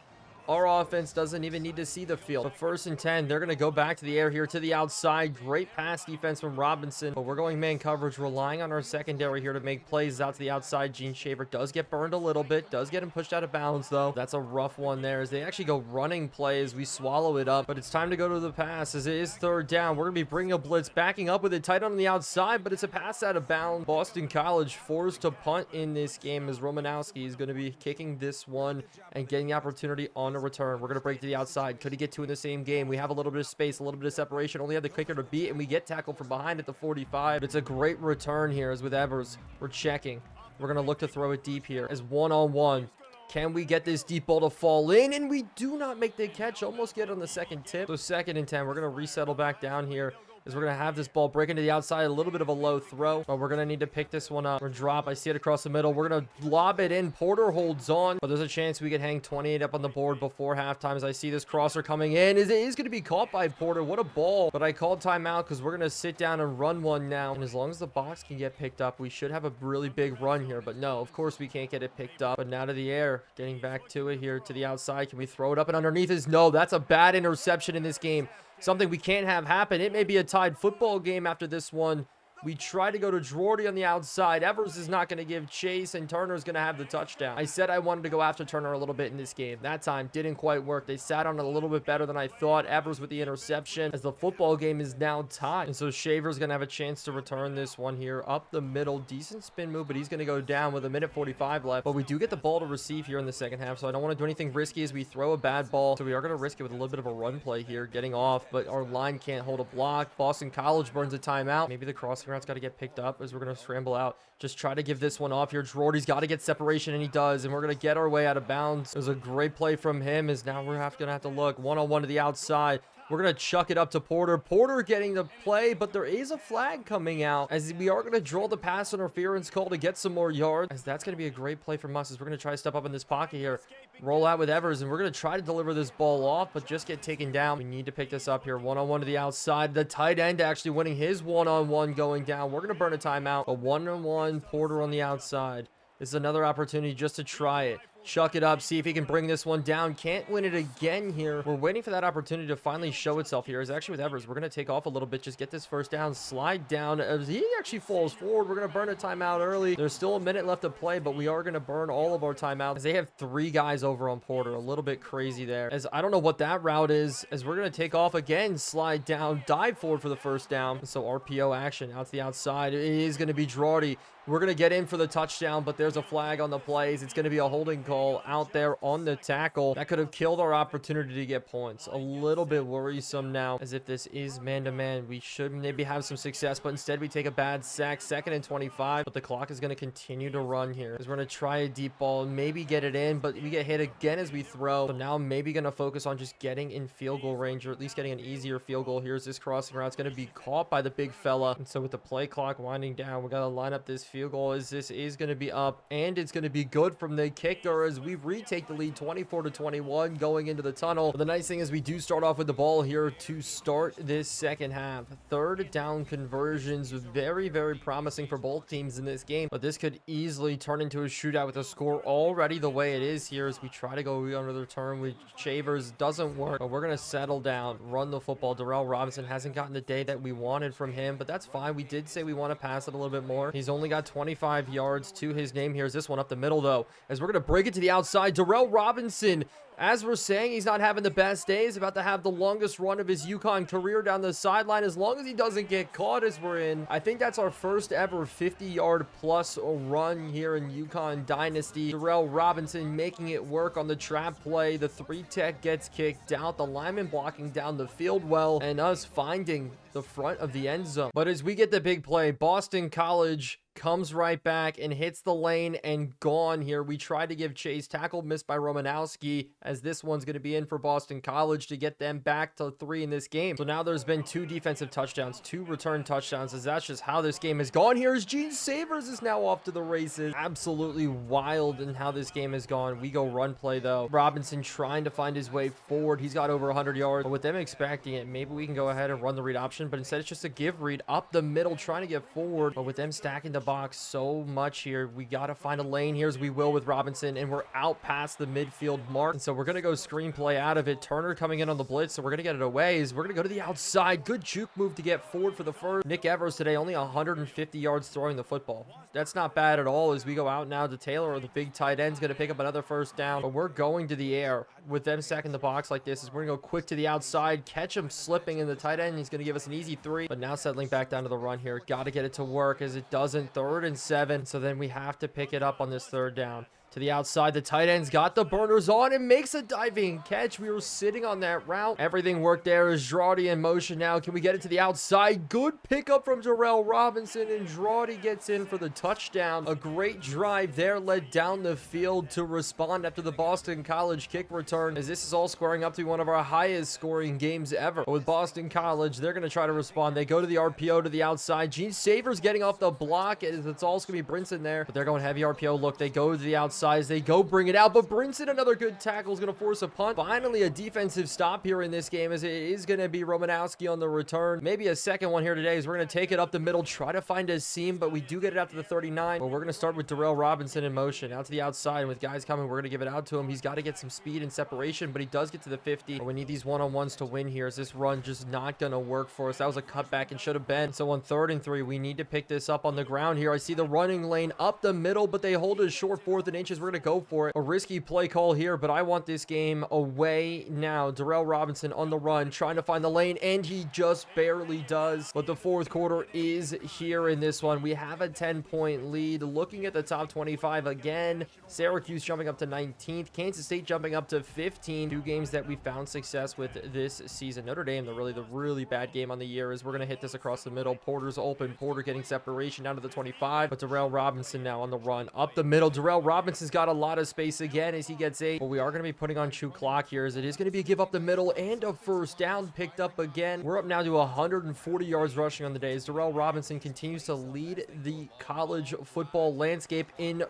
Our offense doesn't even need to see the field. But 1st and 10, they're going to go back to the air here to the outside. Great pass defense from Robinson. But we're going man coverage, relying on our secondary here to make plays out to the outside. Gene Shaver does get burned a little bit. Does get him pushed out of bounds, though. That's a rough one there as they actually go running plays. We swallow it up. But it's time to go to the pass as it is 3rd down. We're going to be bringing a blitz, backing up with it tight on the outside. But it's a pass out of bounds. Boston College forced to punt in this game as Romanowski is going to be kicking this one and getting the opportunity on a return. We're going to break to the outside. Could he get 2 in the same game? We have a little bit of space, a little bit of separation. Only have the kicker to beat, and we get tackled from behind at the 45. It's a great return here as with Evers. We're checking. We're going to look to throw it deep here as 1-on-1. Can we get this deep ball to fall in? And we do not make the catch. Almost get on the 2nd tip. So 2nd and 10. We're going to resettle back down here. We're going to have this ball break into the outside, a little bit of a low throw, but we're going to need to pick this one up or drop. I see it across the middle. We're going to lob it in. Porter holds on, but there's a chance we could hang 28 up on the board before halftime as I see this crosser coming in. It is going to be caught by Porter. What a ball, but I called timeout because we're going to sit down and run one now, and as long as the box can get picked up, we should have a really big run here, but no, of course we can't get it picked up. But now to the air, getting back to it here to the outside. Can we throw it up and underneath? No, that's a bad interception in this game. Something we can't have happen. It may be a tied football game after this one. We try to go to Drordy on the outside. Evers is not going to give chase, and Turner's going to have the touchdown. I said I wanted to go after Turner a little bit in this game. That time didn't quite work. They sat on it a little bit better than I thought. Evers with the interception as the football game is now tied. And so Shaver's going to have a chance to return this one here up the middle. Decent spin move, but he's going to go down with 1:45 left. But we do get the ball to receive here in the 2nd half, so I don't want to do anything risky as we throw a bad ball. So we are going to risk it with a little bit of a run play here, getting off, but our line can't hold a block. Boston College burns a timeout. Maybe the crossing route's got to get picked up as we're going to scramble out. Just try to give this one off here. Drordy's got to get separation, and he does, and we're going to get our way out of bounds. It was a great play from him as now we're going to have to look 1-on-1 to the outside. We're going to chuck it up to Porter. Porter getting the play, but there is a flag coming out as we are going to draw the pass interference call to get some more yards. As that's going to be a great play from us as we're going to try to step up in this pocket here. Roll out with Evers, and we're going to try to deliver this ball off, but just get taken down. We need to pick this up here. 1-on-1 to the outside. The tight end actually winning his 1-on-1 going down. We're going to burn a timeout. A 1-on-1 Porter on the outside. This is another opportunity just to try it. Chuck it up, see if he can bring this one down. Can't win it again here. We're waiting for that opportunity to finally show itself here. It's actually with Evers. We're going to take off a little bit, just get this first down, slide down. As he actually falls forward, we're going to burn a timeout early. There's still a minute left to play, but we are going to burn all of our timeouts as they have 3 guys over on Porter. A little bit crazy there. As I don't know what that route is, as we're going to take off again, slide down, dive forward for the first down. So RPO action out to the outside. It is going to be Drordy. We're going to get in for the touchdown, but there's a flag on the plays. It's going to be a holding call. call out there on the tackle. That could have killed our opportunity to get points. A little bit worrisome now, as if this is man-to-man. We should maybe have some success, but instead we take a bad sack. 2nd and 25, but the clock is going to continue to run here, as we're going to try a deep ball and maybe get it in, but we get hit again as we throw. So now I'm maybe going to focus on just getting in field goal range, or at least getting an easier field goal. Here's this crossing route. It's going to be caught by the big fella. And so with the play clock winding down, we got to line up this field goal, as this is going to be up, and it's going to be good from the kicker as we retake the lead 24-21 going into the tunnel. But the nice thing is we do start off with the ball here to start this second half. 3rd down conversions, very, very promising for both teams in this game, but this could easily turn into a shootout with a score already the way it is here, as we try to go under the turn with Shavers. Doesn't work, but we're going to settle down, run the football. Darrell Robinson hasn't gotten the day that we wanted from him, but that's fine. We did say we want to pass it a little bit more. He's only got 25 yards to his name. Here's this one up the middle, though, as we're going to break it to the outside. Darrell Robinson, as we're saying, he's not having the best days, about to have the longest run of his UConn career down the sideline, as long as he doesn't get caught as we're in. I think that's our first ever 50-yard plus run here in UConn Dynasty. Darrell Robinson making it work on the trap play. The 3-tech gets kicked out. The lineman blocking down the field well, and us finding the front of the end zone. But as we get the big play, Boston College comes right back and hits the lane and gone here. We tried to give chase, tackle missed by Romanowski, as this one's going to be in for Boston College to get them back to 3 in this game. So now there's been 2 defensive touchdowns, 2 return touchdowns, as that's just how this game has gone. Here is Gene Savers is now off to the races. Absolutely wild in how this game has gone. We go run play, though. Robinson trying to find his way forward. He's got over 100 yards, but with them expecting it, maybe we can go ahead and run the read option, but instead it's just a give read up the middle, trying to get forward. But with them stacking the box so much here, we got to find a lane here, as we will with Robinson, and we're out past the midfield mark, and so we're going to go screenplay out of it. Turner coming in on the blitz, so we're going to get it away, as we're going to go to the outside. Good juke move to get forward for the first. Nick Evers today only 150 yards throwing the football. That's not bad at all, as we go out now to Taylor, the big tight end's going to pick up another first down, but we're going to the air with them stacking the box like this, as we're going to go quick to the outside, catch him slipping in the tight end. He's going to give us an easy 3, but now settling back down to the run here. Got to get it to work, as it doesn't. 3rd and 7, so then we have to pick it up on this 3rd down. To the outside, the tight end's got the burners on and makes a diving catch. We were sitting on that route. Everything worked there. Is Girardi in motion now? Can we get it to the outside? Good pickup from Darrell Robinson, and Girardi gets in for the touchdown. A great drive there, led down the field to respond after the Boston College kick return, as this is all squaring up to be one of our highest scoring games ever. But with Boston College, they're going to try to respond. They go to the RPO to the outside. Gene Savers getting off the block, as it's all going to be Brinson there, but they're going heavy RPO look. They go to the outside. They go bring it out, but Brinson, another good tackle, is going to force a punt. Finally, a defensive stop here in this game, as it is going to be Romanowski on the return. Maybe a second one here today, as we're going to take it up the middle, try to find a seam, but we do get it out to the 39. But we're going to start with Darrell Robinson in motion out to the outside, and with guys coming, we're going to give it out to him. He's got to get some speed and separation, but he does get to the 50. But we need these one-on-ones to win here, as this run just not going to work for us. That was a cutback and should have been. So on 3rd and 3, we need to pick this up on the ground here. I see the running lane up the middle, but they hold it short 4th and inches. We're going to go for it. A risky play call here, but I want this game away now. Darrell Robinson on the run, trying to find the lane, and he just barely does. But the 4th quarter is here in this one. We have a 10-point lead. Looking at the top 25 again, Syracuse jumping up to 19th, Kansas State jumping up to 15. 2 games that we found success with this season. Notre Dame, the really bad game on the year, is we're going to hit this across the middle. Porter's open. Porter getting separation down to the 25, but Darrell Robinson now on the run up the middle. Darrell Robinson's got a lot of space again as he gets 8, but we are going to be putting on chew clock here, as it is going to be a give up the middle and a first down picked up again. We're up now to 140 yards rushing on the day, as Darrell Robinson continues to lead the college football landscape in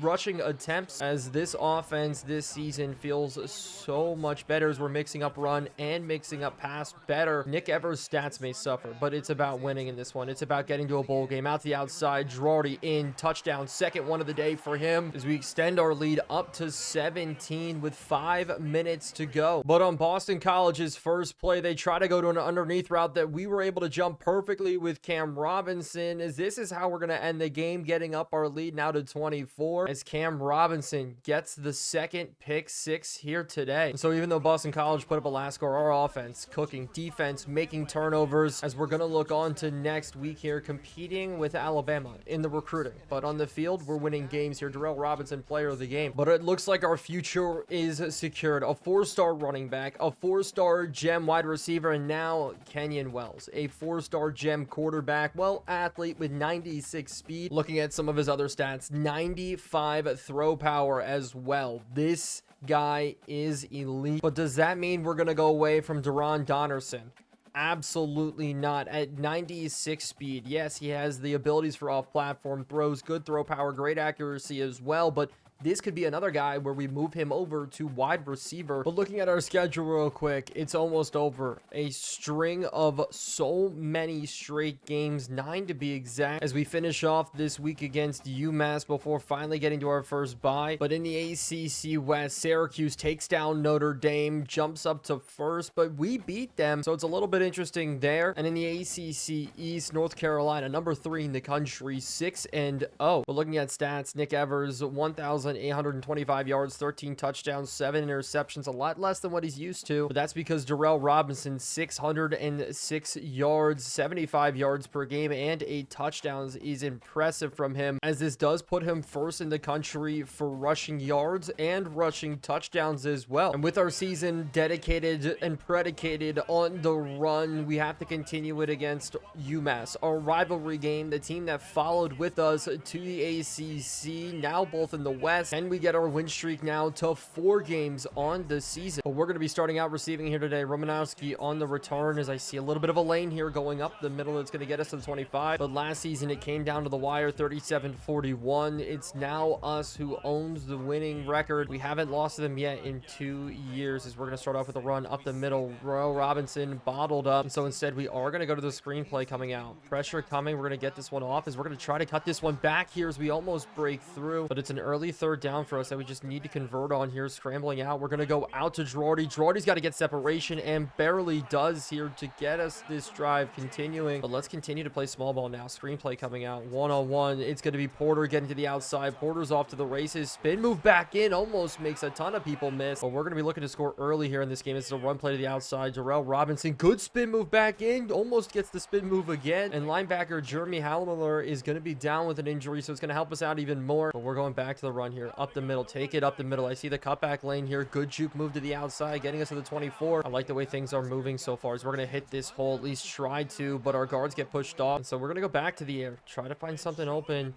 rushing attempts, as this offense this season feels so much better, as we're mixing up run and mixing up pass better. Nick Evers' stats may suffer, but it's about winning in this one. It's about getting to a bowl game. Out the outside, Girardi in, touchdown, 2nd one of the day for him, as we extend our lead up to 17 with 5 minutes to go. But on Boston College's first play, they try to go to an underneath route that we were able to jump perfectly with Cam Robinson, as this is how we're going to end the game, getting up our lead now to 24, as Cam Robinson gets the 2nd pick 6 here today. So even though Boston College put up a last score, our offense cooking, defense making turnovers, as we're going to look on to next week here, competing with Alabama in the recruiting. But on the field, we're winning games here. Darrell Robinson player of the game. But it looks like our future is secured. A 4-star running back, a 4-star gem wide receiver, and now Kenyon Wells, a 4-star gem quarterback, well, athlete with 96 speed. Looking at some of his other stats, 95 throw power as well. This guy is elite. But does that mean we're going to go away from Deron Donnerson? Absolutely not. At 96 speed, yes, he has the abilities for off-platform throws, good throw power, great accuracy as well, but this could be another guy where we move him over to wide receiver. But looking at our schedule real quick, it's almost over. A string of so many straight games, 9 to be exact, as we finish off this week against UMass before finally getting to our first bye. But in the ACC West, Syracuse takes down Notre Dame, jumps up to first, but we beat them, so it's a little bit interesting there. And in the ACC East, North Carolina, number 3 in the country, 6-0. But looking at stats, Nick Evers, 1,825 yards, 13 touchdowns, 7 interceptions, a lot less than what he's used to. But that's because Darrell Robinson, 606 yards, 75 yards per game, and 8 touchdowns is impressive from him, as this does put him first in the country for rushing yards and rushing touchdowns as well. And with our season dedicated and predicated on the run, we have to continue it against UMass, our rivalry game, the team that followed with us to the ACC, now both in the West. And we get our win streak now to 4 games on the season. But we're going to be starting out receiving here today. Romanowski on the return, as I see a little bit of a lane here going up the middle. That's going to get us to the 25. But last season, it came down to the wire, 37-41. It's now us who owns the winning record. We haven't lost to them yet in 2 years, as we're going to start off with a run up the middle. Royal Robinson bottled up. And so instead, we are going to go to the screenplay coming out. Pressure coming. We're going to get this one off, as we're going to try to cut this one back here as we almost break through. But it's an early third down for us that we just need to convert on here. Scrambling out, we're going to go out to Girardi. Girardi's got to get separation, and barely does here to get us this drive continuing. But let's continue to play small ball now. Screenplay coming out, one-on-one. It's going to be Porter getting to the outside. Porter's off to the races. Spin move back in, almost makes a ton of people miss. But we're going to be looking to score early here in this game. This is a run play to the outside. Darrell Robinson, good spin move back in, almost gets the spin move again. And linebacker Jeremy Hallamiller is going to be down with an injury, so it's going to help us out even more. But we're going back to the run here. Up the middle, take it up the middle. I see the cutback lane here. Good juke move to the outside, getting us to the 24. I like the way things are moving so far, as we're going to hit this hole, at least try to, but our guards get pushed off. And so we're going to go back to the air, try to find something open,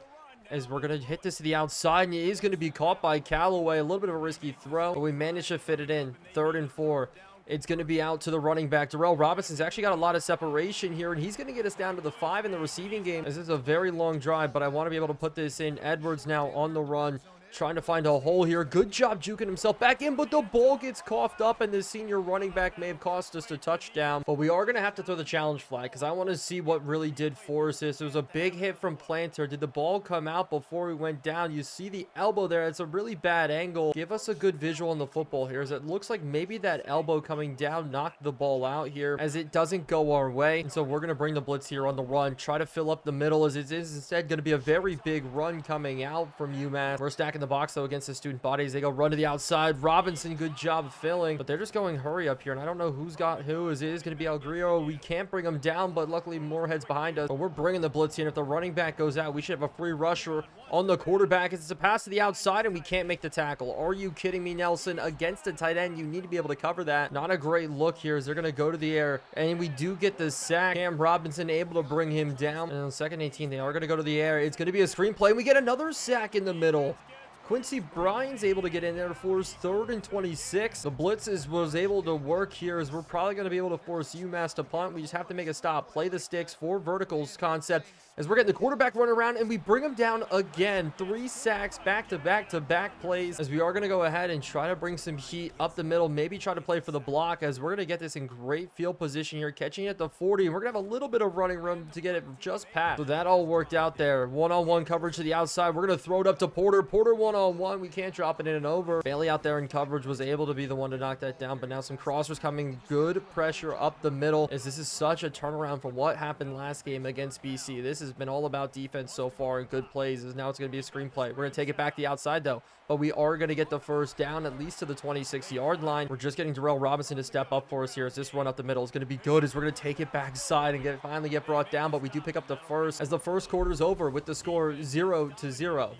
as we're going to hit this to the outside, and it is going to be caught by Callaway. A little bit of a risky throw, but we managed to fit it in. 3rd and 4. It's going to be out to the running back. Darrell Robinson's actually got a lot of separation here, and he's going to get us down to the 5 in the receiving game. This is a very long drive, but I want to be able to put this in. Edwards now on the run, trying to find a hole here. Good job juking himself back in, but the ball gets coughed up, and the senior running back may have cost us a touchdown. But we are going to have to throw the challenge flag, because I want to see what really did force this. It was a big hit from Planter. Did the ball come out before we went down? You see the elbow there. It's a really bad angle. Give us a good visual on the football here, as it looks like maybe that elbow coming down knocked the ball out here, as it doesn't go our way. And so we're going to bring the blitz here on the run, try to fill up the middle, as it is instead going to be a very big run coming out from UMass. We're stacking the box though against the student bodies. They go run to the outside. Robinson, good job filling, but they're just going hurry up here, and I don't know who's got who. As it is going to be El Grillo. We can't bring him down, but luckily Moorhead's behind us. But we're bringing the blitz here. If the running back goes out, we should have a free rusher on the quarterback. It's a pass to the outside, and we can't make the tackle. Are you kidding me, Nelson? Against a tight end, you need to be able to cover that. Not a great look here, as they're going to go to the air, and we do get the sack. Cam Robinson able to bring him down. And on 2nd 18, they are going to go to the air. It's going to be a screenplay, and we get another sack in the middle. Quincy Bryan's able to get in there to force 3rd and 26. The blitz was able to work here, as we're probably going to be able to force UMass to punt. We just have to make a stop. Play the sticks, 4 verticals concept, as we're getting the quarterback run around, and we bring him down again. 3 sacks back-to-back plays, as we are going to go ahead and try to bring some heat up the middle, maybe try to play for the block, as we're going to get this in great field position here, catching it at the 40, and we're going to have a little bit of running room to get it just past. So that all worked out there. One-on-one coverage to the outside. We're going to throw it up to Porter. Porter one-on-one. We can't drop it in and over. Bailey out there in coverage was able to be the one to knock that down, but now some crossers coming. Good pressure up the middle, as this is such a turnaround from what happened last game against BC. This has been all about defense so far and good plays, as now it's going to be a screenplay. We're going to take it back the outside though, but we are going to get the first down, at least to the 26-yard line. We're just getting Darrell Robinson to step up for us here, as this run up the middle is going to be good, as we're going to take it backside and finally get brought down, but we do pick up the first, as the first quarter is over with the score 0-0.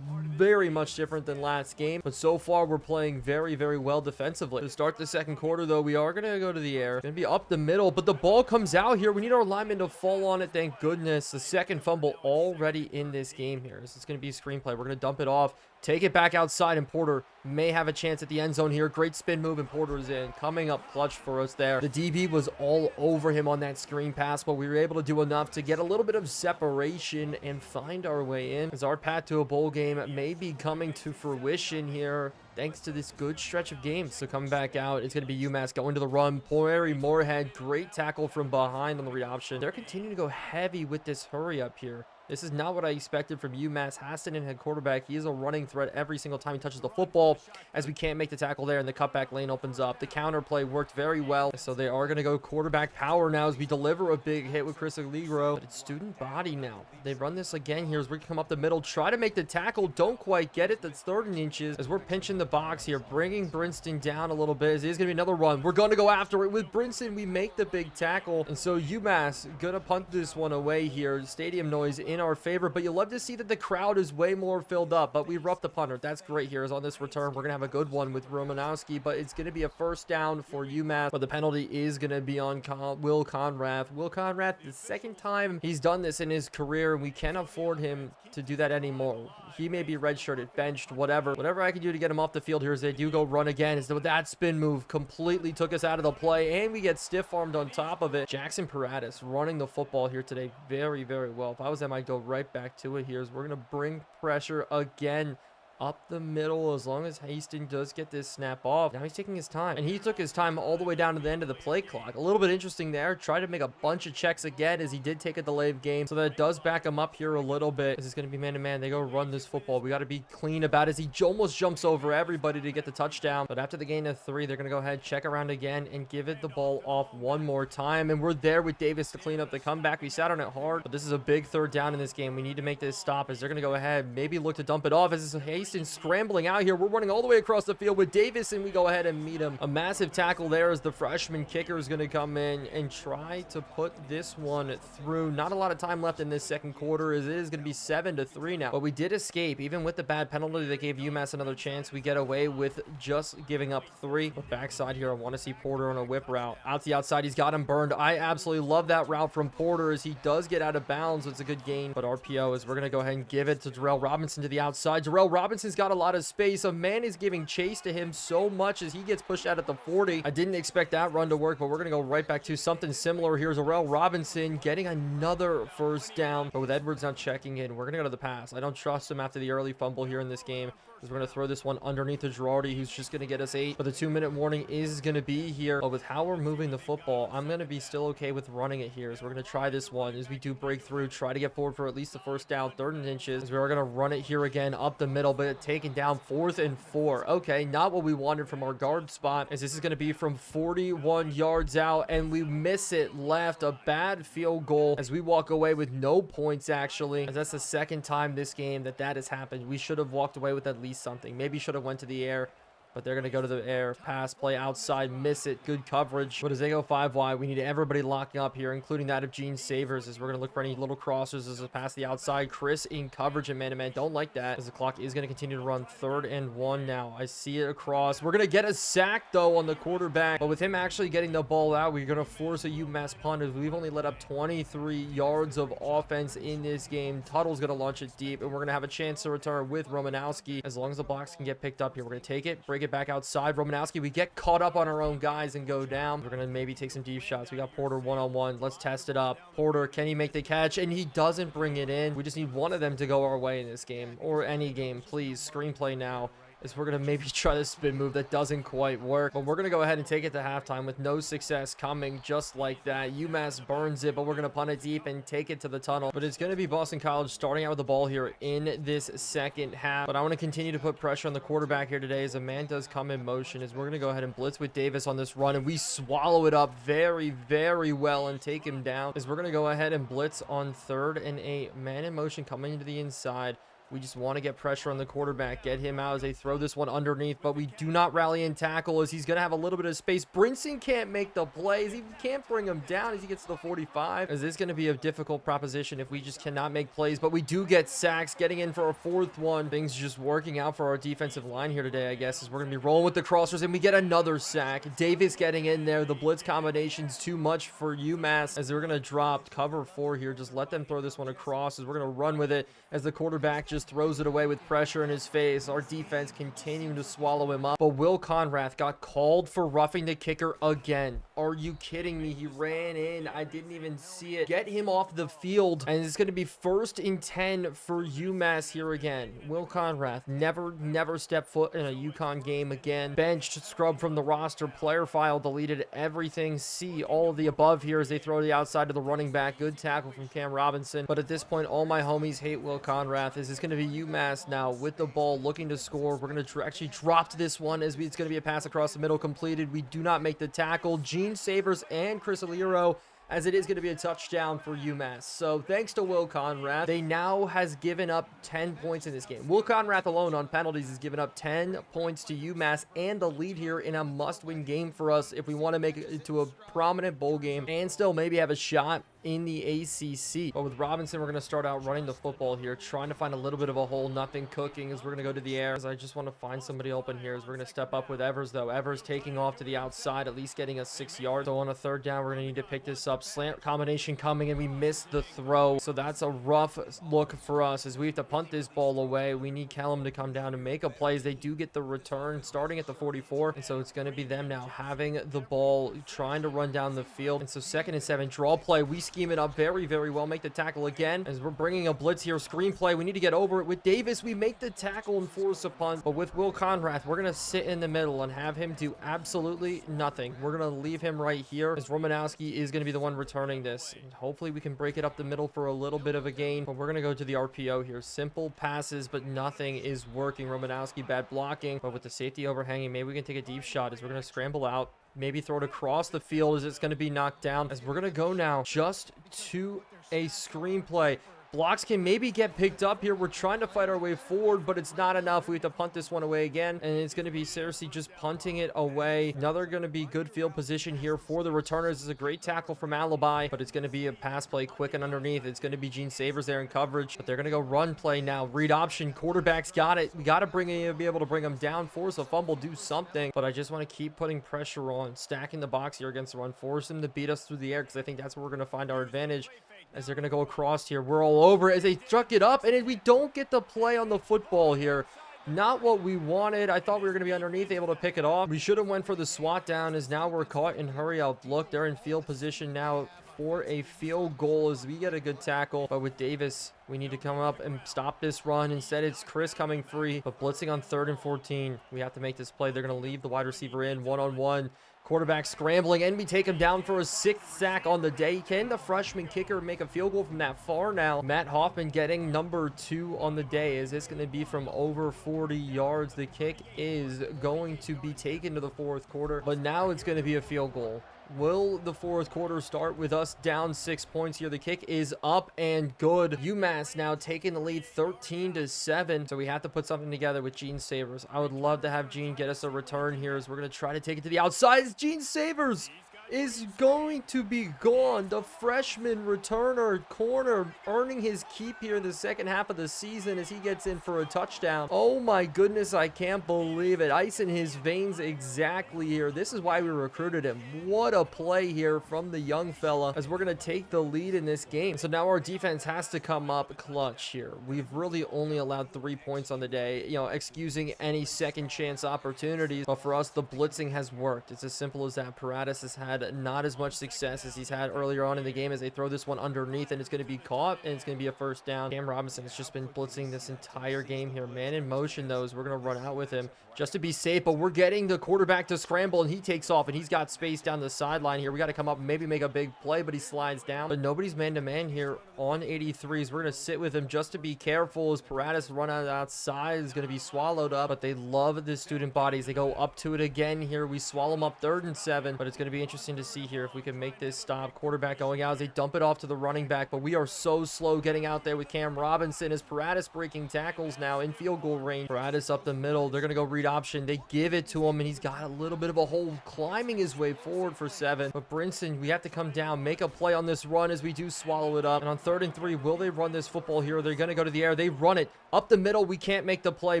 very much different than last game, but so far we're playing very, very well defensively. To start the second quarter, though, we are going to go to the air. Going to be up the middle, but the ball comes out here. We need our lineman to fall on it, thank goodness. The second fumble already in this game here. This is going to be a screenplay. We're going to dump it off, take it back outside, and Porter may have a chance at the end zone here. Great spin move, and Porter's in. Coming up clutch for us there. The DB was all over him on that screen pass, but we were able to do enough to get a little bit of separation and find our way in, as our path to a bowl game may be coming to fruition here thanks to this good stretch of games. So coming back out, it's going to be UMass going to the run. Perry Moorhead, great tackle from behind on the read option. They're continuing to go heavy with this hurry up here. This is not what I expected from UMass. Hastanen, head quarterback, he is a running threat every single time he touches the football, as we can't make the tackle there, and the cutback lane opens up. The counter play worked very well, so they are going to go quarterback power now as we deliver a big hit with Chris Allegro. But it's student body now. They run this again here as we come up the middle, try to make the tackle, don't quite get it. That's 3rd and inches as we're pinching the box here, bringing Brinston down a little bit. As it is going to be another run. We're going to go after it with Brinston. We make the big tackle, and so UMass going to punt this one away here. Stadium noise in our favor, but you love to see that the crowd is way more filled up, but we roughed the punter. That's great here, as on this return we're gonna have a good one with Romanowski, but it's gonna be a first down for UMass, but the penalty is gonna be on Will Conrath. Will Conrath, the second time he's done this in his career, and we can't afford him to do that anymore. He may be redshirted, benched, whatever I can do to get him off the field here as they do go run again. Is that spin move completely took us out of the play, and we get stiff armed on top of it. Jackson Paratus running the football here today very, very well. If I was them, I'd go right back to it here, as we're going to bring pressure again up the middle, as long as Hastings does get this snap off. Now he's taking his time, and he took his time all the way down to the end of the play clock. A little bit interesting there. Try to make a bunch of checks again, as he did take a delay of game, so that does back him up here a little bit. This is going to be man-to-man. They go run this football. We got to be clean about it, as he almost jumps over everybody to get the touchdown. But after the gain of 3, they're going to go ahead, check around again, and give it the ball off one more time. And we're there with Davis to clean up the comeback. We sat on it hard, but this is a big 3rd down in this game. We need to make this stop, as they're going to go ahead, maybe look to dump it off, as this is Hastings scrambling out here. We're running all the way across the field with Davis, and we go ahead and meet him. A massive tackle there, as the freshman kicker is going to come in and try to put this one through. Not a lot of time left in this second quarter, as it is going to be 7-3 now, but we did escape. Even with the bad penalty that gave UMass another chance, we get away with just giving up 3. But backside here, I want to see Porter on a whip route out the outside. He's got him burned. I absolutely love that route from Porter, as he does get out of bounds. It's a good gain, but RPO is we're going to go ahead and give it to Darrell Robinson to the outside. Darrell Robinson's got a lot of space. A man is giving chase to him so much, as he gets pushed out at the 40. I didn't expect that run to work, but we're going to go right back to something similar. Here's Darrell Robinson getting another first down, but with Edwards not checking in, we're going to go to the pass. I don't trust him after the early fumble here in this game, because we're going to throw this one underneath to Girardi, who's just going to get us 8. But the 2-minute warning is going to be here. But with how we're moving the football, I'm going to be still okay with running it here. So we're going to try this one as we do break through, try to get forward for at least the first down, 3rd and inches. As we are going to run it here again up the middle, but taken down 4th and 4. Okay, not what we wanted from our guard spot, as this is going to be from 41 yards out, and we miss it left. A bad field goal as we walk away with no points, actually, as that's the second time this game that has happened. We should have walked away with at least something. Maybe should have went to the air, but they're going to go to the air. Pass play outside, miss it. Good coverage. But as they go 5 wide, we need everybody locking up here, including that of Gene Savers, as we're going to look for any little crossers as a pass the outside. Chris in coverage and man-to-man. Don't like that, as the clock is going to continue to run. 3rd and 1 now. I see it across. We're going to get a sack, though, on the quarterback, but with him actually getting the ball out, we're going to force a UMass punt, as we've only let up 23 yards of offense in this game. Tuttle's going to launch it deep, and we're going to have a chance to return with Romanowski. As long as the blocks can get picked up here, we're going to take it, break it back outside. Romanowski, we get caught up on our own guys and go down. We're going to maybe take some deep shots. We got Porter one-on-one. Let's test it up. Porter, can he make the catch? And he doesn't bring it in. We just need one of them to go our way in this game, or any game. Please, screenplay now. Is we're going to maybe try the spin move that doesn't quite work, but we're going to go ahead and take it to halftime with no success coming just like that. UMass burns it, but we're going to punt it deep and take it to the tunnel. But it's going to be Boston College starting out with the ball here in this second half, but I want to continue to put pressure on the quarterback here today, as a man does come in motion, as we're going to go ahead and blitz with Davis on this run, and we swallow it up very, very well and take him down, as we're going to go ahead and blitz on 3rd and 8. Man in motion coming into the inside. We just want to get pressure on the quarterback, get him out as they throw this one underneath, but we do not rally and tackle as he's going to have a little bit of space. Brinson can't make the plays. He can't bring him down as he gets to the 45. Is this going to be a difficult proposition if we just cannot make plays? But we do get sacks, getting in for a 4th one. Things just working out for our defensive line here today, I guess, as we're going to be rolling with the crossers, and we get another sack. Davis getting in there. The blitz combination's too much for UMass as they're going to drop cover 4 here. Just let them throw this one across as we're going to run with it as the quarterback just throws it away with pressure in his face. Our defense continuing to swallow him up. But Will Conrath got called for roughing the kicker again. Are you kidding me? He ran in. I didn't even see it. Get him off the field. And it's going to be 1st and 10 for UMass here again. Will Conrath never stepped foot in a UConn game again. Benched, scrubbed from the roster, player file deleted, everything. See all of the above here as they throw the outside to the running back. Good tackle from Cam Robinson. But at this point, all my homies hate Will Conrath. Is this going to be UMass now with the ball looking to score? We're going to actually drop this one as it's going to be a pass across the middle completed. We do not make the tackle. Gene Savers and Chris Aliro, as it is going to be a touchdown for UMass. So thanks to Will Conrath, they now has given up 10 points in this game. Will Conrath alone on penalties has given up 10 points to UMass and the lead here in a must-win game for us if we want to make it to a prominent bowl game and still maybe have a shot in the ACC. But with Robinson, we're going to start out running the football here, trying to find a little bit of a hole. Nothing cooking as we're going to go to the air. As I just want to find somebody open here as we're going to step up with Evers, though. Evers taking off to the outside, at least getting us 6 yards. So on a 3rd down, we're going to need to pick this up. Slant combination coming, and we missed the throw. So that's a rough look for us as we have to punt this ball away. We need Callum to come down and make a play as they do get the return starting at the 44. And so it's going to be them now having the ball, trying to run down the field. And so 2nd and 7, draw play. We scheme it up very well, make the tackle again as we're bringing a blitz here. Screenplay, we need to get over it with Davis. We make the tackle and force a punt, but with Will Conrath, we're going to sit in the middle and have him do absolutely nothing. We're going to leave him right here as Romanowski is going to be the one returning this. And hopefully we can break it up the middle for a little bit of a gain, but we're going to go to the RPO here. Simple passes, but nothing is working. Romanowski, bad blocking, but with the safety overhanging, maybe we can take a deep shot as we're going to scramble out. Maybe throw it across the field as it's going to be knocked down as we're going to go now just to a screenplay. Blocks can maybe get picked up here. We're trying to fight our way forward, but it's not enough. We have to punt this one away again, and it's going to be seriously just punting it away. Another going to be good field position here for the returners. It's a great tackle from Alibi, but it's going to be a pass play quick and underneath. It's going to be Gene Savers there in coverage, but they're going to go run play now. Read option. Quarterback's got it. We got to be able to bring them down, force a fumble, do something, but I just want to keep putting pressure on, stacking the box here against the run, force them to beat us through the air because I think that's where we're going to find our advantage. As they're going to go across here. We're all over as they truck it up, and we don't get the play on the football here. Not what we wanted. I thought we were going to be underneath, able to pick it off. We should have went for the swat down, as now we're caught in hurry up. Look, they're in field position now for a field goal as we get a good tackle. But with Davis, we need to come up and stop this run. Instead, it's Chris coming free, but blitzing on 3rd and 14. We have to make this play. They're going to leave the wide receiver in one-on-one. Quarterback scrambling, and we take him down for a 6th sack on the day. Can the freshman kicker make a field goal from that far now? Matt Hoffman getting number 2 on the day. Is this going to be from over 40 yards? The kick is going to be taken to the 4th quarter, but now it's going to be a field goal. Will the 4th quarter start with us down 6 points here? The kick is up and good. UMass now taking the lead 13-7. So we have to put something together with Gene Savers. I would love to have Gene get us a return here as we're going to try to take it to the outside. Gene Savers is going to be gone. The freshman returner corner earning his keep here in the 2nd half of the season as he gets in for a touchdown. Oh my goodness, I can't believe it. Ice in his veins exactly here. This is why we recruited him. What a play here from the young fella as we're going to take the lead in this game. So now our defense has to come up clutch here. We've really only allowed 3 points on the day, excusing any second chance opportunities. But for us, the blitzing has worked. It's as simple as that. Paratus has had not as much success as he's had earlier on in the game as they throw this one underneath, and it's going to be caught, and it's going to be a 1st down. Cam Robinson has just been blitzing this entire game here. Man in motion, though, as we're going to run out with him just to be safe, but we're getting the quarterback to scramble, and he takes off, and he's got space down the sideline here. We got to come up and maybe make a big play, but he slides down. But nobody's man-to-man here on 83s. We're going to sit with him just to be careful as Paratus run out outside is going to be swallowed up, but they love the student bodies. They go up to it again here. We swallow them up 3rd and 7, but it's going to be interesting interesting to see here if we can make this stop. Quarterback going out as they dump it off to the running back, but we are so slow getting out there with Cam Robinson as Paratus breaking tackles now in field goal range. Paratus up the middle. They're going to go read option. They give it to him, and he's got a little bit of a hole climbing his way forward for 7. But Brinson, we have to come down, make a play on this run as we do swallow it up. And on 3rd and 3, will they run this football here? They're going to go to the air. They run it up the middle. We can't make the play.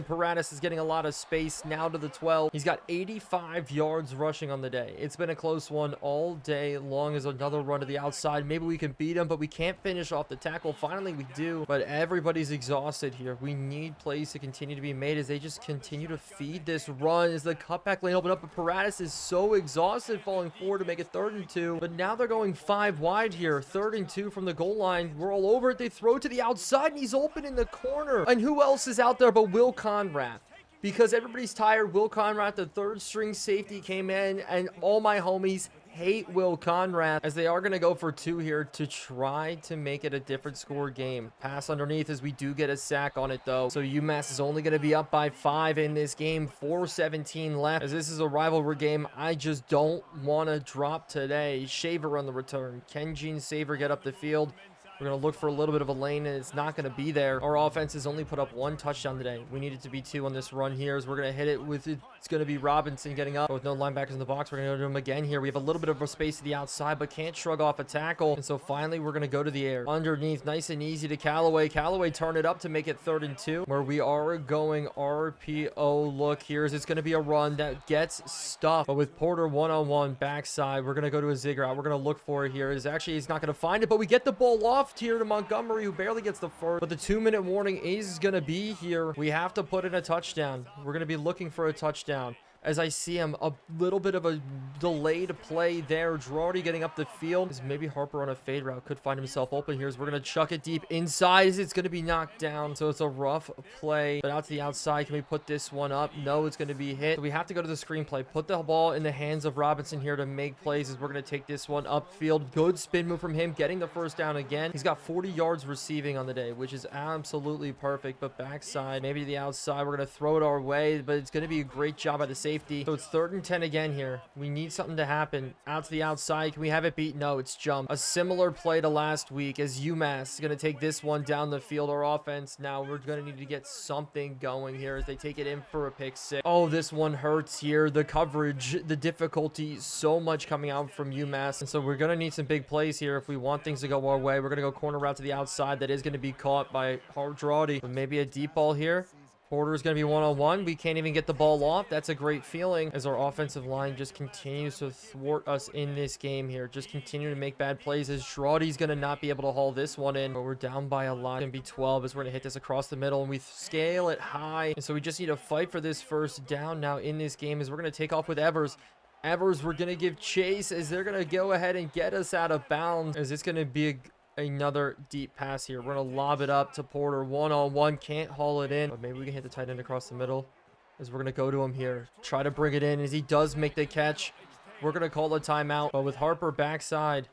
Paratus is getting a lot of space now to the 12. He's got 85 yards rushing on the day. It's been a close one all day long as another run to the outside. Maybe we can beat him, but we can't finish off the tackle. Finally, we do, but everybody's exhausted here. We need plays to continue to be made as they just continue to feed this run as the cutback lane open up, but Paratus is so exhausted falling forward to make it 3rd and 2, but now they're going 5 wide here. 3rd and 2 from the goal line. We're all over it. They throw to the outside, and he's open in the corner. And who else is out there but Will Conrath? Because everybody's tired. Will Conrath, the 3rd string safety, came in, and all my homies hate Will Conrath as they are going to go for 2 here to try to make it a different score game. Pass underneath as we do get a sack on it though. So UMass is only going to be up by 5 in this game. 4:17 left as this is a rivalry game. I just don't want to drop today. Shaver on the return. Kenjin Saver get up the field. We're going to look for a little bit of a lane, and it's not going to be there. Our offense has only put up 1 touchdown today. We need it to be 2 on this run here as we're going to hit it with it. It's going to be Robinson getting up. But with no linebackers in the box, we're going to go to him again here. We have a little bit of a space to the outside, but can't shrug off a tackle. And so finally, we're going to go to the air. Underneath, nice and easy to Callaway. Callaway turn it up to make it 3rd and 2, where we are going RPO look here. As it's going to be a run that gets stuffed. But with Porter one-on-one backside, we're going to go to a zig route. We're going to look for it here. He's not going to find it, but we get the ball off here to Montgomery, who barely gets the first. But the 2-minute warning is going to be here. We have to put in a touchdown. We're going to be looking for a touchdown. As I see him, a little bit of a delayed play there. Girardi getting up the field. As maybe Harper on a fade route could find himself open here. As we're going to chuck it deep inside. It's going to be knocked down. So it's a rough play. But out to the outside. Can we put this one up? No, it's going to be hit. So we have to go to the screenplay. Put the ball in the hands of Robinson here to make plays. As we're going to take this one upfield. Good spin move from him. Getting the 1st down again. He's got 40 yards receiving on the day, which is absolutely perfect. But backside, maybe to the outside. We're going to throw it our way. But it's going to be a great job by the safety. So it's 3rd and 10 again here. We need something to happen. Out to the outside. Can we have it beat? No, it's jump. A similar play to last week as UMass is going to take this one down the field. Our offense now, we're going to need to get something going here as they take it in for a pick 6. Oh, this one hurts here. The coverage, the difficulty, so much coming out from UMass. And so we're going to need some big plays here if we want things to go our way. We're going to go corner route to the outside. That is going to be caught by Girardi. But maybe a deep ball here. Porter is going to be one-on-one. We can't even get the ball off. That's a great feeling as our offensive line just continues to thwart us in this game here. Just continue to make bad plays as Girardi's going to not be able to haul this one in. But we're down by a lot. It's going to be 12 as we're going to hit this across the middle, and we scale it high. And so we just need to fight for this 1st down now in this game as we're going to take off with Evers. Evers, we're going to give chase as they're going to go ahead and get us out of bounds as it's going to be another deep pass here. We're going to lob it up to Porter one-on-one. Can't haul it in, but maybe we can hit the tight end across the middle as we're going to go to him here. Try to bring it in as he does make the catch. We're going to call a timeout, but with Harper backside,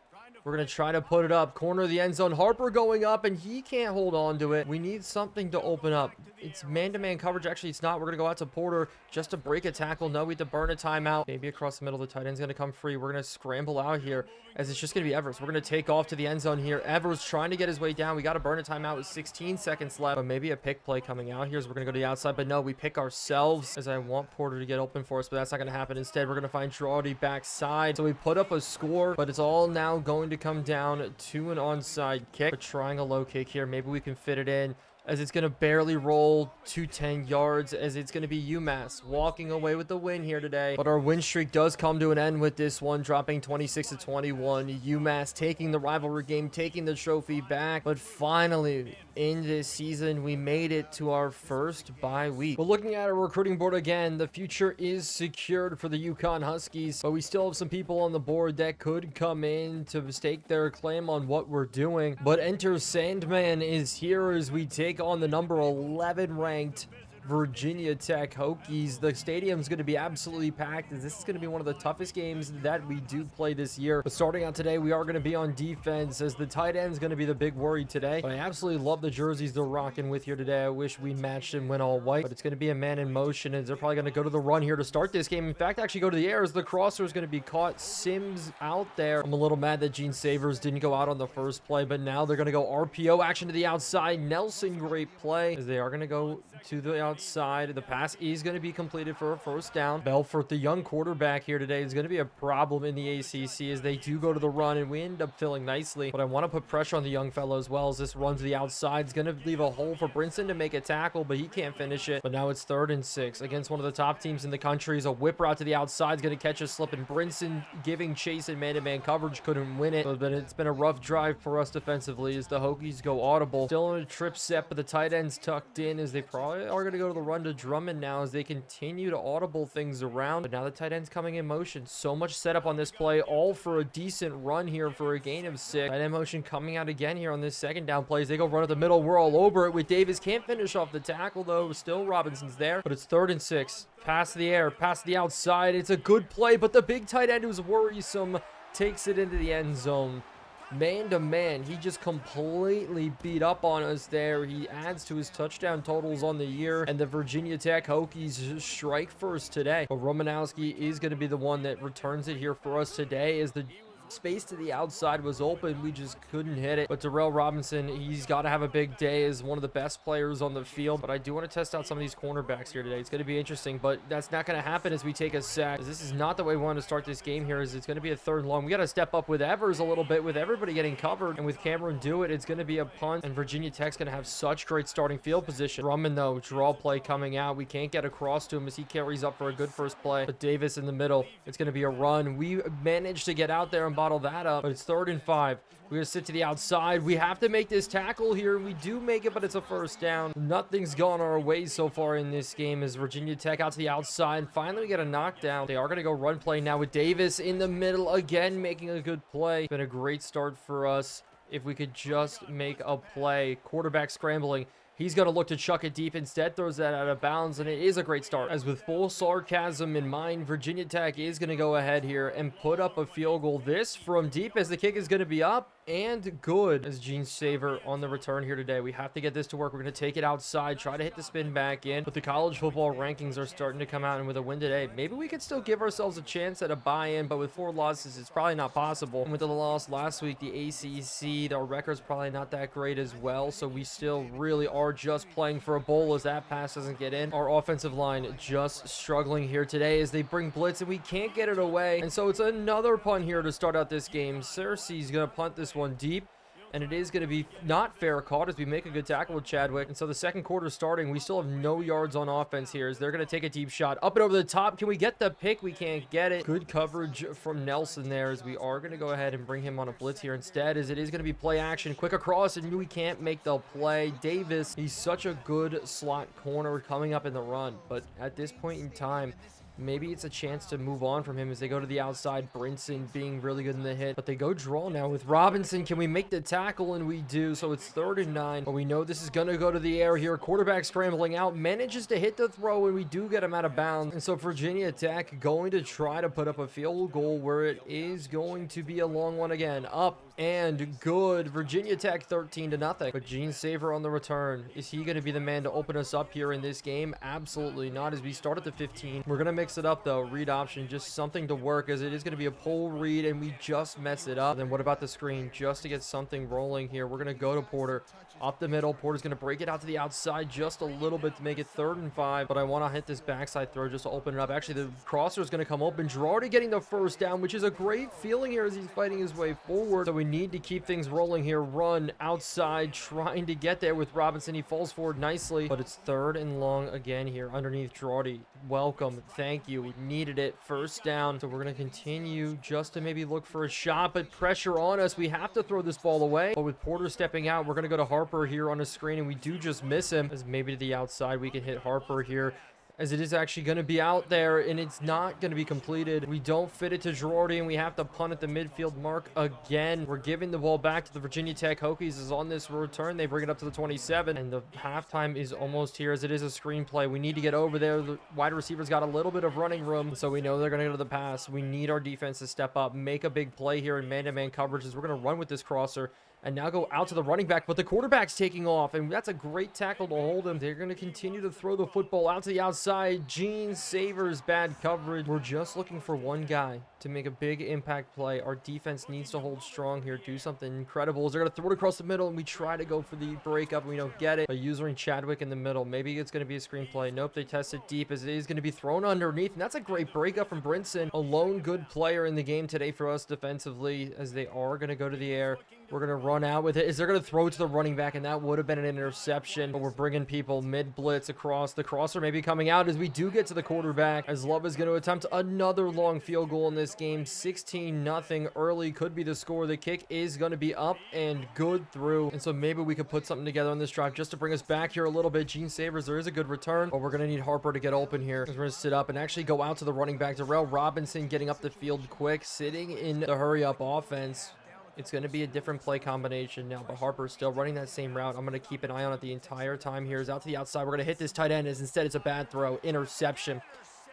we're going to try to put it up. Corner of the end zone. Harper going up, and he can't hold on to it. We need something to open up. It's man-to-man coverage. Actually, it's not. We're going to go out to Porter just to break a tackle. No, we have to burn a timeout. Maybe across the middle. The tight end's going to come free. We're going to scramble out here as it's just going to be Evers. We're going to take off to the end zone here. Evers trying to get his way down. We got to burn a timeout with 16 seconds left. But maybe a pick play coming out here. So we're going to go to the outside. But no, we pick ourselves as I want Porter to get open for us. But that's not going to happen. Instead, we're going to find Girardi backside. So we put up a score. But it's all now going to come down to an onside kick. We're trying a low kick here. Maybe we can fit it in as it's going to barely roll to 10 yards as it's going to be UMass walking away with the win here today. But our win streak does come to an end with this one, dropping 26-21. UMass taking the rivalry game, taking the trophy back. But finally, in this season, we made it to our first bye week. But looking at our recruiting board again, the future is secured for the UConn Huskies. But we still have some people on the board that could come in to stake their claim on what we're doing. But enter Sandman is here as we take on the number 11 ranked Virginia Tech Hokies. The stadium's going to be absolutely packed, as this is going to be one of the toughest games that we do play this year. But starting out today, we are going to be on defense, as the tight end is going to be the big worry today. But I absolutely love the jerseys they're rocking with here today. I wish we matched and went all white, but it's going to be a man in motion, and they're probably going to go to the run here to start this game. In fact, actually go to the air, as the crosser is going to be caught. Sims out there. I'm a little mad that Gene Savers didn't go out on the first play, but now they're going to go RPO action to the outside. Nelson, great play, as they are going to go to the outside. The pass is going to be completed for a first down. Belfort, the young quarterback here today, is going to be a problem in the ACC, as they do go to the run, and we end up filling nicely. But I want to put pressure on the young fellow as well, as this run to the outside is going to leave a hole for Brinson to make a tackle, but he can't finish it. But now it's 3rd and 6 against one of the top teams in the country. As a whip route to the outside is going to catch a slip, and Brinson giving chase and man-to-man coverage couldn't win it. But it's been a rough drive for us defensively, as the Hokies go audible. Still in a trip set, but the tight end's tucked in, as they probably are going to go to the run to Drummond now, as they continue to audible things around. But now the tight end's coming in motion. So much setup on this play, all for a decent run here for a gain of 6. Tight end motion coming out again here on this second down play, as they go run at the middle. We're all over it with Davis. Can't finish off the tackle though. Still Robinson's there, but it's 3rd and 6. Pass the air, pass the outside. It's a good play, but the big tight end, who's worrisome, takes it into the end zone. Man to man, he just completely beat up on us there. He adds to his touchdown totals on the year, and the Virginia Tech Hokies strike first today. But Romanowski is going to be the one that returns it here for us today, as the space to the outside was open. We just couldn't hit it. But Darrell Robinson, he's got to have a big day as one of the best players on the field. But I do want to test out some of these cornerbacks here today. It's going to be interesting, but that's not going to happen as we take a sack. This is not the way we want to start this game here, as it's going to be a 3rd and long. We got to step up with Evers a little bit, with everybody getting covered, and with Cameron Dewitt, it's going to be a punt, and Virginia Tech's going to have such great starting field position. Drummond though, draw play coming out. We can't get across to him as he carries up for a good first play. But Davis in the middle, it's going to be a run. We managed to get out there and bottle that up, but it's 3rd and 5. We're gonna sit to the outside. We have to make this tackle here. We do make it, but it's a first down. Nothing's gone our way so far in this game, as Virginia Tech out to the outside. Finally, we get a knockdown. They are gonna go run play now with Davis in the middle again, making a good play. It's been a great start for us. If we could just make a play. Quarterback scrambling. He's going to look to chuck it deep. Instead, throws that out of bounds, and it is a great start. As with full sarcasm in mind, Virginia Tech is going to go ahead here and put up a field goal. This from deep, as the kick is going to be up and good, as Gene Saver on the return here today. We have to get this to work. We're going to take it outside, try to hit the spin back in. But the college football rankings are starting to come out, and with a win today, maybe we could still give ourselves a chance at a buy-in, but with 4 losses, it's probably not possible. And with the loss last week, the ACC, our record's probably not that great as well, so we still really are just playing for a bowl, as that pass doesn't get in. Our offensive line just struggling here today, as they bring blitz, and we can't get it away. And so it's another punt here to start out this game. Cersei's going to punt this one deep, and it is going to be not fair caught, as we make a good tackle with Chadwick. And so the second quarter starting, we still have no yards on offense here, as they're going to take a deep shot up and over the top. Can we get the pick? We can't get it. Good coverage from Nelson there, as we are going to go ahead and bring him on a blitz here instead, as it is going to be play action. Quick across, and we can't make the play. Davis, he's such a good slot corner coming up in the run, but at this point in time, maybe it's a chance to move on from him, as they go to the outside. Brinson being really good in the hit, but they go draw now with Robinson. Can we make the tackle? And we do. So it's 3rd and 9, but we know this is going to go to the air here. Quarterback scrambling out, manages to hit the throw, and we do get him out of bounds. And so Virginia Tech going to try to put up a field goal, where it is going to be a long one again. Up and good. Virginia Tech 13-0. But Gene Saver on the return. Is he going to be the man to open us up here in this game? Absolutely not, as we start at the 15. We're going to mix it up though. Read option, just something to work, as it is going to be a pull read, and we just mess it up. And then what about the screen? Just to get something rolling here, we're going to go to Porter up the middle. Porter's going to break it out to the outside just a little bit to make it 3rd and 5, but I want to hit this backside throw just to open it up. Actually, the crosser is going to come open. Girardi getting the first down, which is a great feeling here as he's fighting his way forward. So we need to keep things rolling here. Run outside, trying to get there with Robinson. He falls forward nicely, but it's 3rd and long again here underneath Girardi. Welcome. Thank you. We needed it. First down. So we're going to continue just to maybe look for a shot, but pressure on us. We have to throw this ball away. But with Porter stepping out, we're going to go to Harper here on a screen, and we do just miss him, as maybe to the outside we can hit Harper here. as it is actually going to be out there, and it's not going to be completed. We don't fit it to Girardi, and we have to punt at the midfield mark again. We're giving the ball back to the Virginia Tech Hokies is on this return. They bring it up to the 27, and the halftime is almost here, as it is a screenplay. We need to get over there. The wide receivers got a little bit of running room, so we know they're going to go to the pass. We need our defense to step up, make a big play here in man-to-man coverage, as we're going to run with this crosser and now go out to the running back, but the quarterback's taking off, and that's a great tackle to hold him. They're going to continue to throw the football out to the outside. Gene Savers, bad coverage. We're just looking for one guy to make a big impact play. Our defense needs to hold strong here, do something incredible. They're going to throw it across the middle, and we try to go for the breakup, and we don't get it. By using Chadwick in the middle, maybe it's going to be a screenplay. Nope, they test it deep, as it is going to be thrown underneath, and that's a great breakup from Brinson. A lone good player in the game today for us defensively, as they are going to go to the air. We're going to run out with it. They're going to throw it to the running back, and that would have been an interception. But we're bringing people mid-blitz across. The crosser may be coming out as we do get to the quarterback, as Love is going to attempt another long field goal in this game. 16-0 early could be the score. The kick is going to be up and good through. And so maybe we could put something together on this drive just to bring us back here a little bit. Gene Savers, there is a good return, but we're going to need Harper to get open here. We're going to sit up and actually go out to the running back. Darrell Robinson getting up the field quick, sitting in the hurry-up offense. It's going to be a different play combination now, but Harper's still running that same route. I'm going to keep an eye on it the entire time here. Is out to the outside. We're going to hit this tight end, as instead it's a bad throw. Interception.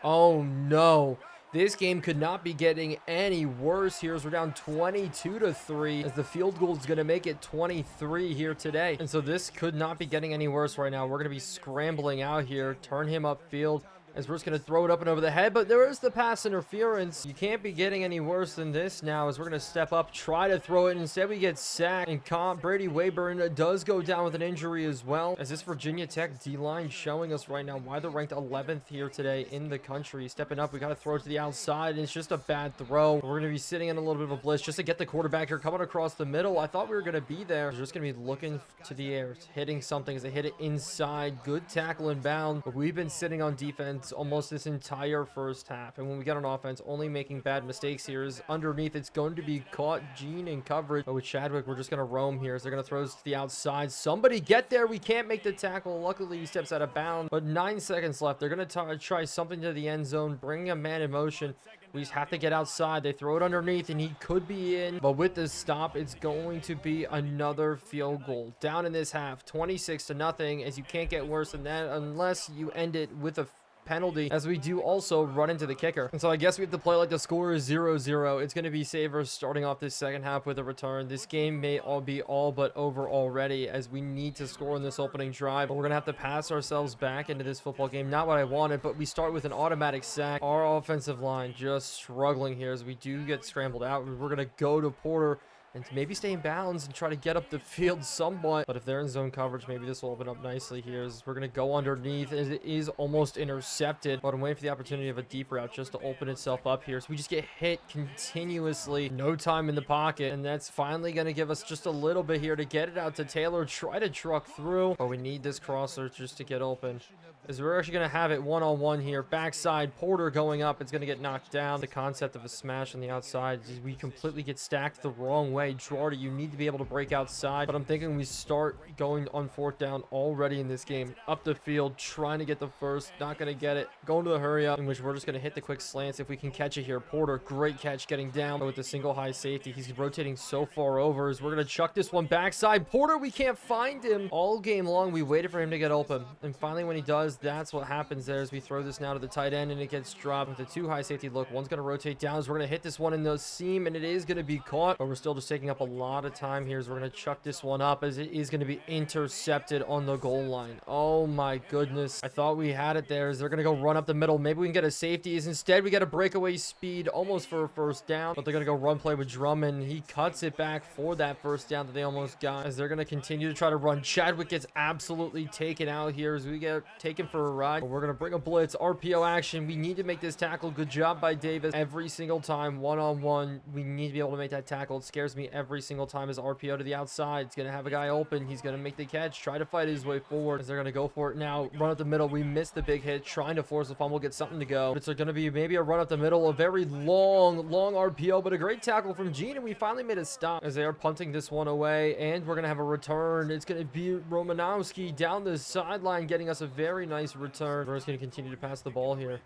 Oh, no. This game could not be getting any worse here, as we're down 22-3, as the field goal is going to make it 23 here today. And so this could not be getting any worse right now. We're going to be scrambling out here, turn him upfield, as we're just going to throw it up and over the head, but there is the pass interference. You can't be getting any worse than this now, as we're going to step up, try to throw it, and instead we get sacked, and Brady Wayburn does go down with an injury as well, as this Virginia Tech D-line showing us right now why they're ranked 11th here today in the country. Stepping up, we got to throw it to the outside, and it's just a bad throw. We're going to be sitting in a little bit of a blitz just to get the quarterback here coming across the middle. I thought we were going to be there. They're just going to be looking to the air, hitting something as they hit it inside. Good tackle and bound, but we've been sitting on defense almost this entire first half, and when we get on offense, only making bad mistakes here. Is underneath, it's going to be caught. Gene in coverage, but with Chadwick, we're just going to roam here, as they're going to throw us to the outside. Somebody get there. We can't make the tackle. Luckily, he steps out of bounds, but 9 seconds left. They're going to try something to the end zone, bring a man in motion. We just have to get outside. They throw it underneath, and he could be in, but with this stop, it's going to be another field goal. Down in this half, 26-0, as you can't get worse than that unless you end it with a penalty, as we do also run into the kicker. And so I guess we have to play like the score is 0-0. It's going to be Savers starting off this second half with a return. This game may be all but over already, as we need to score in this opening drive, but we're going to have to pass ourselves back into this football game. Not what I wanted, but we start with an automatic sack. Our offensive line just struggling here, as we do get scrambled out. We're going to go to Porter and maybe stay in bounds and try to get up the field somewhat. But if they're in zone coverage, maybe this will open up nicely here, as we're going to go underneath, as it is almost intercepted. But I'm waiting for the opportunity of a deep route just to open itself up here. So we just get hit continuously. No time in the pocket. And that's finally going to give us just a little bit here to get it out to Taylor. Try to truck through. But we need this crosser just to get open, as we're actually going to have it one-on-one here. Backside, Porter going up. It's going to get knocked down. The concept of a smash on the outside is we completely get stacked the wrong way. Girardi, you need to be able to break outside, but I'm thinking we start going on fourth down already in this game. Up the field, trying to get the first. Not going to get it. Going to the hurry up, in which we're just going to hit the quick slants if we can catch it here. Porter, great catch getting down, but with the single high safety, he's rotating so far over, as we're going to chuck this one backside. Porter, we can't find him. All game long, we waited for him to get open, and finally when he does, that's what happens there, as we throw this now to the tight end, and it gets dropped with a 2 high safety look. One's going to rotate down, so we're going to hit this one in the seam, and it is going to be caught, but we're still just taking up a lot of time here, as we're going to chuck this one up, as it is going to be intercepted on the goal line. Oh my goodness. I thought we had it there, as they're going to go run up the middle. Maybe we can get a safety, as instead we get a breakaway speed almost for a first down, but they're going to go run play with Drummond. He cuts it back for that first down that they almost got, as they're going to continue to try to run. Chadwick gets absolutely taken out here, as we get taken for a ride, but we're going to bring a blitz. RPO action. We need to make this tackle. Good job by Davis. Every single time, one-on-one, we need to be able to make that tackle. It scares me me every single time, is RPO to the outside. It's going to have a guy open. He's going to make the catch, try to fight his way forward as they're going to go for it now. Run up the middle. We missed the big hit, trying to force the fumble, get something to go. But it's going to be maybe a run up the middle, a very long RPO, but a great tackle from Gene, and we finally made a stop as they are punting this one away, and we're going to have a return. It's going to be Romanowski down the sideline, getting us a very nice return. We're just going to continue to pass the ball here.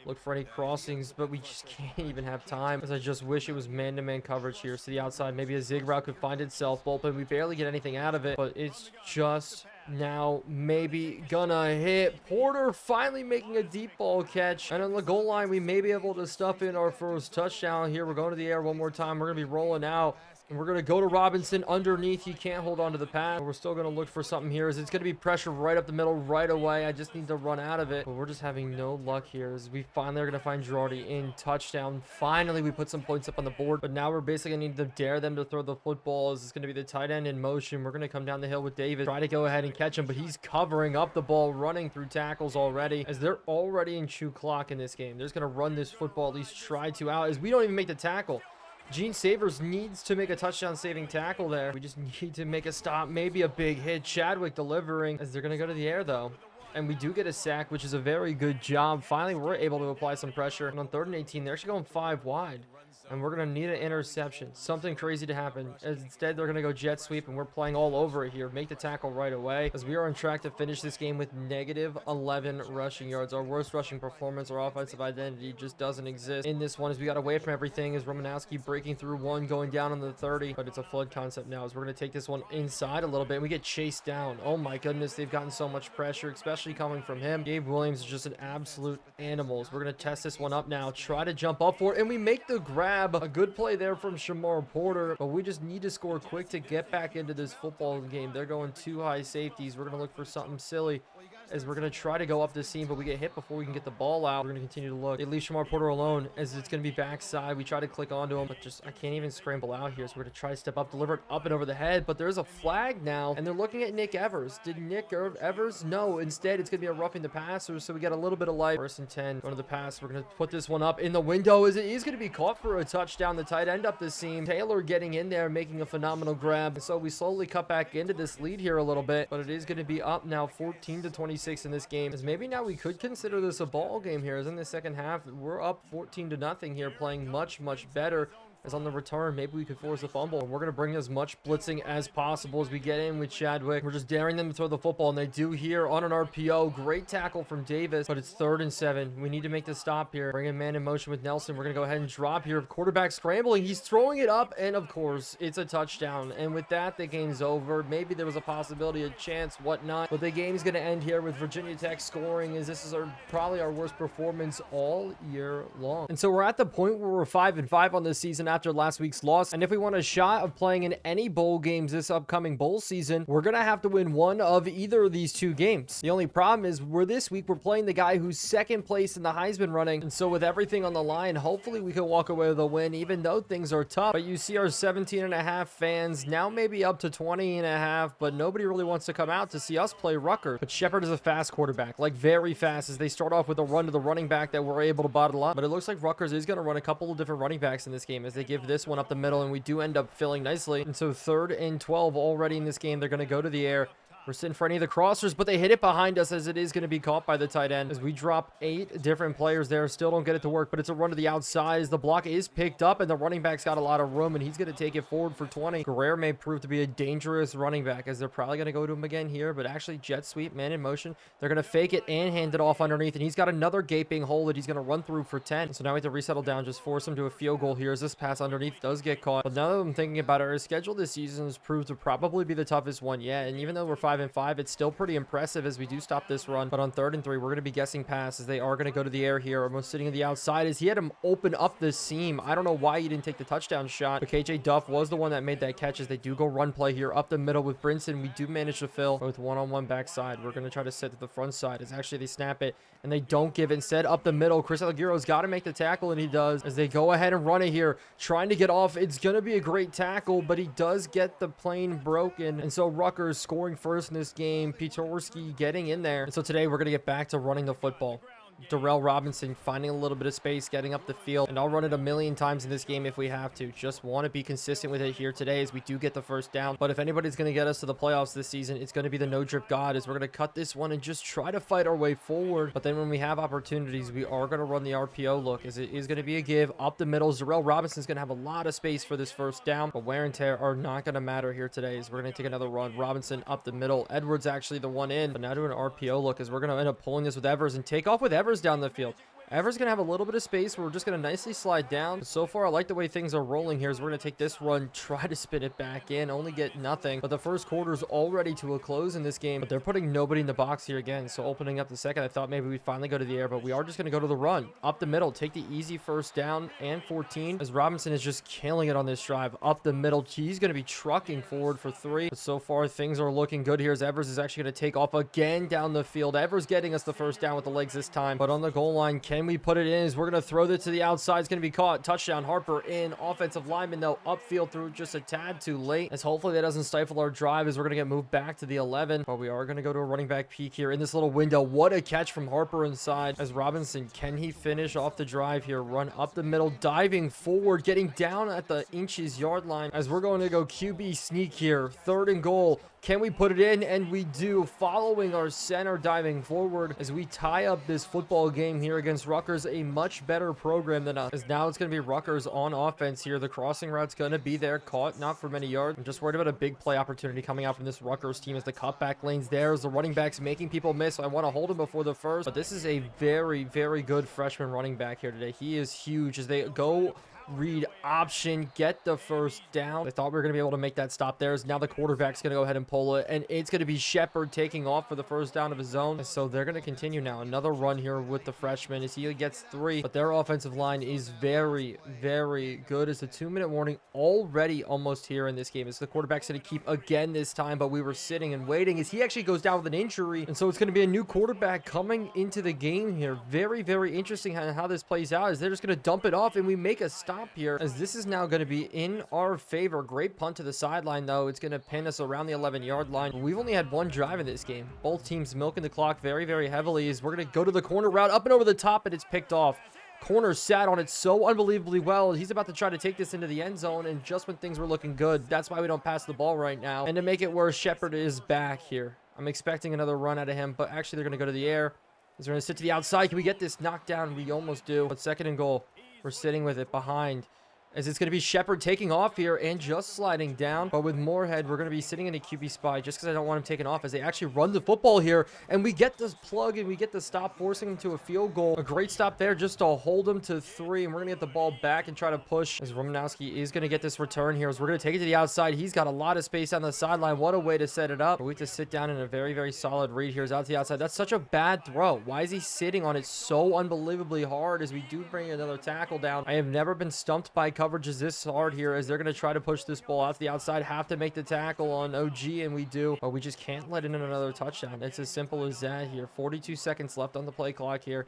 Look for any crossings, but we just can't even have time, as I just wish it was man-to-man coverage here. So the outside, maybe a zig route could find itself open. We barely get anything out of it, but it's just now maybe gonna hit. Porter finally making a deep ball catch, and on the goal line, we may be able to stuff in our first touchdown here. We're going to the air one more time. We're gonna be rolling out, and we're going to go to Robinson underneath. He can't hold on to the pass. We're still going to look for something here, as it's going to be pressure right up the middle right away. I just need to run out of it, but we're just having no luck here, as we finally are going to find Girardi in touchdown. Finally, we put some points up on the board, but now we're basically going to need to dare them to throw the football, as it's going to be the tight end in motion. We're going to come down the hill with Davis, try to go ahead and catch him, but he's covering up the ball, running through tackles already, as they're already in chew clock in this game. They're just going to run this football, at least try to out, as we don't even make the tackle. Gene Savers needs to make a touchdown-saving tackle there. We just need to make a stop, maybe a big hit. Chadwick delivering, as they're going to go to the air, though. And we do get a sack, which is a very good job. Finally, we're able to apply some pressure. And on 3rd and 18, they're actually going 5 wide. And we're going to need an interception. Something crazy to happen. Instead, they're going to go jet sweep, and we're playing all over it here. Make the tackle right away, as we are on track to finish this game with negative 11 rushing yards. Our worst rushing performance, our offensive identity just doesn't exist in this one, as we got away from everything, as Romanowski breaking through one, going down on the 30. But it's a flood concept now, as we're going to take this one inside a little bit, and we get chased down. Oh my goodness, they've gotten so much pressure, especially coming from him. Gabe Williams is just an absolute animal. We're going to test this one up now, try to jump up for it, and we make the grab. A good play there from Shamar Porter, but we just need to score quick to get back into this football game. They're going 2 high safeties. We're going to look for something silly, as we're going to try to go up the seam, but we get hit before we can get the ball out. We're going to continue to look. They leave Shamar Porter alone, as it's going to be backside. We try to click onto him, but just I can't even scramble out here, so we're going to try to step up, deliver it up and over the head, but there's a flag now, and they're looking at Nick Evers. Did Nick Evers? No, instead it's going to be a roughing the passer, so we got a little bit of life. 1st and 10, going to the pass. We're going to put this one up in the window, as it is going to be caught for a touchdown. The tight end up the seam. Taylor getting in there, making a phenomenal grab. And so we slowly cut back into this lead here a little bit, but it is going to be up now 14-26 in this game, as maybe now we could consider this a ball game here, as in the second half we're up 14-0 here, playing much better. As on the return, maybe we could force a fumble. We're going to bring as much blitzing as possible as we get in with Chadwick. We're just daring them to throw the football, and they do here on an RPO. Great tackle from Davis, but it's 3rd and 7. We need to make the stop here. Bring in man in motion with Nelson. We're going to go ahead and drop here. Quarterback scrambling. He's throwing it up, and of course, it's a touchdown. And with that, the game's over. Maybe there was a possibility, a chance, whatnot, but the game's going to end here with Virginia Tech scoring, as this is probably our worst performance all year long. And so we're at the point where we're 5-5 on this season after last week's loss, and if we want a shot of playing in any bowl games this upcoming bowl season, we're gonna have to win one of either of these 2 games. The only problem is this week we're playing the guy who's 2nd place in the Heisman running, and so with everything on the line, hopefully we can walk away with a win, even though things are tough. But you see our 17.5 fans now maybe up to 20.5, but nobody really wants to come out to see us play Rutgers. But Shepard is a fast quarterback, like very fast, as they start off with a run to the running back that we're able to bottle up. But it looks like Rutgers is going to run a couple of different running backs in this game, as they give this one up the middle, and we do end up filling nicely. And so 3rd and 12 already in this game. They're going to go to the air. We're sitting for any of the crossers, but they hit it behind us, as it is going to be caught by the tight end, as we drop 8 different players there. Still don't get it to work, but it's a run to the outside, as the block is picked up, and the running back's got a lot of room, and he's going to take it forward for 20. Guerrero may prove to be a dangerous running back, as they're probably going to go to him again here, but actually jet sweep, man in motion. They're going to fake it and hand it off underneath, and he's got another gaping hole that he's going to run through for 10. So now we have to resettle down, just force him to a field goal here, as this pass underneath does get caught. But now that I'm thinking about it, our schedule this season has proved to probably be the toughest one yet, and even though we're 5-5, it's still pretty impressive as we do stop this run. But on 3rd and 3, we're going to be guessing pass, as they are going to go to the air here. Almost sitting on the outside, as he had him open up the seam. I don't know why he didn't take the touchdown shot, but KJ Duff was the one that made that catch, as they do go run play here up the middle with Brinson. We do manage to fill with one-on-one backside. We're going to try to set to the front side, as actually they snap it and they don't give it. Instead, up the middle, Chris Aguiro's got to make the tackle, and he does, as they go ahead and run it here, trying to get off. It's going to be a great tackle, but he does get the plane broken, and so Rutgers scoring first in this game. Piotrowski getting in there. And so today we're going to get back to running the football. Darrell Robinson finding a little bit of space, getting up the field, and I'll run it a million times in this game if we have to. Just want to be consistent with it here today as we do get the first down. But if anybody's going to get us to the playoffs this season, it's going to be the no drip god, as we're going to cut this one and just try to fight our way forward. But then when we have opportunities, we are going to run the RPO look, as it is going to be a give up the middle. Darrell Robinson's going to have a lot of space for this first down, but wear and tear are not going to matter here today, as we're going to take another run. Robinson up the middle. Edwards actually the one in, but now doing an RPO look, as we're going to end up pulling this with Evers and take off with Evers down the field. Evers going to have a little bit of space where we're just going to nicely slide down. So far, I like the way things are rolling here, as we're going to take this run, try to spin it back in, only get nothing. But the first quarter is already to a close in this game, but they're putting nobody in the box here again. So opening up the second, I thought maybe we'd finally go to the air, but we are just going to go to the run. Up the middle, take the easy first down and 14, as Robinson is just killing it on this drive. Up the middle, he's going to be trucking forward for 3. But so far, things are looking good here, as Evers is actually going to take off again down the field. Evers getting us the first down with the legs this time, but on the goal line, can we put it in? We're going to throw this to the outside. It's going to be caught. Touchdown. Harper in. Offensive lineman, though, upfield through just a tad too late, as hopefully that doesn't stifle our drive, as we're going to get moved back to the 11. But we are going to go to a running back peak here in this little window. What a catch from Harper inside, as Robinson, can he finish off the drive here? Run up the middle, diving forward, getting down at the inches yard line, as we're going to go QB sneak here. 3rd and goal. Can we put it in? And we do, following our center diving forward, as we tie up this football game here against Rutgers, a much better program than us, as now it's going to be Rutgers on offense here. The crossing route's going to be there, caught, not for many yards. I'm just worried about a big play opportunity coming out from this Rutgers team, as the cutback lane's there, as the running back's making people miss. So I want to hold him before the first, but this is a very, very good freshman running back here today. He is huge, as they go read option, get the first down. I thought we were going to be able to make that stop there. Now the quarterback's going to go ahead and pull it, and it's going to be Shepard taking off for the first down of his own. So they're going to continue now. Another run here with the freshman, as he gets 3, but their offensive line is very, very good, as the 2-minute warning already almost here in this game. As the quarterback's going to keep again this time, but we were sitting and waiting, as he actually goes down with an injury, and so it's going to be a new quarterback coming into the game here. Very, very interesting how this plays out, as they're just going to dump it off, and we make a stop here, as this is now going to be in our favor. Great punt to the sideline, though. It's going to pin us around the 11-yard line. We've only had 1 drive in this game. Both teams milking the clock very, very heavily, as we're going to go to the corner route, up and over the top, and it's picked off. Corner sat on it so unbelievably well. He's about to try to take this into the end zone, and just when things were looking good, that's why we don't pass the ball right now. And to make it worse, Shepard is back here. I'm expecting another run out of him, but actually they're going to go to the air. He's going to sit to the outside. Can we get this knocked down? We almost do. But 2nd and goal. We're sitting with it behind, as it's going to be Shepard taking off here and just sliding down. But with Moorhead, we're going to be sitting in a QB spy, just because I don't want him taken off, as they actually run the football here, and we get this plug and we get the stop, forcing him to a field goal. A great stop there just to hold him to 3, and we're going to get the ball back and try to push, as Romanowski is going to get this return here, as we're going to take it to the outside. He's got a lot of space on the sideline. What a way to set it up. But we have to sit down in a very, very solid read here. Is out to the outside. That's such a bad throw. Why is he sitting on it so unbelievably hard, as we do bring another tackle down? I have never been stumped by coverages this hard here, as they're going to try to push this ball out to the outside, have to make the tackle on OG, and we do, but we just can't let in another touchdown. It's as simple as that here. 42 seconds left on the play clock here.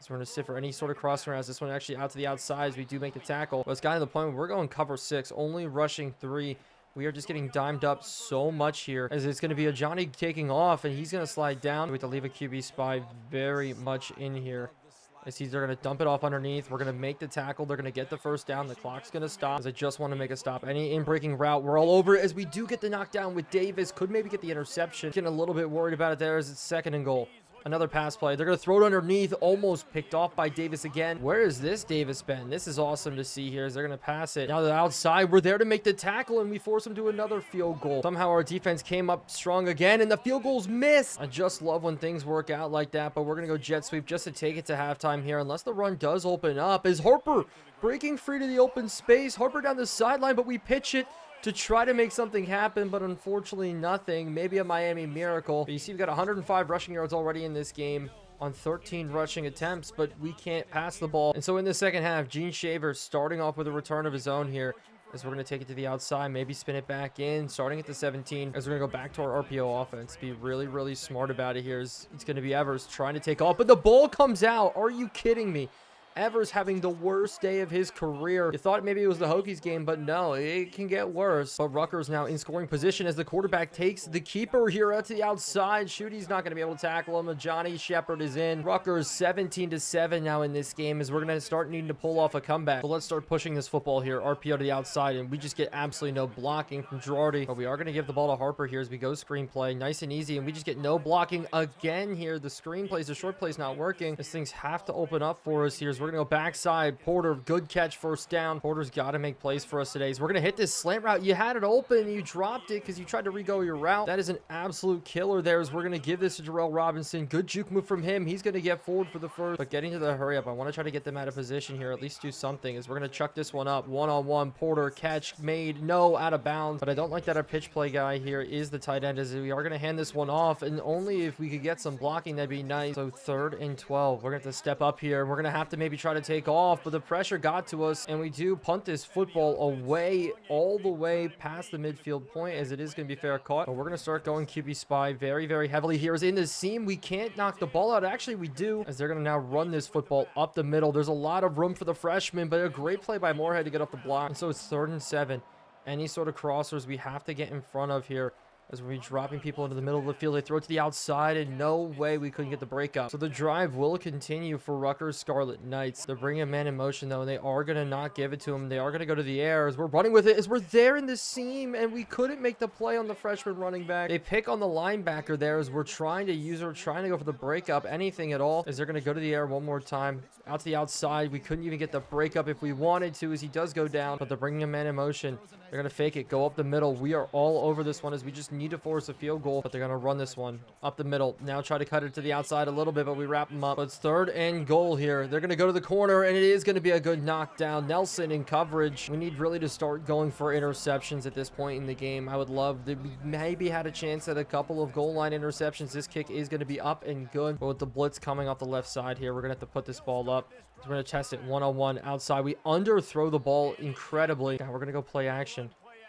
So we're going to sit for any sort of crossing routes. This one actually out to the outside, as we do make the tackle. But it's gotten to the point where we're going cover 6, only rushing 3. We are just getting dimed up so much here, as it's going to be a Johnny taking off, and he's going to slide down. We have to leave a QB spy very much in here, as they're going to dump it off underneath. We're going to make the tackle. They're going to get the first down. The clock's going to stop, as I just want to make a stop. Any in-breaking route, we're all over it, as we do get the knockdown with Davis. Could maybe get the interception. Getting a little bit worried about it there, as it's 2nd and goal. Another pass play. They're going to throw it underneath. Almost picked off by Davis again. Where is this Davis been? This is awesome to see here, as they're going to pass it. Now the outside. We're there to make the tackle, and we force them to another field goal. Somehow our defense came up strong again, and the field goal's missed. I just love when things work out like that, but we're going to go jet sweep just to take it to halftime here, unless the run does open up. Is Harper breaking free to the open space? Harper down the sideline, but we pitch it to try to make something happen, but unfortunately nothing. Maybe a Miami miracle. But you see, we've got 105 rushing yards already in this game on 13 rushing attempts, but we can't pass the ball. And so in the second half, Gene Shaver starting off with a return of his own here, as we're going to take it to the outside, maybe spin it back in, starting at the 17, as we're going to go back to our RPO offense. Be really, really smart about it here. It's going to be Evers trying to take off, but the ball comes out. Are you kidding me? Evers having the worst day of his career. You thought maybe it was the Hokies game, but no, it can get worse. But Rutgers now in scoring position as the quarterback takes the keeper here out to the outside. Schuette's not going to be able to tackle him. Johnny Shepard is in. Rutgers 17-7 now in this game as we're going to start needing to pull off a comeback. So let's start pushing this football here. RPO to the outside, and we just get absolutely no blocking from Girardi. But we are going to give the ball to Harper here as we go screenplay. Nice and easy, and we just get no blocking again here. The screenplays, the short play's not working. These things have to open up for us here. So we're going to go backside. Porter, good catch, first down. Porter's got to make plays for us today. So we're going to hit this slant route. You had it open, you dropped it because you tried to re-go your route. That is an absolute killer there as we're going to give this to Jarrell Robinson. Good juke move from him. He's going to get forward for the first, but getting to the hurry up. I want to try to get them out of position here, at least do something, as we're going to chuck this one up. One-on-one, Porter, catch made, no, out of bounds. But I don't like that our pitch play guy here is the tight end, as we are going to hand this one off, and only if we could get some blocking, that'd be nice. So 3rd and 12. We're going to have to step up here. We're going to have to maybe try to take off, but the pressure got to us, and we do punt this football away, all the way past the midfield point, as it is going to be fair caught. But we're going to start going QB spy very, very heavily here. As in the seam, we can't knock the ball out. Actually, we do, as they're going to now run this football up the middle. There's a lot of room for the freshman, but a great play by Moorhead to get off the block. And so it's 3rd and 7. Any sort of crossers we have to get in front of here, as we're dropping people into the middle of the field. They throw it to the outside, and no way we couldn't get the break up. So the drive will continue for Rutgers Scarlet Knights. They're bringing a man in motion, though, and they are going to not give it to him. They are going to go to the air as we're running with it, as we're there in the seam, and we couldn't make the play on the freshman running back. They pick on the linebacker there as we're trying to use her, trying to go for the breakup, anything at all, as they're going to go to the air one more time. Out to the outside. We couldn't even get the breakup if we wanted to, as he does go down, but they're bringing a man in motion. They're going to fake it, go up the middle. We are all over this one as we just need to force a field goal, but they're going to run this one up the middle. Now try to cut it to the outside a little bit, but we wrap them up. But it's 3rd and goal here. They're going to go to the corner, and it is going to be a good knockdown. Nelson in coverage. We need really to start going for interceptions at this point in the game. I would love that we maybe had a chance at a couple of goal line interceptions. This kick is going to be up and good, but with the blitz coming off the left side here, we're going to have to put this ball up. So we're going to test it one-on-one outside. We underthrow the ball incredibly. Now we're going to go play action.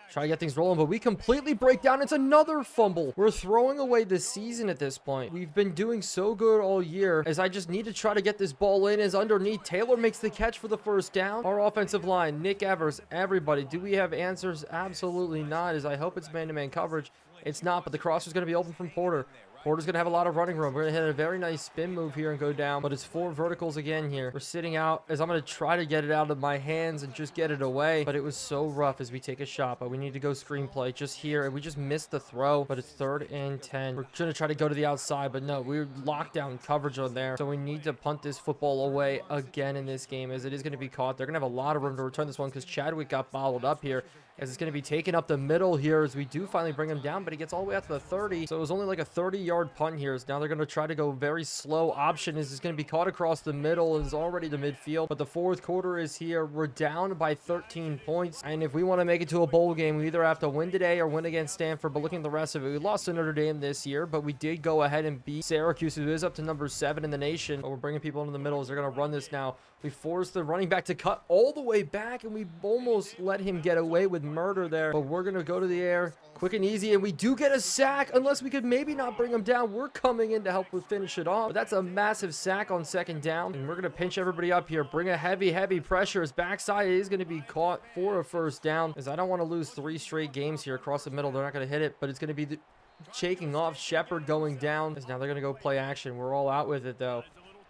Try to get things rolling, but we completely break down. It's another fumble. We're throwing away the season at this point. We've been doing so good all year, as I just need to try to get this ball in. As underneath, Taylor makes the catch for the first down. Our offensive line, Nick Evers, everybody. Do we have answers? Absolutely not, as I hope it's man-to-man coverage. It's not, but the crosser's going to be open from Porter. Porter's going to have a lot of running room. We're going to hit a very nice spin move here and go down, but it's 4 verticals again here. We're sitting out as I'm going to try to get it out of my hands and just get it away, but it was so rough as we take a shot, but we need to go screenplay just here, and we just missed the throw, but it's 3rd and 10. We're going to try to go to the outside, but no, we're locked down coverage on there, so we need to punt this football away again in this game, as it is going to be caught. They're going to have a lot of room to return this one because Chadwick got bottled up here, as it's going to be taken up the middle here as we do finally bring him down, but he gets all the way out to the 30, so it was only like a 30-yard punt here. Now they're going to try to go very slow. Option is going to be caught across the middle and is already to midfield, but the 4th quarter is here. We're down by 13 points, and if we want to make it to a bowl game, we either have to win today or win against Stanford. But looking at the rest of it, we lost to Notre Dame this year, but we did go ahead and beat Syracuse, who is up to number 7 in the nation. But we're bringing people into the middle as they're going to run this now. We forced the running back to cut all the way back, and we almost let him get away with murder there. But we're going to go to the air quick and easy, and we do get a sack. Unless we could maybe not bring him down, we're coming in to help with finish it off. But that's a massive sack on 2nd down, and we're going to pinch everybody up here. Bring a heavy pressure. His backside is going to be caught for a first down, as I don't want to lose 3 straight games here across the middle. They're not going to hit it, but it's going to be shaking off. Shepard going down, as now they're going to go play action. We're all out with it, though,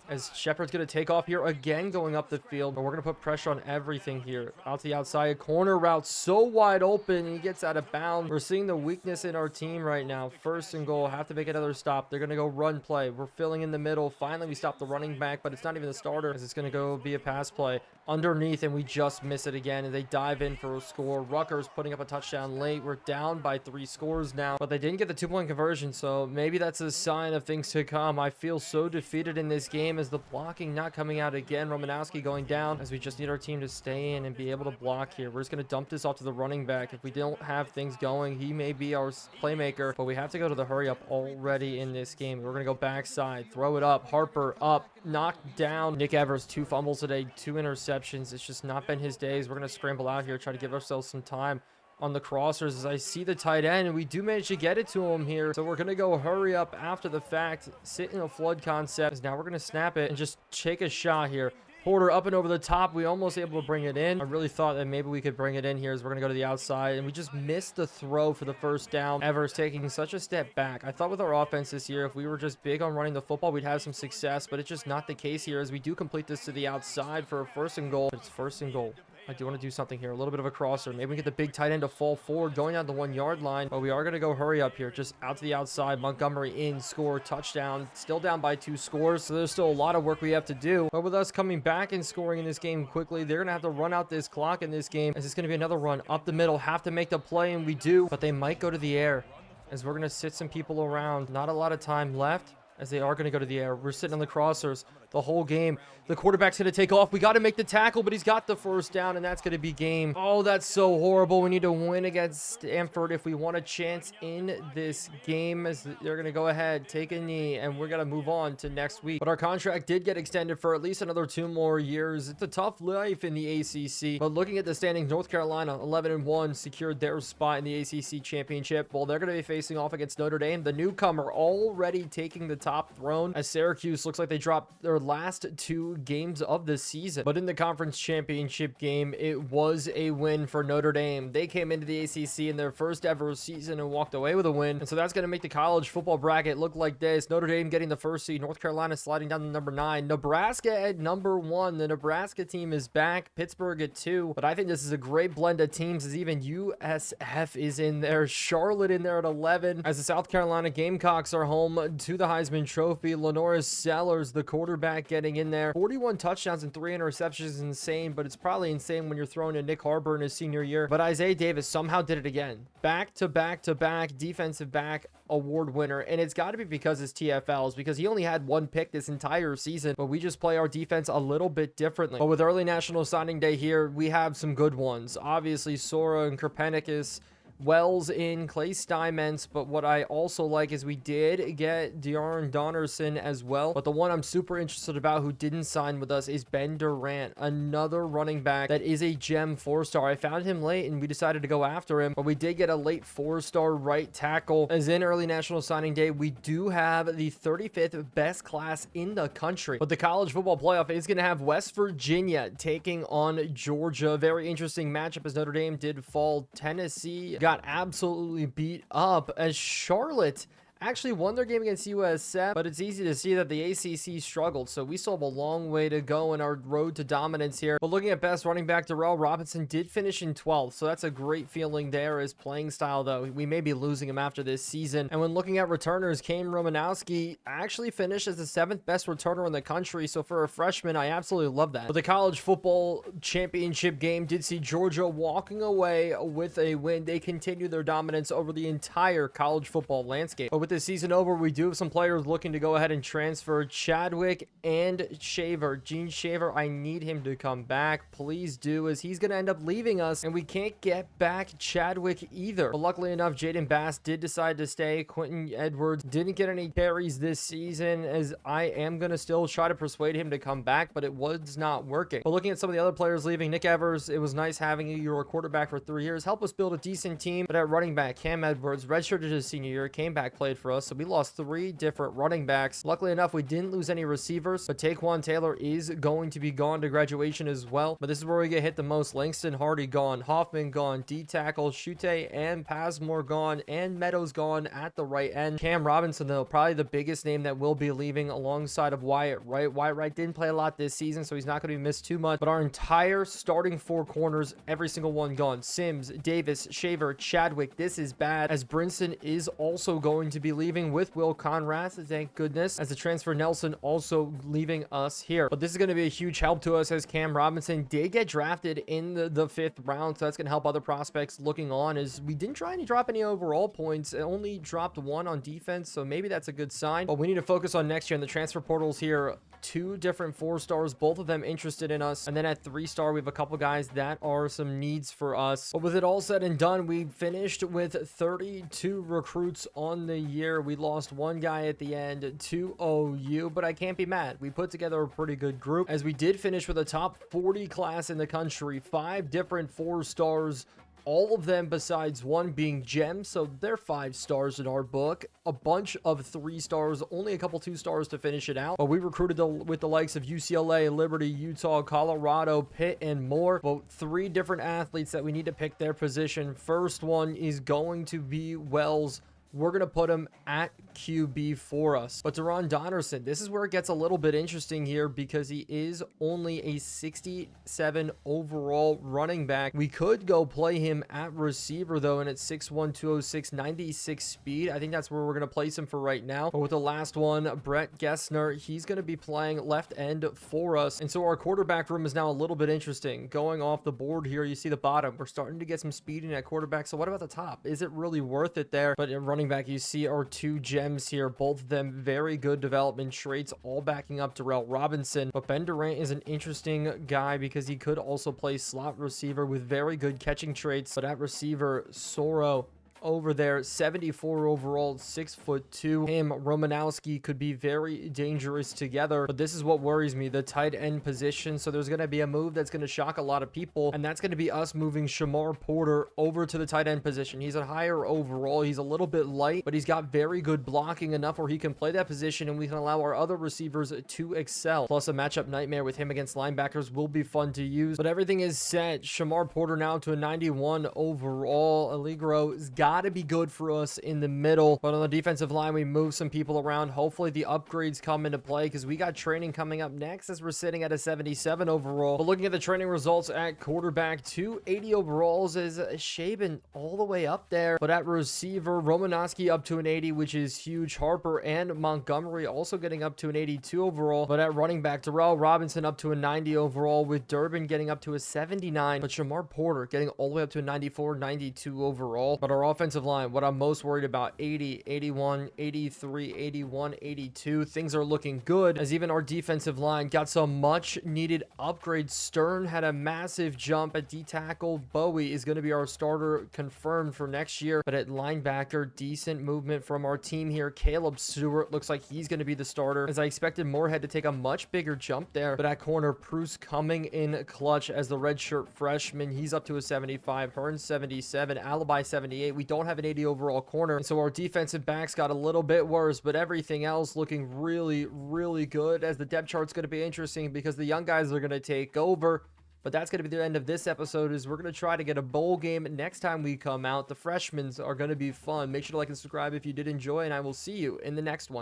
as Shepard's going to take off here again going up the field, but we're going to put pressure on everything here. Out to the outside, corner route so wide open, and he gets out of bounds. We're seeing the weakness in our team right now. 1st and goal, have to make another stop. They're going to go run play. We're filling in the middle. Finally, we stop the running back, but it's not even the starter, as it's going to go be a pass play underneath, and we just miss it again, and they dive in for a score. Rutgers putting up a touchdown late. We're down by 3 scores now, but they didn't get the 2-point conversion, so maybe that's a sign of things to come. I feel so defeated in this game, as the blocking not coming out again. Romanowski going down, as we just need our team to stay in and be able to block here. We're just going to dump this off to the running back. If we don't have things going, he may be our playmaker, but we have to go to the hurry up already in this game. We're going to go backside, throw it up. Harper up, knocked down. Nick Evers, 2 fumbles today, 2 interceptions. It's just not been his days. We're going to scramble out here, try to give ourselves some time on the crossers, as I see the tight end, and we do manage to get it to him here. So we're going to go hurry up after the fact, sit in a flood concept, as now we're going to snap it and just take a shot here. Porter up and over the top. We almost able to bring it in. I really thought that maybe we could bring it in here as we're going to go to the outside. And we just missed the throw for the first down. Evers taking such a step back. I thought with our offense this year, if we were just big on running the football, we'd have some success. But it's just not the case here as we do complete this to the outside for a 1st and goal. It's 1st and goal. I do want to do something here. A little bit of a crosser. Maybe we get the big tight end to fall forward going down the 1-yard line. But we are going to go hurry up here. Just out to the outside. Montgomery in, score, touchdown. Still down by 2 scores. So there's still a lot of work we have to do. But with us coming back and scoring in this game quickly, they're going to have to run out this clock in this game. As it's going to be another run up the middle. Have to make the play, and we do. But they might go to the air as we're going to sit some people around. Not a lot of time left as they are going to go to the air. We're sitting on the crossers the whole game. The quarterback's going to take off. We got to make the tackle, but he's got the 1st down, and that's going to be game. Oh, that's so horrible. We need to win against Stanford if we want a chance in this game, as they're going to go ahead, take a knee, and we're going to move on to next week. But our contract did get extended for at least another 2 more years. It's a tough life in the ACC. But looking at the standings, North Carolina, 11-1, secured their spot in the ACC championship. Well, they're going to be facing off against Notre Dame, the newcomer, already taking the top throne, as Syracuse looks like they dropped their last 2 games of the season. But in the conference championship game, it was a win for Notre Dame. They came into the ACC in their first ever season and walked away with a win. And so that's going to make the college football bracket look like this. Notre Dame getting the 1st seed, North Carolina sliding down to number 9, Nebraska at number 1. The Nebraska team is back, Pittsburgh at 2. But I think this is a great blend of teams, as even USF is in there, Charlotte in there at 11, as the South Carolina Gamecocks are home to the Heisman Trophy. Lenoris Sellers, the quarterback, getting in there. 41 touchdowns and 3 interceptions is insane, but it's probably insane when you're throwing to Nick Harbour in his senior year. But Isaiah Davis somehow did it again. Back to back to back defensive back award winner, and it's got to be because his TFLs, because he only had 1 pick this entire season, but we just play our defense a little bit differently. But with early National Signing Day here, we have some good ones. Obviously, Sora and Kerpenicus, Wells in, Clay Steinmetz, but what I also like is we did get De'Aaron Donnerson as well. But the one I'm super interested about who didn't sign with us is Ben Durant, another running back that is a gem 4-star. I found him late and we decided to go after him, but we did get a late 4-star right tackle. As in early National Signing Day, we do have the 35th best class in the country. But the college football playoff is going to have West Virginia taking on Georgia. Very interesting matchup as Notre Dame did fall. Tennessee got absolutely beat up as Charlotte actually won their game against USF, but it's easy to see that the ACC struggled, so we still have a long way to go in our road to dominance here. But looking at best running back, Darrell Robinson did finish in 12th, so that's a great feeling there. His playing style, though, we may be losing him after this season. And when looking at returners, Kane Romanowski actually finished as the 7th best returner in the country, so for a freshman, I absolutely love that. But the college football championship game did see Georgia walking away with a win. They continue their dominance over the entire college football landscape. But with this season over, we do have some players looking to go ahead and transfer. Chadwick and Shaver. Gene Shaver, I need him to come back. Please do, as he's going to end up leaving us, and we can't get back Chadwick either. But luckily enough, Jaden Bass did decide to stay. Quentin Edwards didn't get any carries this season, as I am going to still try to persuade him to come back, but it was not working. But looking at some of the other players leaving, Nick Evers, it was nice having you. You were a quarterback for 3 years. Help us build a decent team. But at running back, Cam Edwards redshirted his senior year, came back, played for us, so we lost 3 different running backs. Luckily enough, we didn't lose any receivers, but Taquan Taylor is going to be gone to graduation as well. But this is where we get hit the most. Langston Hardy gone, Hoffman gone, D-tackle, Chute and Pasmore gone, and Meadows gone at the right end. Cam Robinson, though, probably the biggest name that will be leaving alongside of Wyatt Wright. Wyatt Wright didn't play a lot this season, so he's not going to be missed too much, but our entire starting 4 corners, every single one gone. Sims, Davis, Shaver, Chadwick. This is bad, as Brinson is also going to be leaving with Will Conrad, thank goodness, as the transfer Nelson also leaving us here. But this is going to be a huge help to us, as Cam Robinson did get drafted in the 5th round, so that's going to help other prospects looking on, as we didn't try to drop any overall points. It only dropped 1 on defense, so maybe that's a good sign. But we need to focus on next year in the transfer portals here. 2 different 4-stars, both of them interested in us, and then at 3-star we have a couple guys that are some needs for us. But with it all said and done, we finished with 32 recruits on the year. We lost 1 guy at the end to OU, but I can't be mad. We put together a pretty good group, as we did finish with a top 40 class in the country, 5 different 4-stars, all of them besides one being gems, so they're 5 stars in our book. A bunch of 3 stars, only a couple 2 stars to finish it out. But we recruited with the likes of UCLA, Liberty, Utah, Colorado, Pitt, and more. But 3 different athletes that we need to pick their position. First one is going to be Wells. We're going to put him at QB for us. But Deron Donnerson, this is where it gets a little bit interesting here because he is only a 67 overall running back. We could go play him at receiver though, and at 6'1", 206, 96 speed. I think that's where we're going to place him for right now. But with the last one, Brett Gessner, he's going to be playing left end for us. And so our quarterback room is now a little bit interesting. Going off the board here, you see the bottom. We're starting to get some speed in at quarterback. So what about the top? Is it really worth it there? But at running back, you see our 2 gems here, both of them very good development traits, all backing up Darrell Robinson. But Ben Durant is an interesting guy because he could also play slot receiver with very good catching traits. But at receiver, Soro over there, 74 overall, 6'2". Him, Romanowski could be very dangerous together, but this is what worries me, the tight end position. So there's going to be a move that's going to shock a lot of people, and that's going to be us moving Shamar Porter over to the tight end position. He's a higher overall. He's a little bit light, but he's got very good blocking enough where he can play that position, and we can allow our other receivers to excel. Plus, a matchup nightmare with him against linebackers will be fun to use, but everything is set. Shamar Porter now to a 91 overall. Allegro's got to be good for us in the middle, but on the defensive line, we move some people around. Hopefully the upgrades come into play because we got training coming up next as we're sitting at a 77 overall. But looking at the training results at quarterback, 280 overalls is Shaban all the way up there, but at receiver, Romanowski up to an 80, which is huge. Harper and Montgomery also getting up to an 82 overall, but at running back, Darrell Robinson up to a 90 overall, with Durbin getting up to a 79, but Shamar Porter getting all the way up to a 94, 92 overall. But our offensive line, what I'm most worried about, 80, 81, 83, 81, 82. Things are looking good as even our defensive line got some much needed upgrades. Stern had a massive jump at D-tackle. Bowie is going to be our starter confirmed for next year, but at linebacker, decent movement from our team here. Caleb Stewart looks like he's going to be the starter, as I expected Moorhead to take a much bigger jump there. But at corner, Bruce coming in clutch as the redshirt freshman. He's up to a 75, Hearn 77, Alibi 78. We don't have an 80 overall corner, and so our defensive backs got a little bit worse, but everything else looking really, really good, as the depth chart's going to be interesting because the young guys are going to take over. But that's going to be the end of this episode, is we're going to try to get a bowl game next time we come out. The freshmen are going to be fun. Make sure to like and subscribe if you did enjoy, and I will see you in the next one.